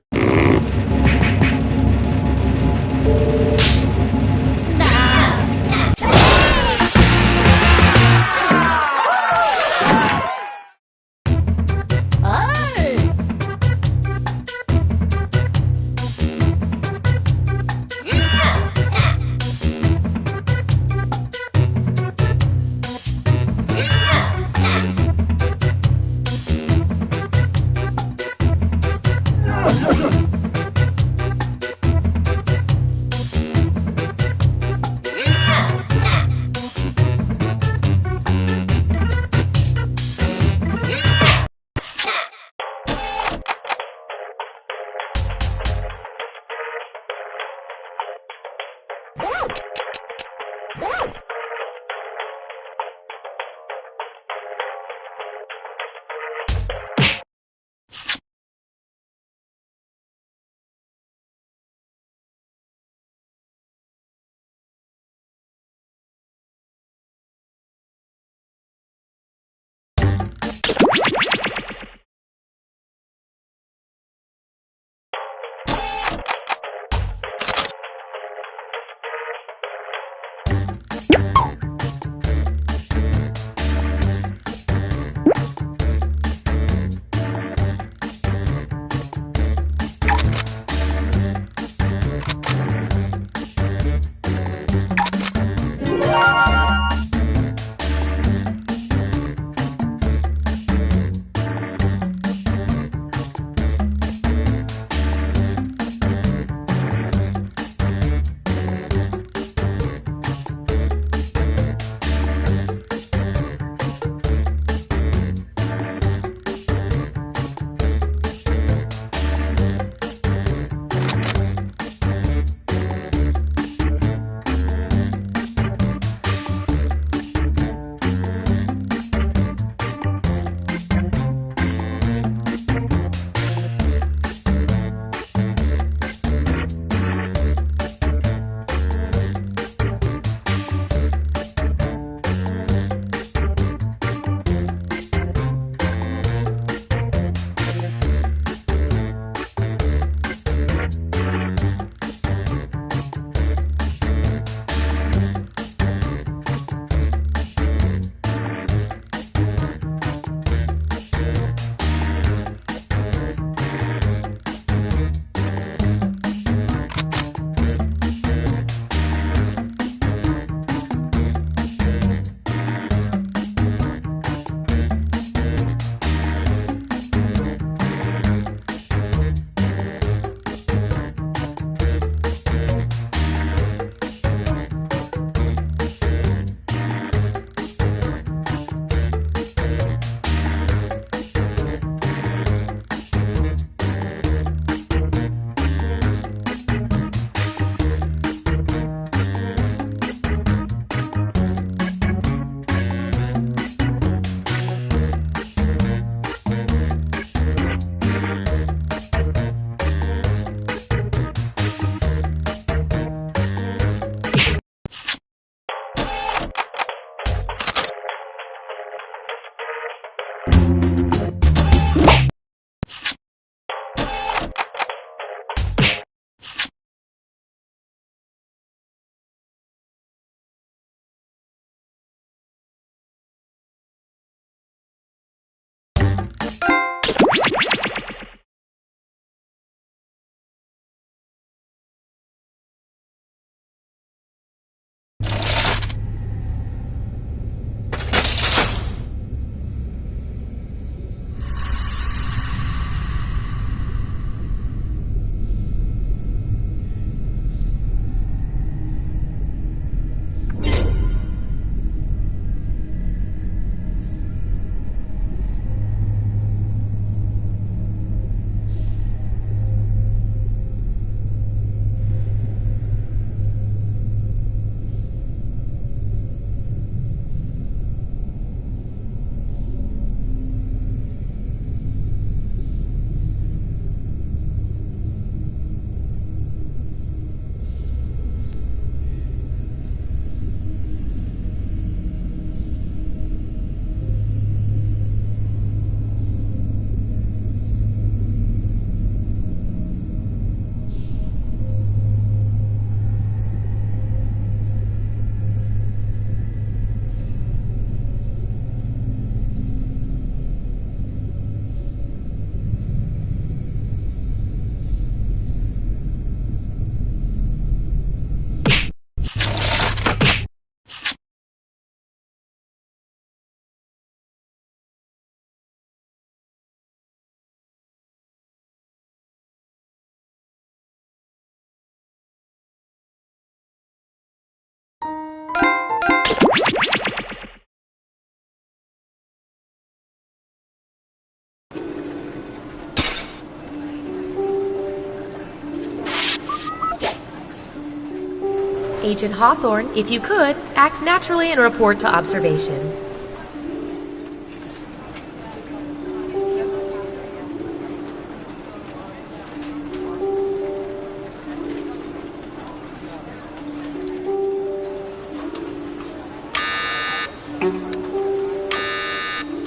Speaker 12: Agent Hawthorne, if you could, act naturally and report to observation.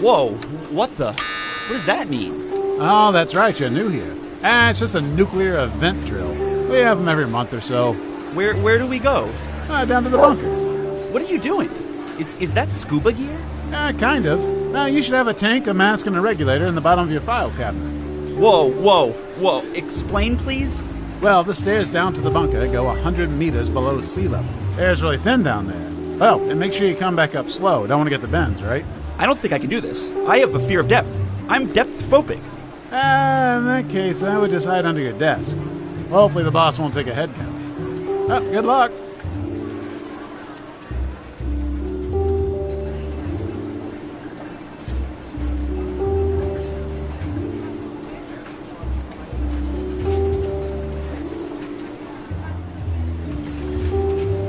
Speaker 13: Whoa, what the? What does that mean?
Speaker 6: Oh, that's right, you're new here. It's just a nuclear event drill. We have them every month or so.
Speaker 13: Where do we go?
Speaker 6: Down to the bunker.
Speaker 13: What are you doing? Is that scuba gear?
Speaker 6: Kind of. You should have a tank, a mask, and a regulator in the bottom of your file cabinet.
Speaker 13: Whoa. Explain, please?
Speaker 6: Well, the stairs down to the bunker go 100 meters below sea level. Air's really thin down there. Oh, and make sure you come back up slow. Don't want to get the bends, right?
Speaker 13: I don't think I can do this. I have a fear of depth. I'm depth-phobic.
Speaker 6: In that case, I would just hide under your desk. Hopefully the boss won't take a head count. Oh, good luck.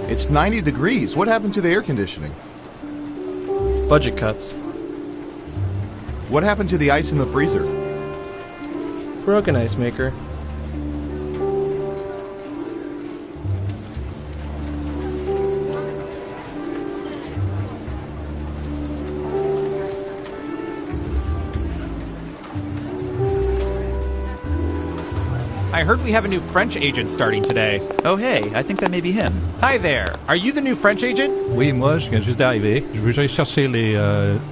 Speaker 11: It's 90 degrees. What happened to the air conditioning?
Speaker 7: Budget cuts.
Speaker 11: What happened to the ice in the freezer?
Speaker 7: Broken ice maker. I heard we have a new French agent starting today.
Speaker 13: Oh hey, I think that may be him.
Speaker 7: Hi there. Are you the new French agent?
Speaker 14: Oui, moi, je viens juste d'arriver. Je veux aller chercher les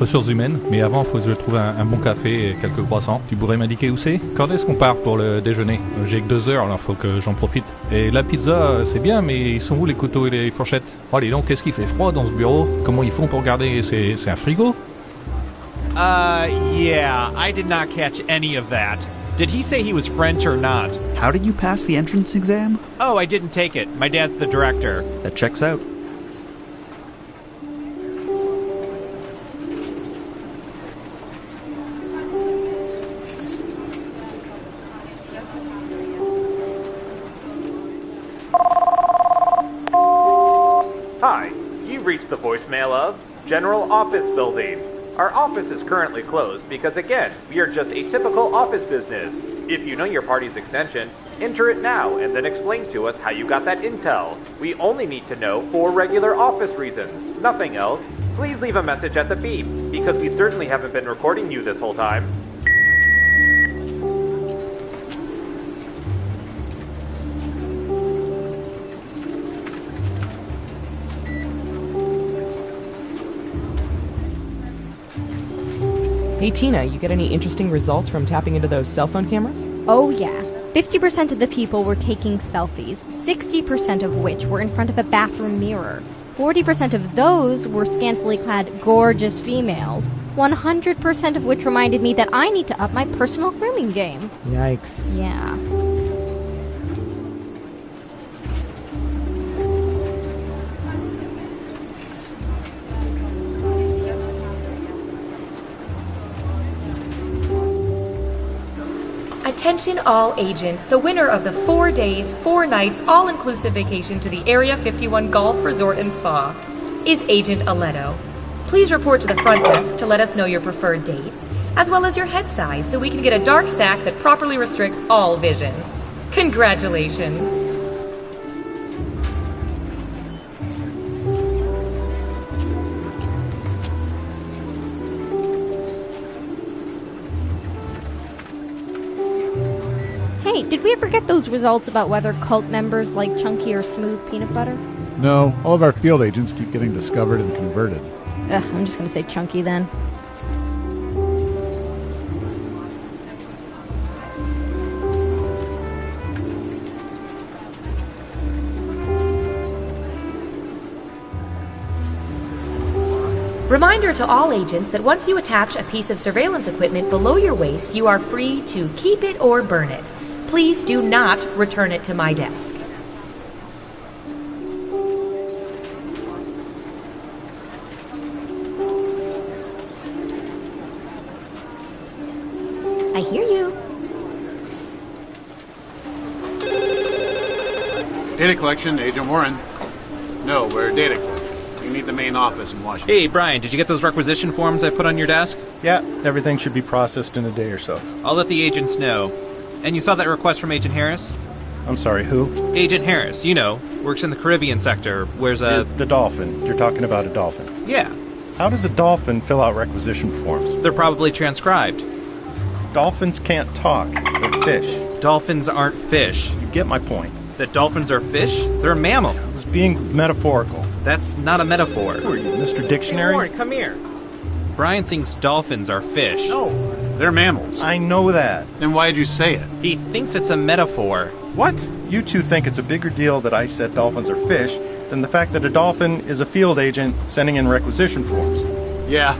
Speaker 14: ressources humaines, mais avant, il faut que je trouve un bon café et quelques croissants. Tu pourrais m'indiquer où c'est? Quand est-ce qu'on part pour le déjeuner? J'ai que 2 heures, alors faut que j'en profite. Et la pizza, c'est bien, mais ils sont où les couteaux et les fourchettes? Oh, dis donc, qu'est-ce qu'il fait froid dans ce bureau? Comment ils font pour garder? C'est un frigo?
Speaker 7: Yeah, I did not catch any of that. Did he say he was French or not?
Speaker 13: How did you pass the entrance exam?
Speaker 7: Oh, I didn't take it. My dad's the director.
Speaker 13: That checks out.
Speaker 10: Hi, you've reached the voicemail of General Office Building. Our office is currently closed because, again, we are just a typical office business. If you know your party's extension, enter it now and then explain to us how you got that intel. We only need to know for regular office reasons, nothing else. Please leave a message at the beep, because we certainly haven't been recording you this whole time.
Speaker 15: Hey Tina, you get any interesting results from tapping into those cell phone cameras?
Speaker 9: Oh yeah. 50% of the people were taking selfies, 60% of which were in front of a bathroom mirror. 40% of those were scantily clad, gorgeous females. 100% of which reminded me that I need to up my personal grooming game.
Speaker 15: Yikes.
Speaker 9: Yeah.
Speaker 12: Attention all agents, the winner of the 4 days, 4 nights, all-inclusive vacation to the Area 51 Golf Resort and Spa is Agent Aletto. Please report to the front desk to let us know your preferred dates, as well as your head size, so we can get a dark sack that properly restricts all vision. Congratulations!
Speaker 9: Hey, did we ever get those results about whether cult members like chunky or smooth peanut butter?
Speaker 6: No, all of our field agents keep getting discovered and converted.
Speaker 9: Ugh, I'm just gonna say chunky then.
Speaker 12: Reminder to all agents that once you attach a piece of surveillance equipment below your waist, you are free to keep it or burn it. Please do not return it to my desk.
Speaker 9: I hear you.
Speaker 6: Data collection, Agent Warren. No, we're data collection. We need the main office in Washington.
Speaker 7: Hey, Brian, did you get those requisition forms I put on your desk?
Speaker 16: Yeah, everything should be processed in a day or so.
Speaker 7: I'll let the agents know. And you saw that request from Agent Harris?
Speaker 16: I'm sorry, who?
Speaker 7: Agent Harris, you know, works in the Caribbean sector, wears a...
Speaker 16: The dolphin. You're talking about a dolphin.
Speaker 7: Yeah.
Speaker 16: How does a dolphin fill out requisition forms?
Speaker 7: They're probably transcribed.
Speaker 16: Dolphins can't talk. They're fish.
Speaker 7: Dolphins aren't fish.
Speaker 16: You get my point.
Speaker 7: That dolphins are fish? They're a mammal.
Speaker 16: I was being metaphorical.
Speaker 7: That's not a metaphor.
Speaker 16: Who are you, Mr. Dictionary?
Speaker 7: Hey, Warren, come here. Brian thinks dolphins are fish.
Speaker 6: No, they're mammals.
Speaker 16: I know that.
Speaker 6: Then why'd you say it?
Speaker 7: He thinks it's a metaphor.
Speaker 16: What? You two think it's a bigger deal that I said dolphins are fish than the fact that a dolphin is a field agent sending in requisition forms.
Speaker 6: Yeah.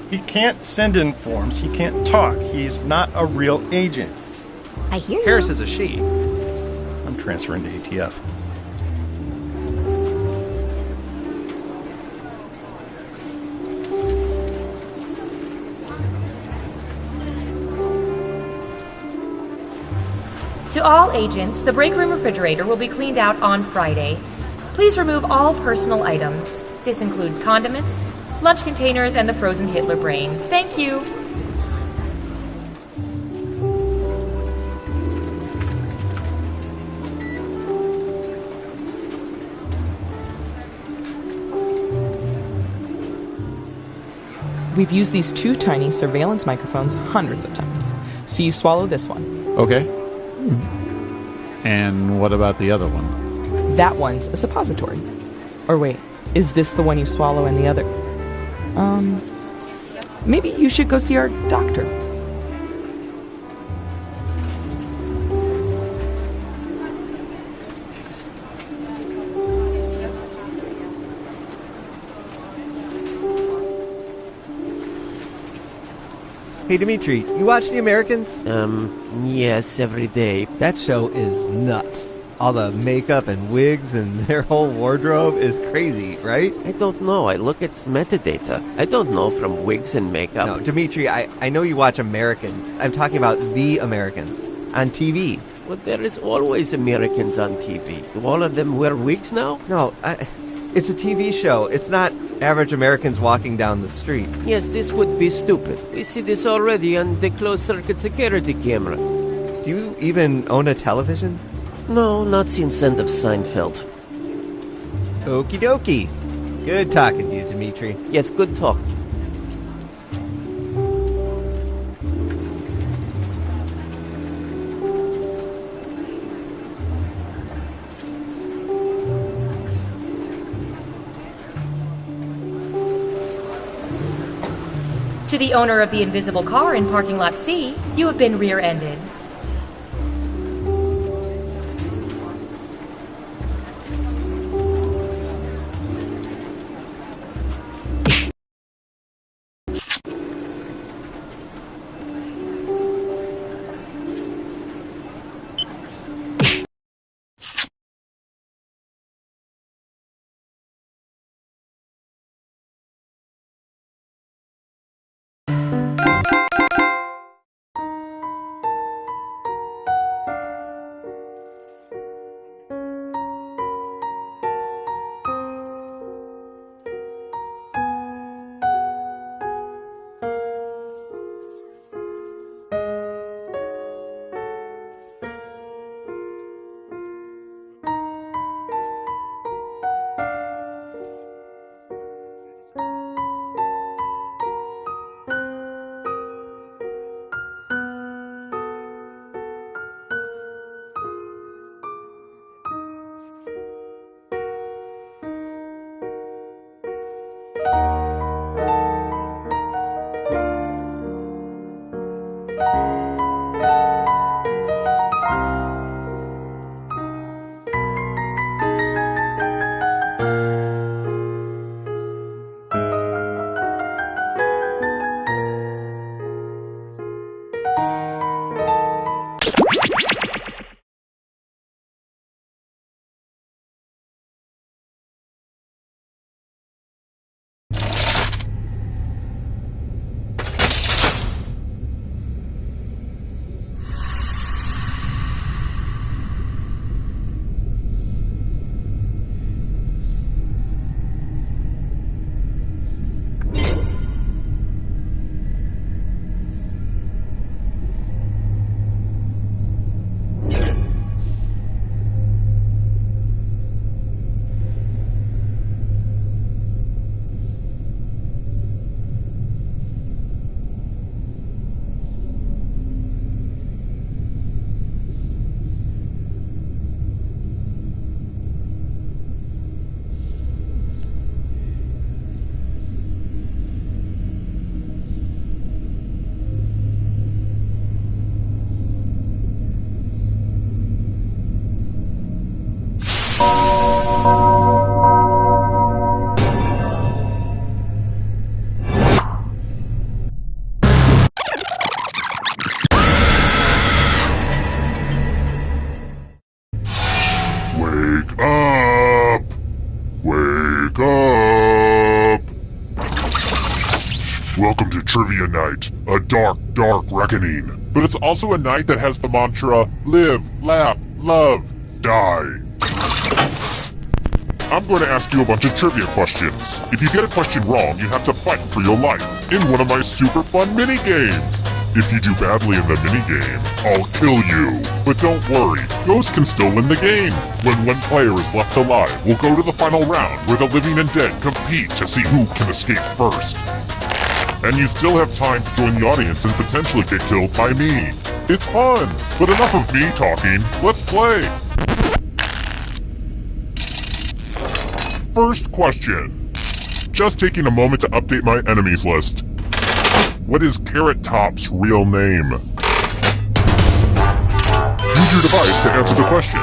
Speaker 16: He can't send in forms. He can't talk. He's not a real agent.
Speaker 9: I hear you.
Speaker 7: Harris is a she.
Speaker 16: I'm transferring to ATF.
Speaker 12: To all agents, the break room refrigerator will be cleaned out on Friday. Please remove all personal items. This includes condiments, lunch containers, and the frozen Hitler brain. Thank you.
Speaker 15: We've used these 2 tiny surveillance microphones hundreds of times. So you swallow this one.
Speaker 6: Okay. And what about the other one?
Speaker 15: That one's a suppository. Or wait, is this the one you swallow and the other? Maybe you should go see our doctor.
Speaker 17: Hey, Dimitri, you watch The Americans?
Speaker 4: Yes, every day.
Speaker 17: That show is nuts. All the makeup and wigs and their whole wardrobe is crazy, right?
Speaker 4: I don't know. I look at metadata. I don't know from wigs and makeup.
Speaker 17: No, Dimitri, I know you watch Americans. I'm talking about The Americans on TV.
Speaker 4: Well, there is always Americans on TV. Do all of them wear wigs now?
Speaker 17: No, it's a TV show. It's not average Americans walking down the street.
Speaker 4: Yes, this would be stupid. We see this already on the closed-circuit security camera.
Speaker 17: Do you even own a television?
Speaker 4: No, not since end of Seinfeld.
Speaker 17: Okie dokie. Good talking to you, Dimitri.
Speaker 4: Yes, good talk.
Speaker 12: To the owner of the invisible car in parking lot C, you have been rear-ended.
Speaker 1: Wake up! Wake up! Welcome to Trivia Night, a dark, dark reckoning. But it's also a night that has the mantra, live, laugh, love, die. I'm going to ask you a bunch of trivia questions. If you get a question wrong, you have to fight for your life in one of my super fun mini-games. If you do badly in the minigame, I'll kill you. But don't worry, ghosts can still win the game. When one player is left alive, we'll go to the final round where the living and dead compete to see who can escape first. And you still have time to join the audience and potentially get killed by me. It's fun, but enough of me talking, let's play! First question. Just taking a moment to update my enemies list. What is Carrot Top's real name? Use your device to answer the question.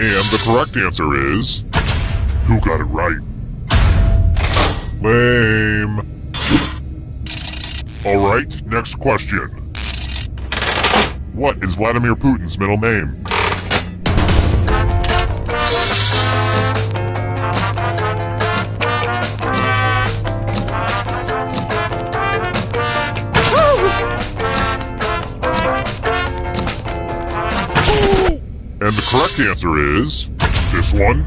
Speaker 1: And the correct answer is... Who got it right? Lame. Alright, next question. What is Vladimir Putin's middle name? And the correct answer is... this one.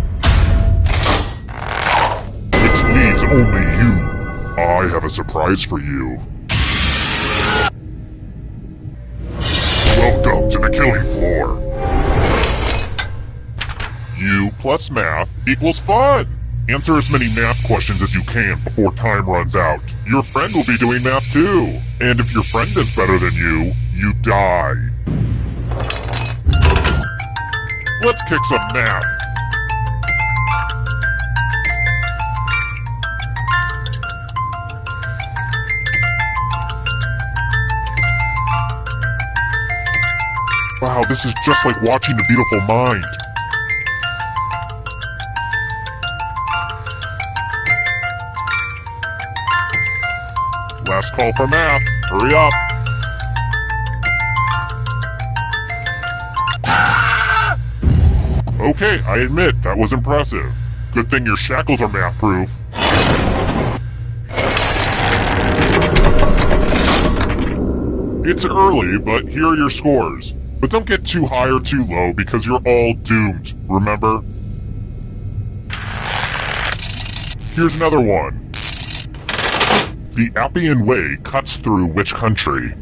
Speaker 1: Which means only you. I have a surprise for you. Welcome to the killing floor. U plus math equals fun. Answer as many math questions as you can before time runs out. Your friend will be doing math too. And if your friend is better than you, you die. Let's kick some math. Wow, this is just like watching A Beautiful Mind. Last call for math. Hurry up. Okay, I admit, that was impressive. Good thing your shackles are math-proof. It's early, but here are your scores. But don't get too high or too low because you're all doomed, remember? Here's another one. The Appian Way cuts through which country?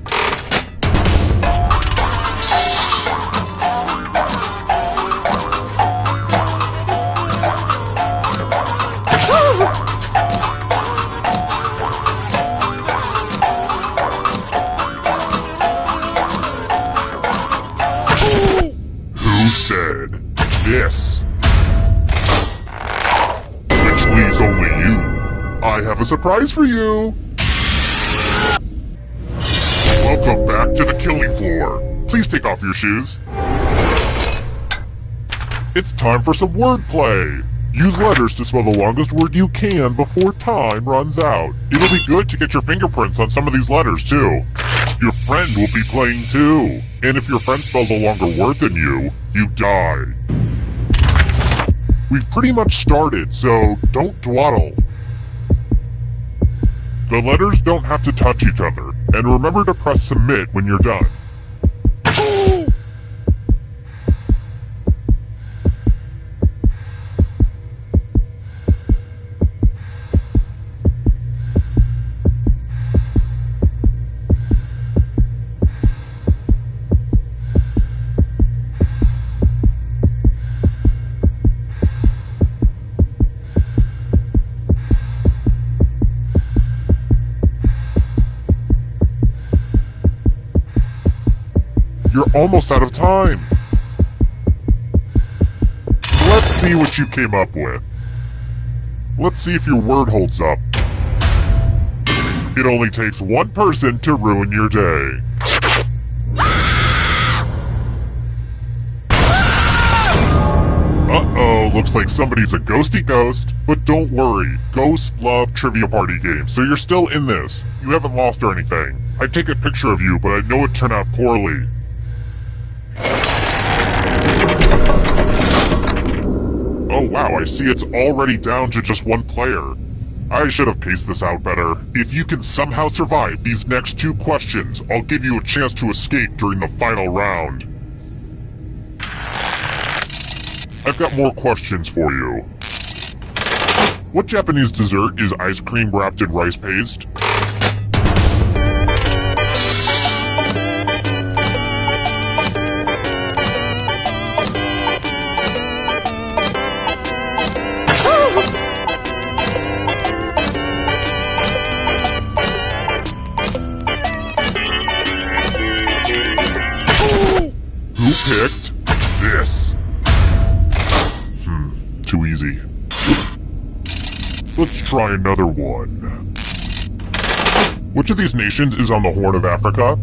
Speaker 1: Who said this? Which leaves only you. I have a surprise for you! Welcome back to the killing floor. Please take off your shoes. It's time for some wordplay. Use letters to spell the longest word you can before time runs out. It'll be good to get your fingerprints on some of these letters, too. Your friend will be playing, too. And if your friend spells a longer word than you die. We've pretty much started, so don't dawdle. The letters don't have to touch each other, and remember to press submit when you're done. You're almost out of time. Let's see what you came up with. Let's see if your word holds up. It only takes one person to ruin your day. Uh-oh, looks like somebody's a ghosty ghost. But don't worry, ghosts love trivia party games, so you're still in this. You haven't lost or anything. I'd take a picture of you, but I know it turned out poorly. Oh wow, I see it's already down to just one player. I should have paced this out better. If you can somehow survive these next 2 questions, I'll give you a chance to escape during the final round. I've got more questions for you. What Japanese dessert is ice cream wrapped in rice paste? Who picked this? Too easy. Let's try another one. Which of these nations is on the Horn of Africa?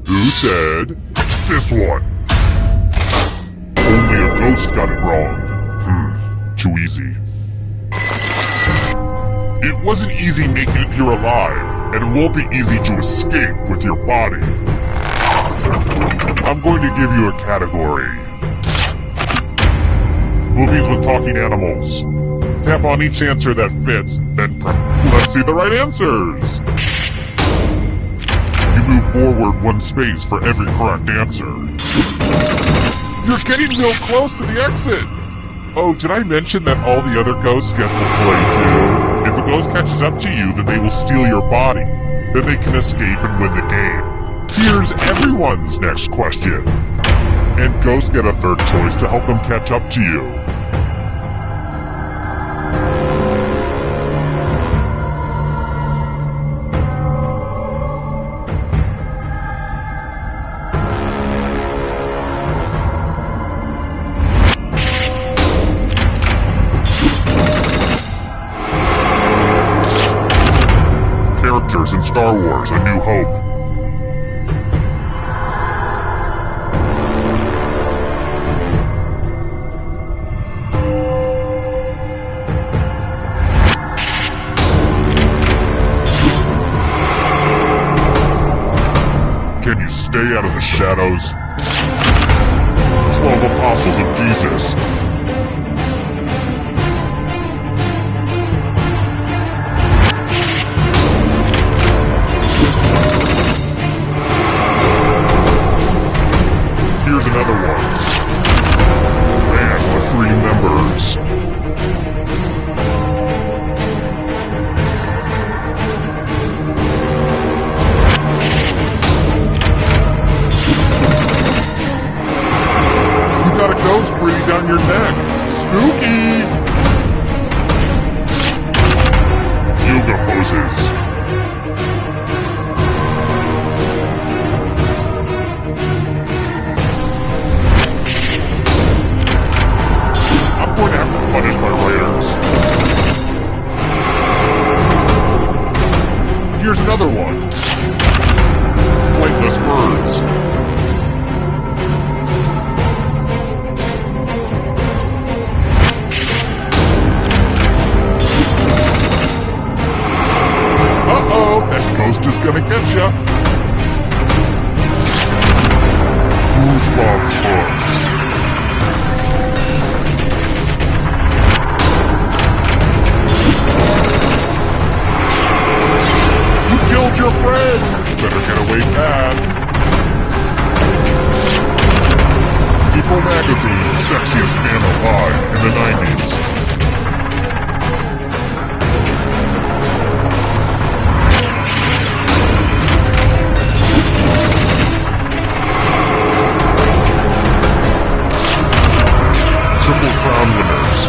Speaker 1: Who said this one? Only a ghost got it wrong. Too easy. It wasn't easy making it here alive, and it won't be easy to escape with your body. I'm going to give you a category. Movies with talking animals. Tap on each answer that fits, then let's see the right answers. You move forward 1 space for every correct answer. You're getting real close to the exit! Oh, did I mention that all the other ghosts get to play too? If a ghost catches up to you, then they will steal your body. then they can escape and win the game. Here's everyone's next question. And ghosts get a third choice to help them catch up to you. Characters in Star Wars: A New Hope. Can you stay out of the shadows? 12 Apostles of Jesus. Here's another one. Band with 3 members. You got a ghost breathing down your neck. Spooky! Yoga poses. I'm going to have to punish my writers. Here's another one. Flightless birds. Uh-oh, that ghost is gonna get ya. Goosebumps books. Killed your friend! Better get away fast. People Magazine's sexiest man alive in the 90s. Triple Crown winners.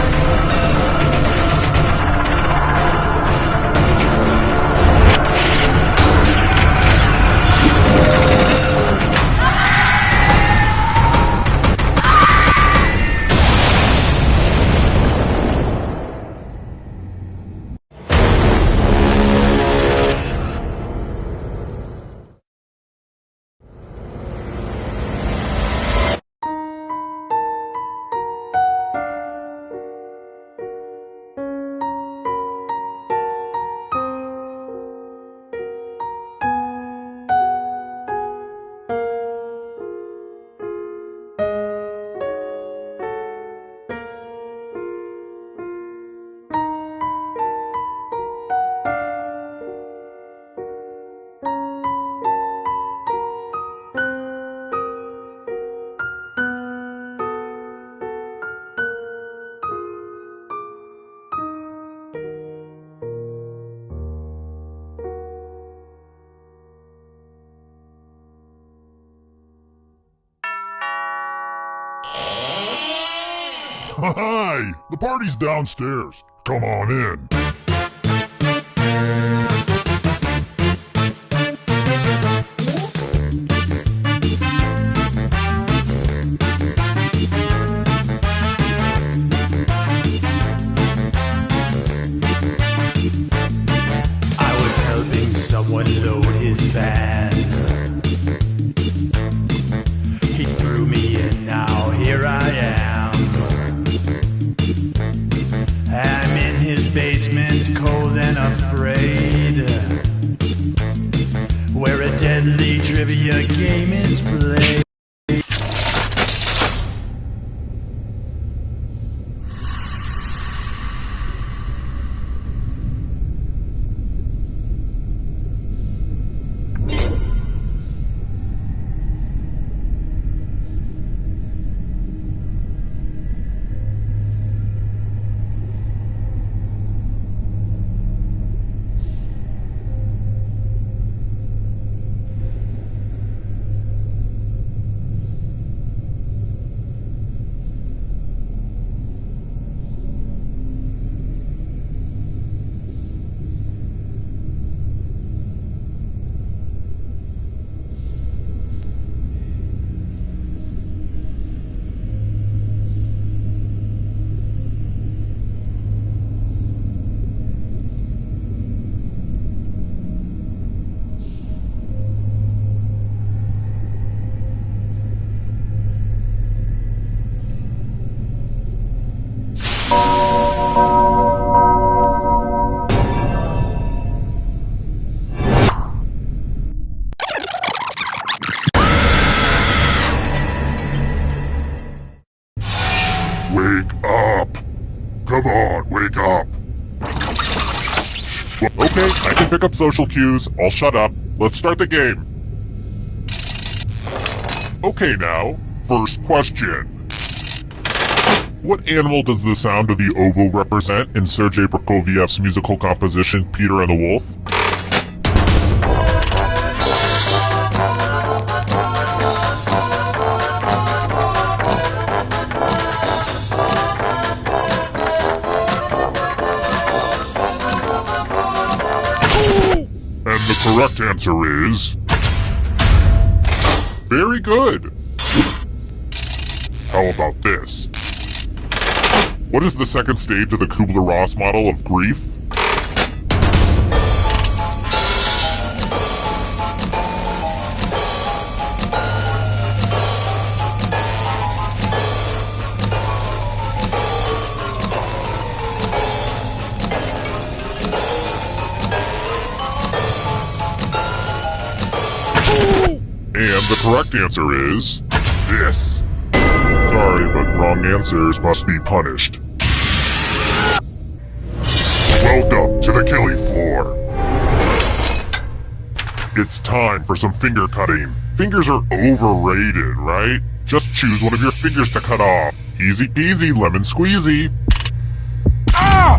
Speaker 1: Hi! The party's downstairs. Come on in.
Speaker 2: I was helping someone load his van. He threw me in, now here I am. I'm in his basement, cold and afraid, where a deadly trivia game is played.
Speaker 1: Wake up! Come on, wake up! Okay, I can pick up social cues. I'll shut up. Let's start the game. Okay now, first question. What animal does the sound of the oboe represent in Sergei Prokofiev's musical composition Peter and the Wolf? And the correct answer is... very good. How about this? What is the second stage of the Kubler-Ross model of grief? And the correct answer is... this. Sorry, but wrong answers must be punished. Welcome to the killing floor. It's time for some finger cutting. Fingers are overrated, right? Just choose one of your fingers to cut off. Easy peasy, lemon squeezy. Ah!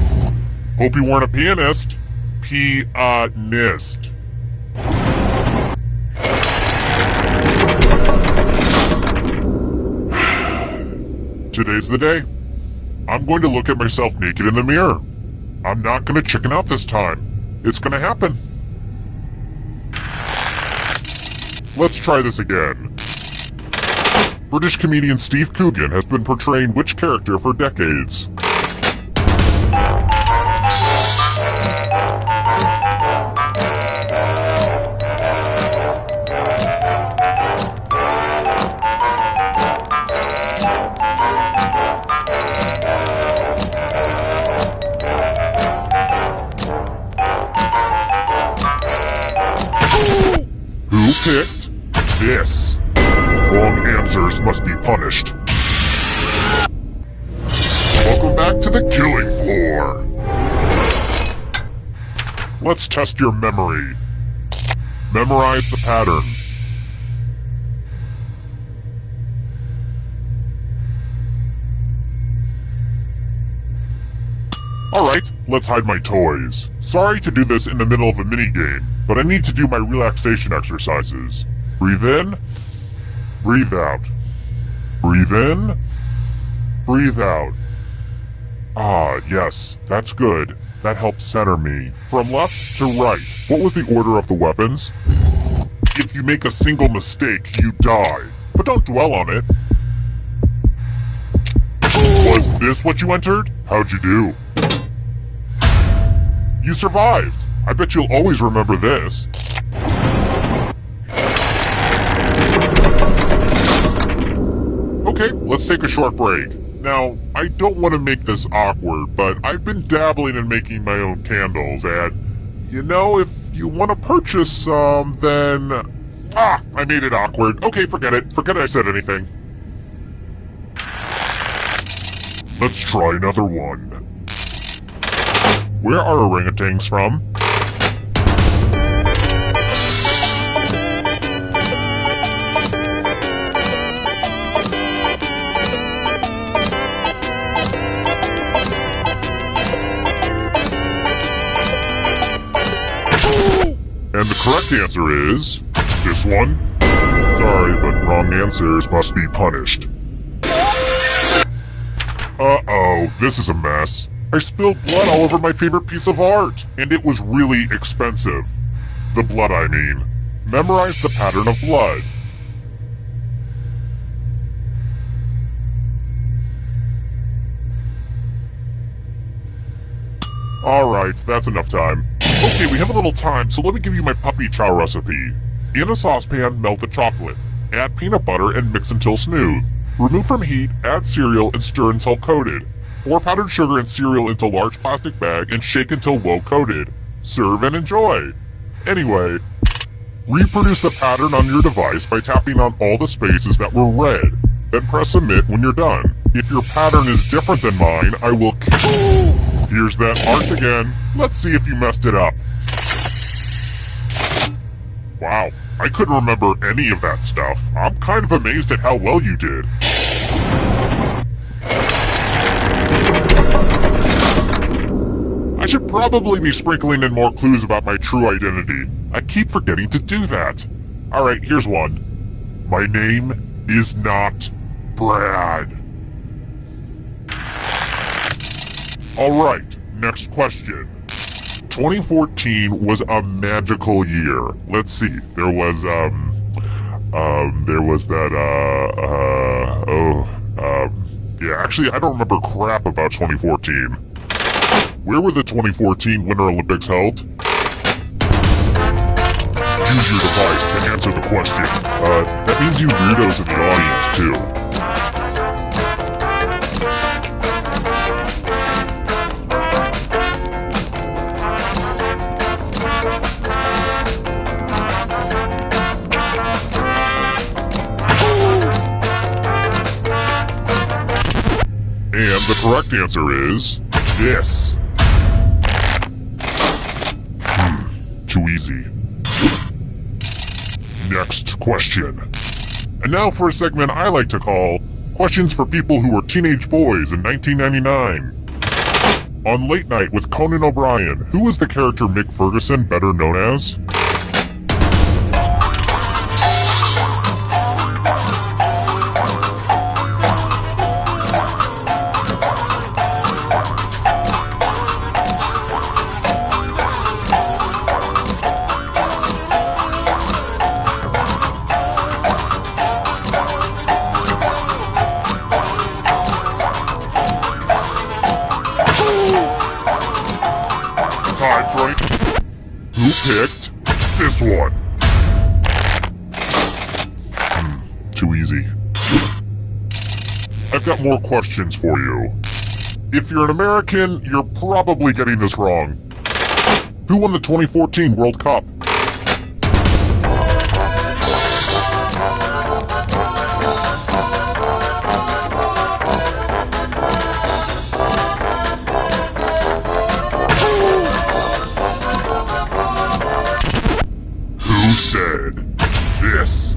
Speaker 1: Hope you weren't a pianist. Pianist. Today's the day. I'm going to look at myself naked in the mirror. I'm not going to chicken out this time. It's going to happen. Let's try this again. British comedian Steve Coogan has been portraying which character for decades? Who picked this? Wrong answers must be punished. Welcome back to the killing floor. Let's test your memory. Memorize the pattern. Alright, let's hide my toys. Sorry to do this in the middle of a minigame, but I need to do my relaxation exercises. Breathe in, breathe out. Breathe in, breathe out. Ah, yes, that's good. That helps center me. From left to right, what was the order of the weapons? If you make a single mistake, you die. But don't dwell on it. Was this what you entered? How'd you do? You survived. I bet you'll always remember this. Okay, let's take a short break. Now, I don't want to make this awkward, but I've been dabbling in making my own candles, and, you know, if you want to purchase some, then... Ah, I made it awkward. Okay, forget it. Forget I said anything. Let's try another one. Where are orangutans from? And the correct answer is... this one? Sorry, but wrong answers must be punished. Uh-oh, this is a mess. I spilled blood all over my favorite piece of art, and it was really expensive. The blood, I mean. Memorize the pattern of blood. Alright, that's enough time. Okay, we have a little time, so let me give you my puppy chow recipe. In a saucepan, melt the chocolate. Add peanut butter and mix until smooth. Remove from heat, add cereal, and stir until coated. Pour powdered sugar and cereal into large plastic bag and shake until well coated. Serve and enjoy. Anyway, reproduce the pattern on your device by tapping on all the spaces that were red. Then press submit when you're done. If your pattern is different than mine, I will Here's that heart again. Let's see if you messed it up. Wow, I couldn't remember any of that stuff. I'm kind of amazed at how well you did. I should probably be sprinkling in more clues about my true identity. I keep forgetting to do that. Alright, here's one. My name is not Brad. Alright, next question. 2014 was a magical year. Let's see. There was that, yeah, actually, I don't remember crap about 2014. Where were the 2014 Winter Olympics held? Use your device to answer the question. That means you weirdos in the audience, too. And the correct answer is this. Too easy. Next question. And now for a segment I like to call Questions for People Who Were Teenage Boys in 1999. On Late Night with Conan O'Brien, who was the character Mick Ferguson better known as? Who picked this one? Too easy. I've got more questions for you. If you're an American, you're probably getting this wrong. Who won the 2014 World Cup? Said this.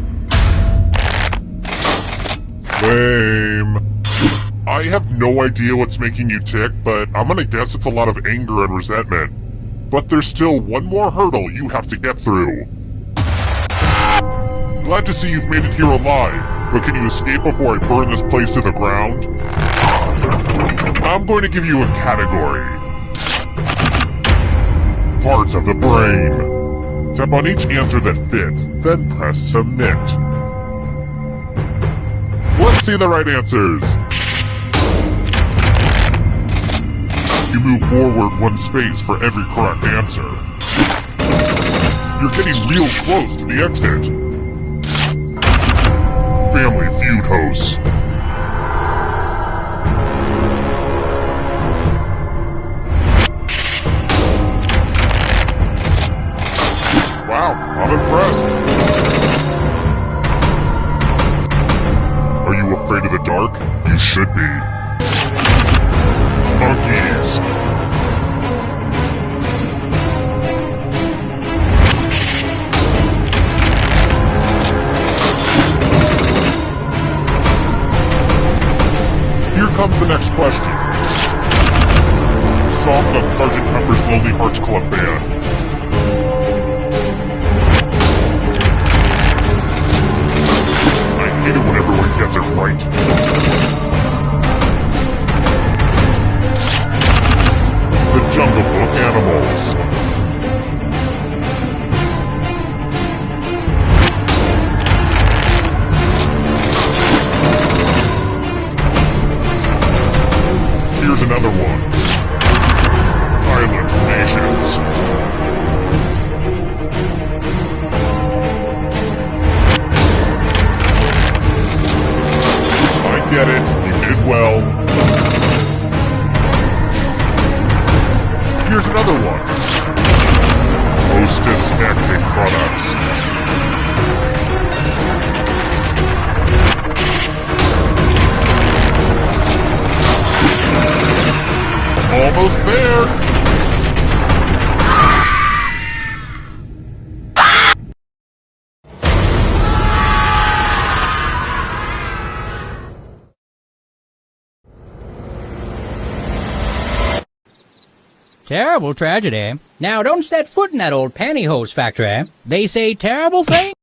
Speaker 1: Lame. I have no idea what's making you tick, but I'm gonna guess it's a lot of anger and resentment. But there's still one more hurdle you have to get through. Glad to see you've made it here alive, but can you escape before I burn this place to the ground? I'm going to give you a category. Parts of the brain. Tap on each answer that fits, then press submit. Let's see the right answers. You move forward one space for every correct answer. You're getting real close to the exit. Family Feud hosts. Wow, I'm impressed. Are you afraid of the dark? You should be. Monkeys. Here comes the next question. Song of Sgt. Pepper's Lonely Hearts Club Band. I hate it when everyone gets it right. The Jungle Book Animals. Here's another one. Island Nations. Get it, you did well. Here's another one. Hostess Acting Products. Almost there!
Speaker 18: Terrible tragedy. Now don't set foot in that old pantyhose factory. They say terrible things.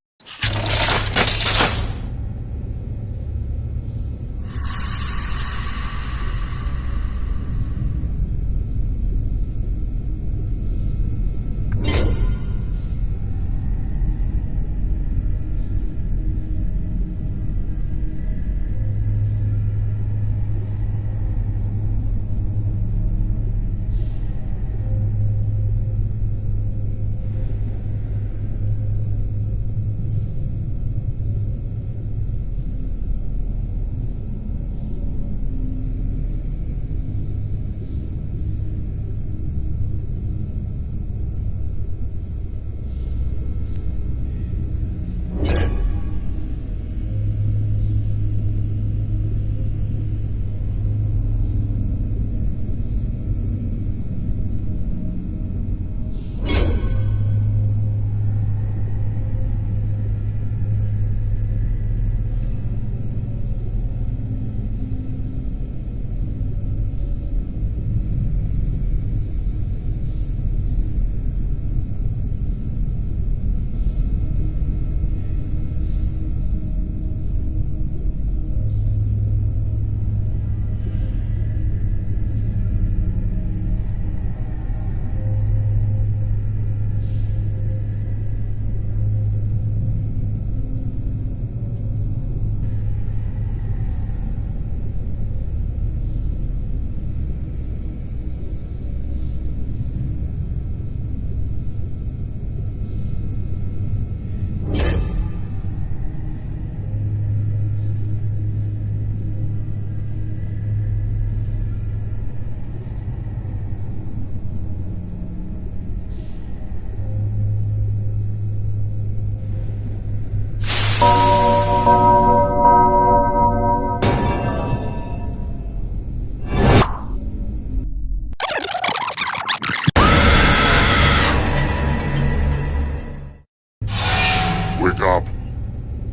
Speaker 1: Wake up.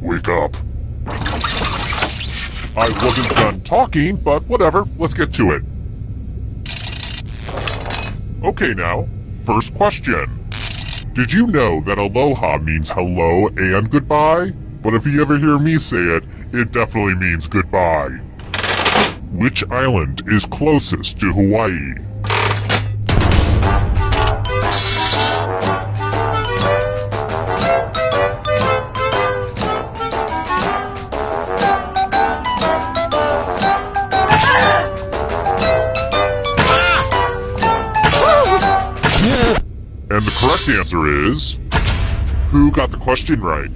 Speaker 1: Wake up. I wasn't done talking, but whatever, let's get to it. Okay now, first question. Did you know that aloha means hello and goodbye? But if you ever hear me say it, it definitely means goodbye. Which island is closest to Hawaii? And the correct answer is... Who got the question right?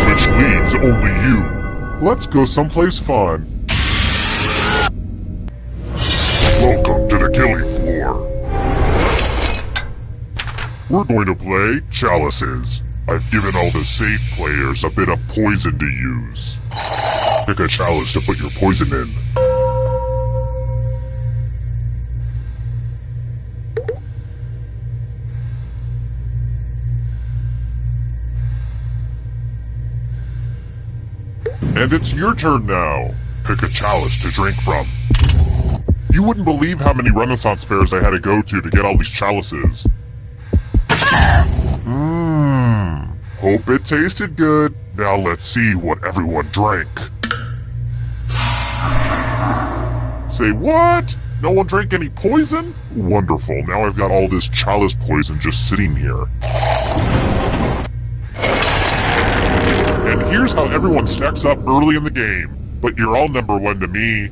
Speaker 1: Which leaves only you. Let's go someplace fun. Welcome to the killing floor. We're going to play Chalices. I've given all the safe players a bit of poison to use. Pick a chalice to put your poison in. And it's your turn now. Pick a chalice to drink from. You wouldn't believe how many Renaissance fairs I had to go to get all these chalices. Hope it tasted good. Now let's see what everyone drank. Say what? No one drank any poison? Wonderful. Now I've got all this chalice poison just sitting here. And here's how everyone stacks up early in the game. But you're all number one to me.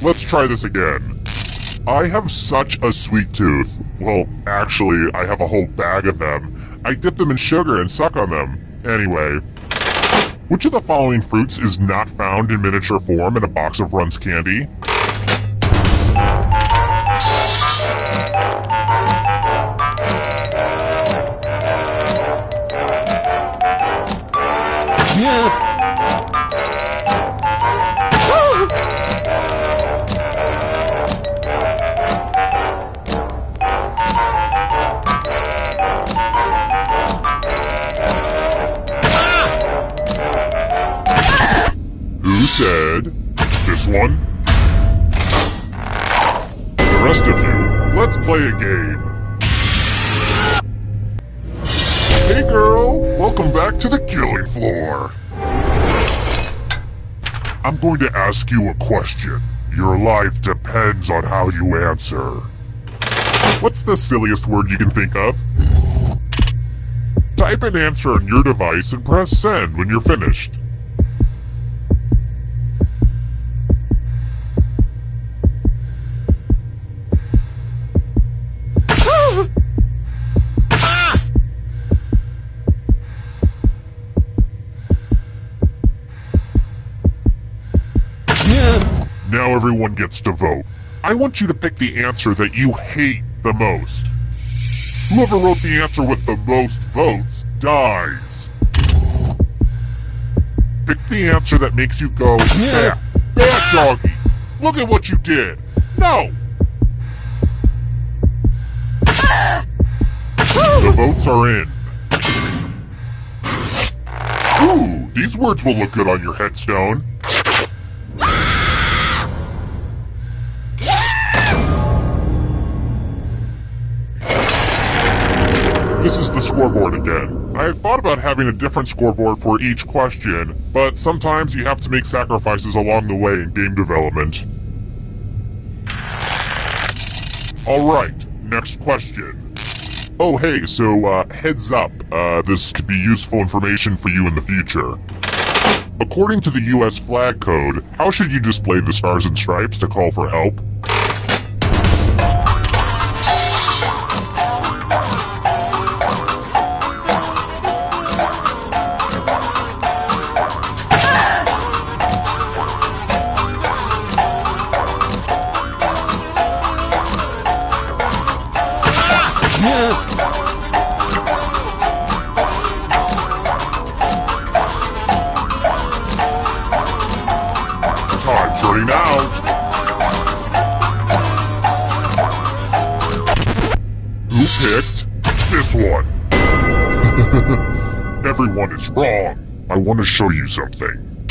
Speaker 1: Let's try this again. I have such a sweet tooth. Well, actually, I have a whole bag of them. I dip them in sugar and suck on them. Anyway, which of the following fruits is not found in miniature form in a box of Run's candy? said this one. The rest of you, let's play a game. Hey girl, welcome back to the killing floor. I'm going to ask you a question. Your life depends on how you answer. What's the silliest word you can think of? Type an answer on your device and press send when you're finished. Now everyone gets to vote. I want you to pick the answer that you hate the most. Whoever wrote the answer with the most votes dies. Pick the answer that makes you go, bad, bad doggy. Look at what you did. No! The votes are in. Ooh, these words will look good on your headstone. This is the scoreboard again. I had thought about having a different scoreboard for each question, but sometimes you have to make sacrifices along the way in game development. Alright, next question. Oh hey, so heads up, this could be useful information for you in the future. According to the US flag code, how should you display the stars and stripes to call for help? Time's running out. Who picked this one? Everyone is wrong. I want to show you something.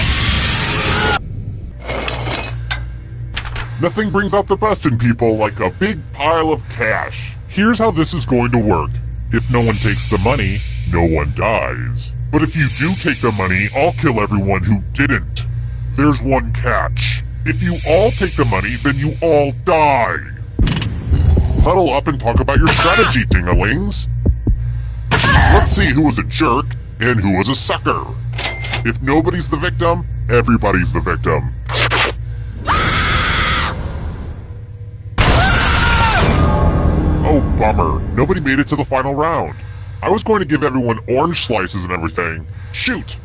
Speaker 1: Nothing brings out the best in people like a big pile of cash. Here's how this is going to work. If no one takes the money, no one dies. But if you do take the money, I'll kill everyone who didn't. There's one catch. If you all take the money, then you all die. Huddle up and talk about your strategy, dingalings. Let's see who was a jerk and who was a sucker. If nobody's the victim, everybody's the victim. Oh, bummer. Nobody made it to the final round. I was going to give everyone orange slices and everything. Shoot!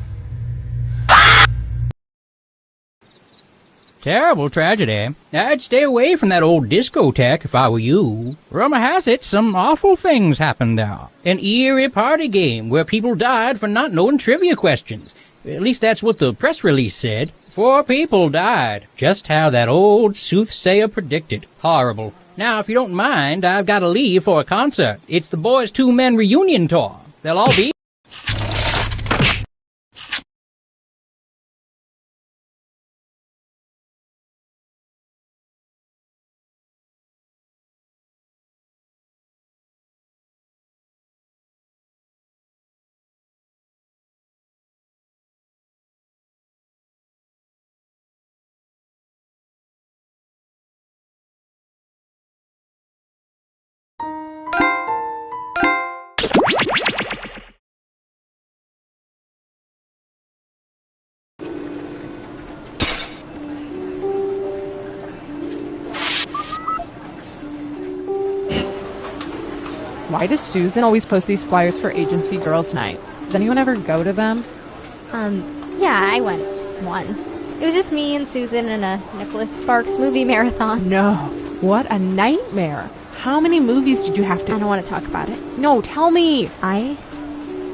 Speaker 18: Terrible tragedy. I'd stay away from that old discotheque if I were you. Rumor has it some awful things happened there. An eerie party game where people died for not knowing trivia questions. At least that's what the press release said. 4 people died. Just how that old soothsayer predicted. Horrible. Now, if you don't mind, I've got to leave for a concert. It's the Boys 2 Men reunion tour. They'll all be...
Speaker 15: Why does Susan always post these flyers for Agency Girls Night? Does anyone ever go to them?
Speaker 9: Yeah, I went once. It was just me and Susan and a Nicholas Sparks movie marathon.
Speaker 15: No. What a nightmare. How many movies did you have to...
Speaker 9: I don't want to talk about it.
Speaker 15: No, tell me.
Speaker 9: I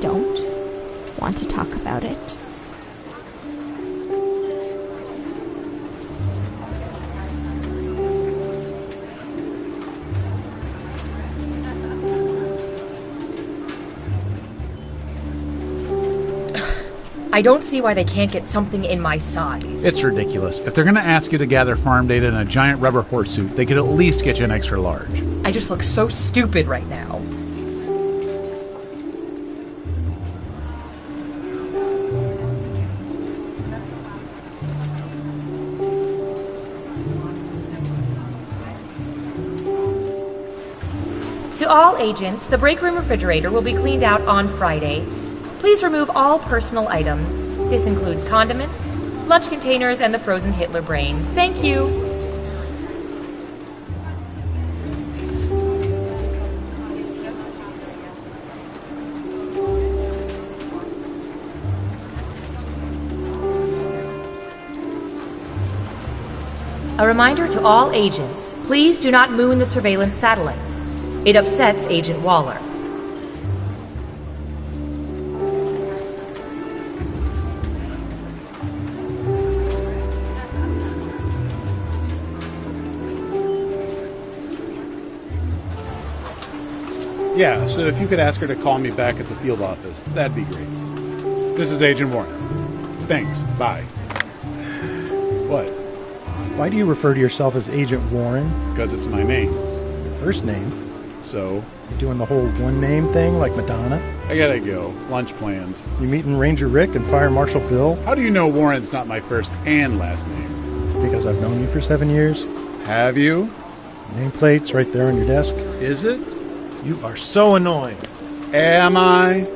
Speaker 9: don't want to talk about it.
Speaker 12: I don't see why they can't get something in my size.
Speaker 6: It's ridiculous. If they're going to ask you to gather farm data in a giant rubber horse suit, they could at least get you an extra large.
Speaker 12: I just look so stupid right now. To all agents, the break room refrigerator will be cleaned out on Friday. Please remove all personal items. This includes condiments, lunch containers, and the frozen Hitler brain. Thank you. A reminder to all agents, please do not moon the surveillance satellites. It upsets Agent Waller.
Speaker 6: Yeah, so if you could ask her to call me back at the field office, that'd be great. This is Agent Warner. Thanks. Bye. What?
Speaker 19: Why do you refer to yourself as Agent Warren?
Speaker 6: Because it's my name.
Speaker 19: Your first name?
Speaker 6: So?
Speaker 19: You're doing the whole one-name thing like Madonna?
Speaker 6: I gotta go. Lunch plans.
Speaker 19: You meeting Ranger Rick and Fire Marshal Bill?
Speaker 6: How do you know Warren's not my first and last name?
Speaker 19: Because I've known you for 7 years.
Speaker 6: Have you?
Speaker 19: Nameplate's right there on your desk.
Speaker 6: Is it?
Speaker 19: You are so annoying.
Speaker 6: Am I?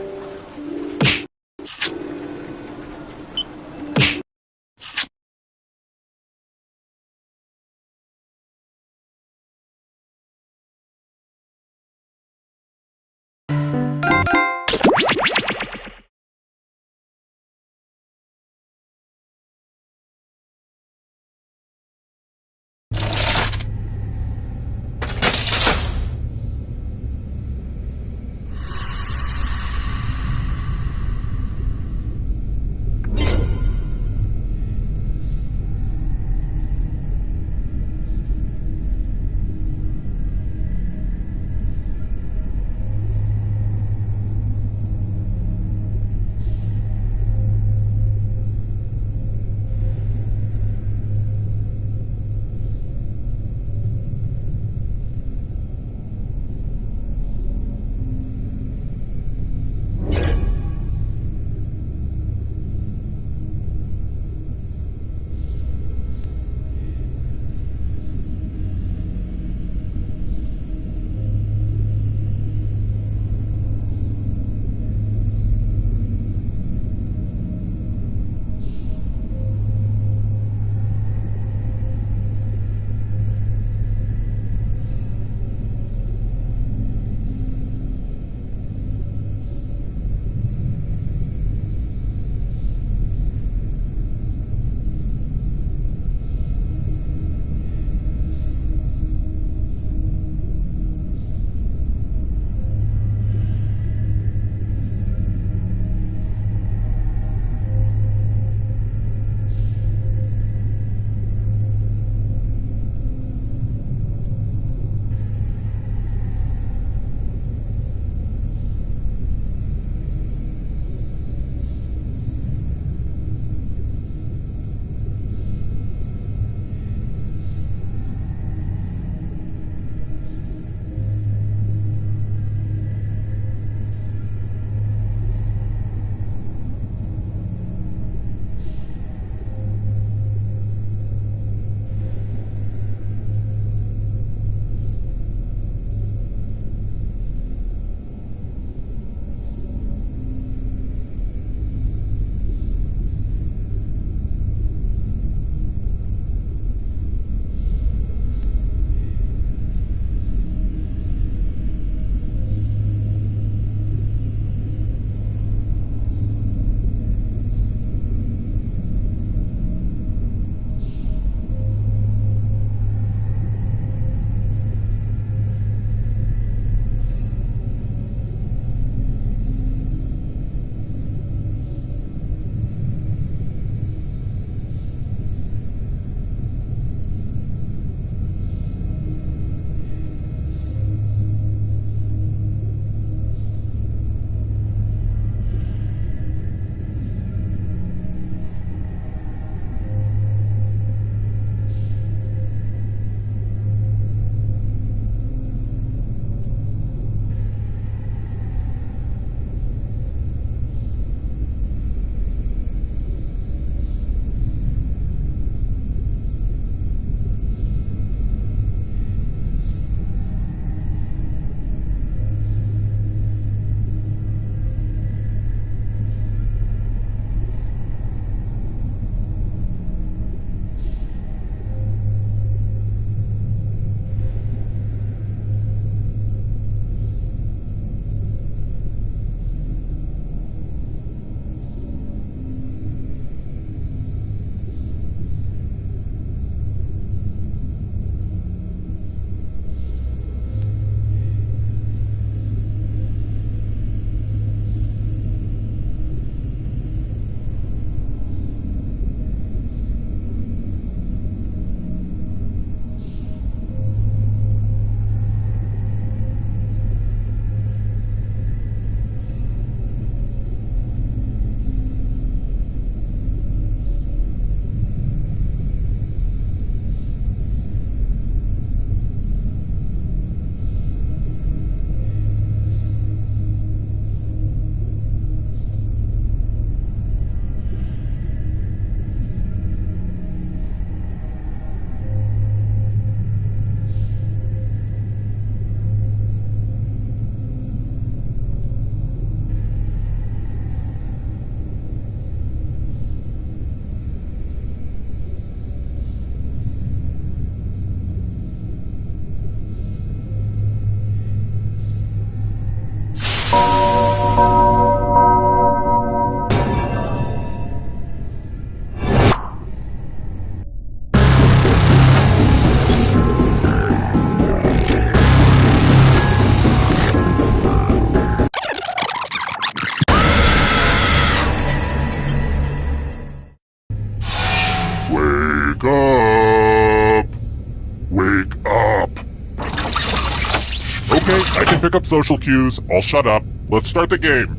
Speaker 1: pick up social cues, I'll shut up. Let's start the game.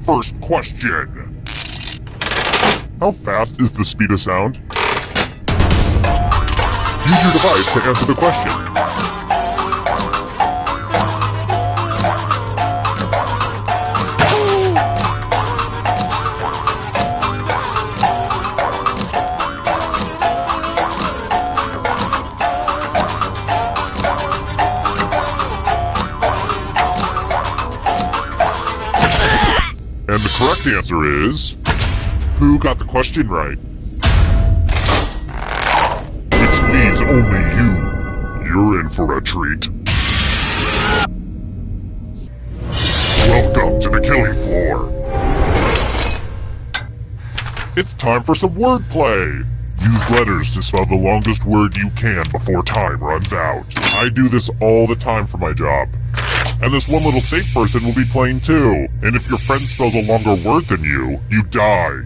Speaker 1: First question. How fast is the speed of sound? Use your device to answer the question. And the correct answer is... Who got the question right? Which means only you. You're in for a treat. Welcome to the killing floor. It's time for some wordplay. Use letters to spell the longest word you can before time runs out. I do this all the time for my job. And this one little safe person will be playing too. And if your friend spells a longer word than you, you die.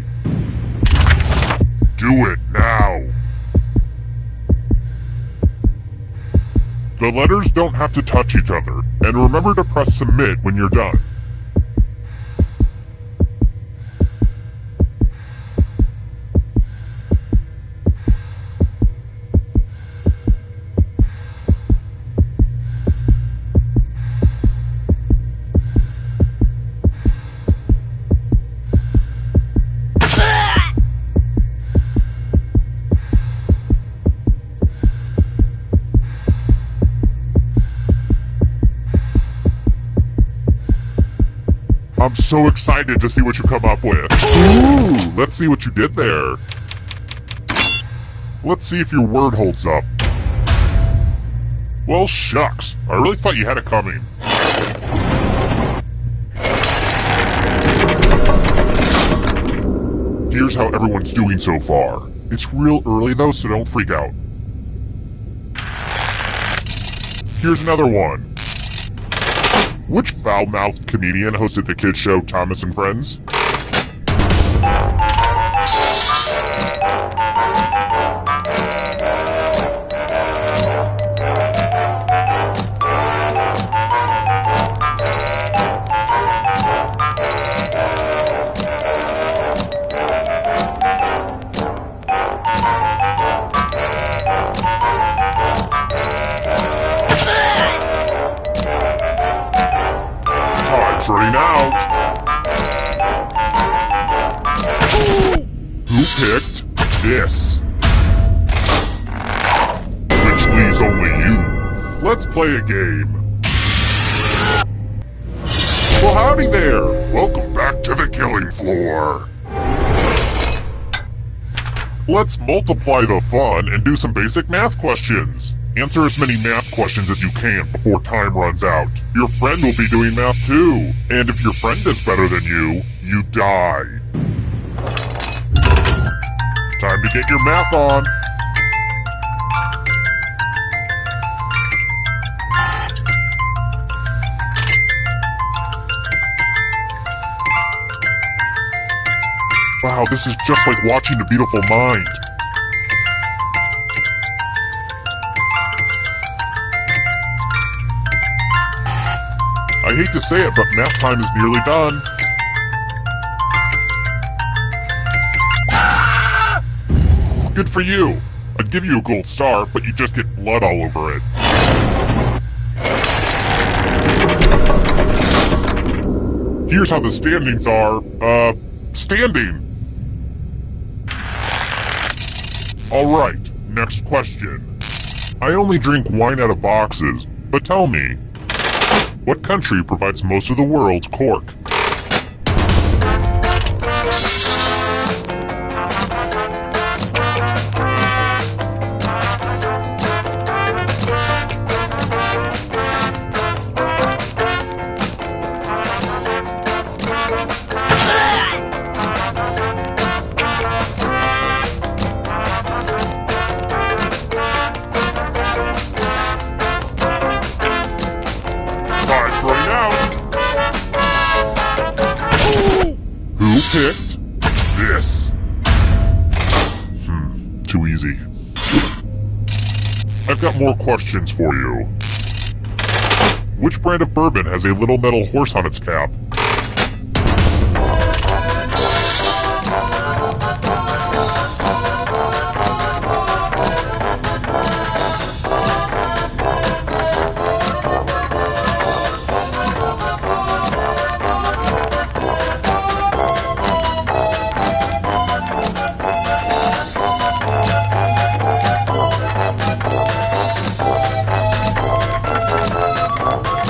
Speaker 1: Do it now. The letters don't have to touch each other. And remember to press submit when you're done. I'm so excited to see what you come up with. Ooh, let's see what you did there. Let's see if your word holds up. Well, shucks. I really thought you had it coming. Here's how everyone's doing so far. It's real early though, so don't freak out. Here's another one. Which foul-mouthed comedian hosted the kids show Thomas and Friends? Running out. Who picked this? Which leaves only you. Let's play a game. Well, howdy there. Welcome back to the killing floor. Let's multiply the fun and do some basic math questions. Answer as many math questions as you can before time runs out. Your friend will be doing math too. And if your friend is better than you, you die. Time to get your math on. Wow, this is just like watching A Beautiful Mind. I hate to say it, but math time is nearly done. Good for you. I'd give you a gold star, but you just get blood all over it. Here's how the standings are. Standing. Alright, next question. I only drink wine out of boxes, but tell me, what country provides most of the world's cork? Who picked this? Too easy. I've got more questions for you. Which brand of bourbon has a little metal horse on its cap?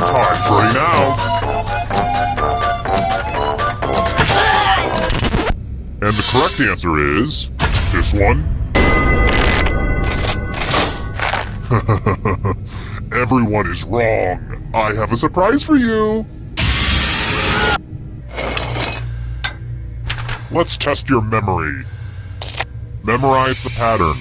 Speaker 1: Time's running out. And the correct answer is this one. Everyone is wrong. I have a surprise for you. Let's test your memory. Memorize the pattern.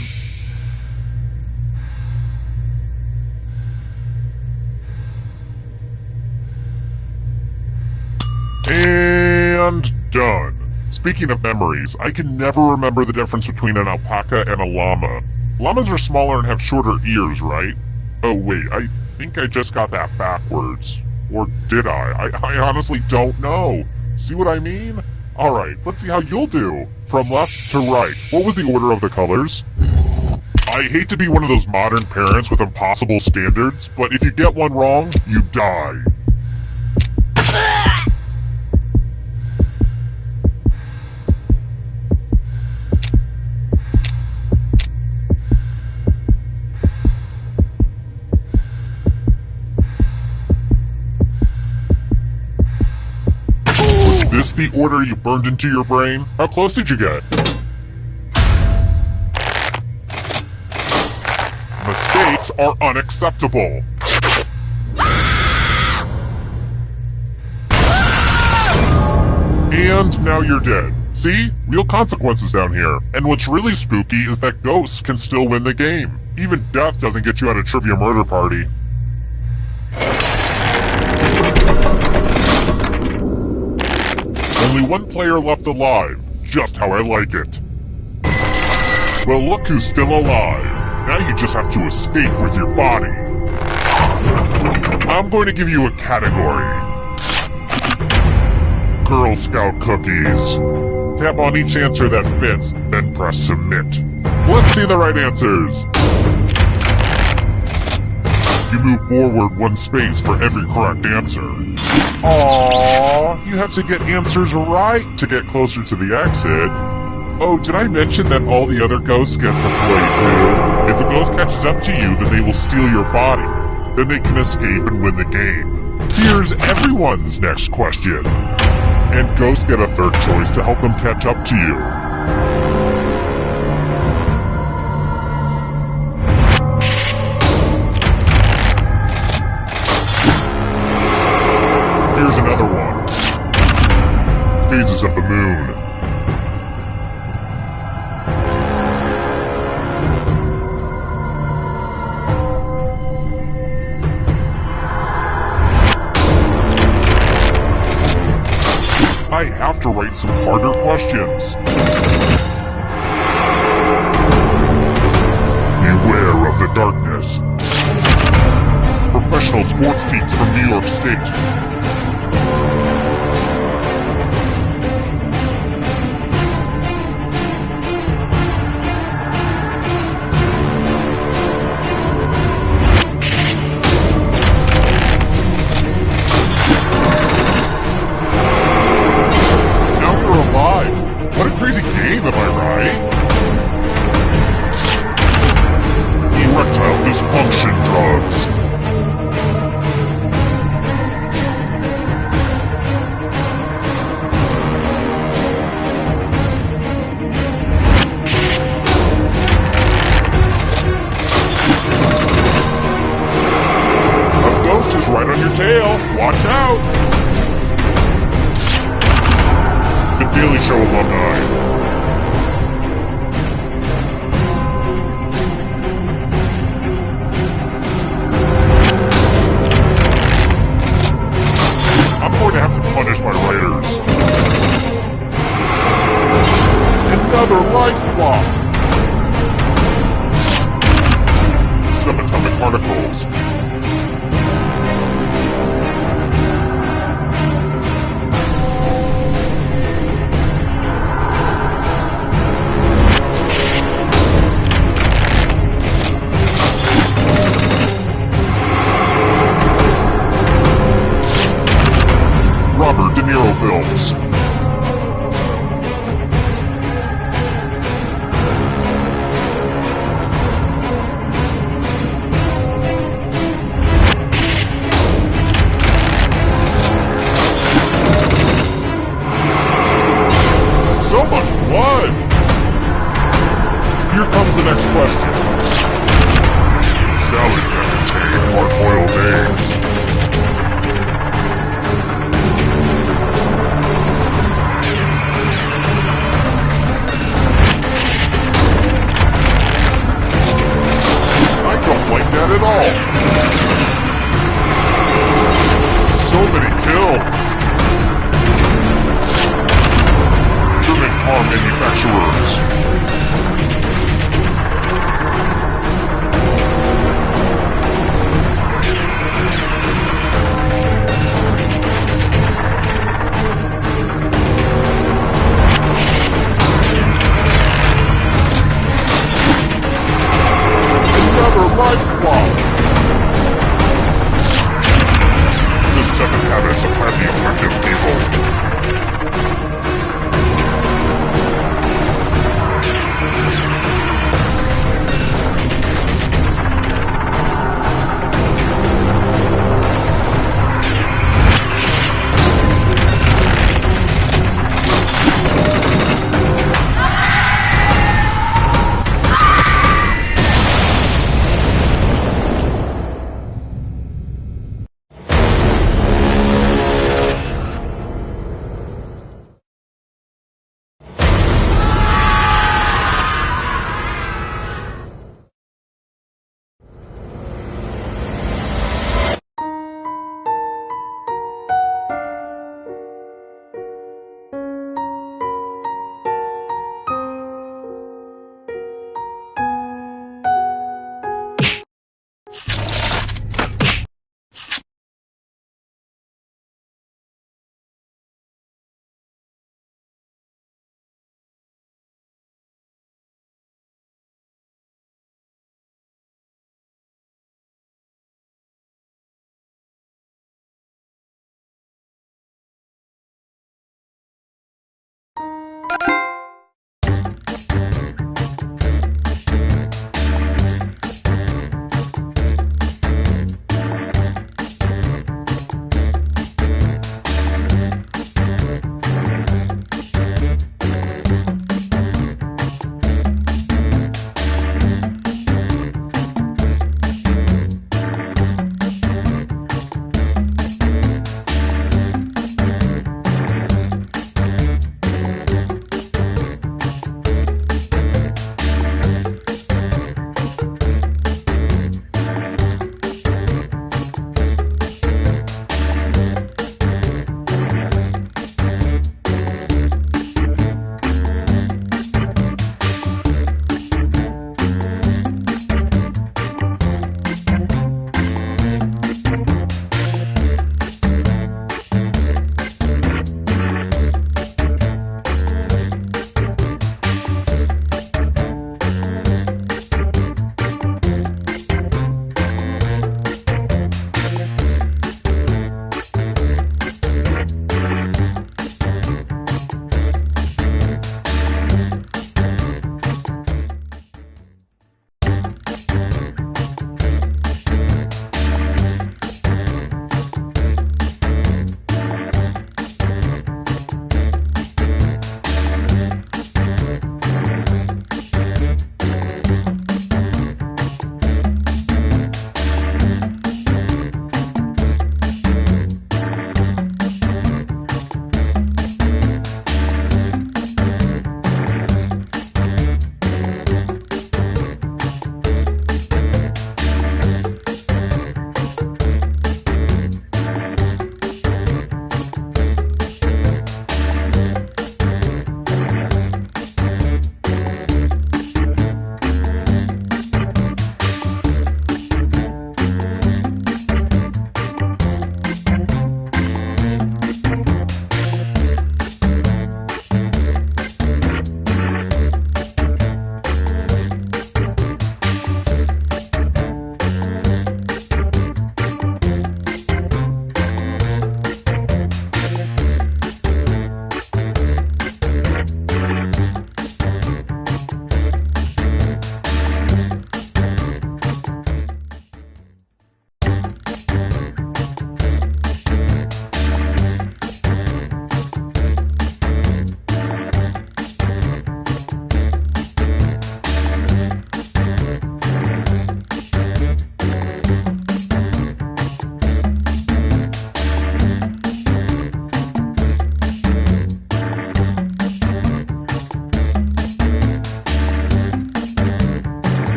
Speaker 1: And done. Speaking of memories, I can never remember the difference between an alpaca and a llama. Llamas are smaller and have shorter ears, right? Oh wait, I think I just got that backwards. Or did I? I honestly don't know. See what I mean? Alright, let's see how you'll do. From left to right, what was the order of the colors? I hate to be one of those modern parents with impossible standards, but if you get one wrong, you die. Was this the order you burned into your brain? How close did you get? Mistakes are unacceptable. And now you're dead. See? Real consequences down here. And what's really spooky is that ghosts can still win the game. Even death doesn't get you out of Trivia Murder Party. Only one player left alive. Just how I like it. Well, look who's still alive. Now you just have to escape with your body. I'm going to give you a category. Girl Scout cookies. Tap on each answer that fits, then press submit. Let's see the right answers. You move forward one space for every correct answer. Aww, you have to get answers right to get closer to the exit. Oh, did I mention that all the other ghosts get to play too? If the ghost catches up to you, then they will steal your body. Then they can escape and win the game. Here's everyone's next question. And ghosts get a third choice to help them catch up to you. Here's another one. Phases of the moon. I have to write some harder questions. Beware of the darkness. Professional sports teams from New York State. What a crazy game, am I right? Erectile dysfunction drugs. A ghost is right on your tail. Watch out! The Daily Show alumni. I'm going to have to punish my writers. Another life swap. Subatomic particles. question. Salads that contain hard-boiled eggs. I don't like that at all. So many kills. German car manufacturers. Another life swap. The 7 habits of highly effective people.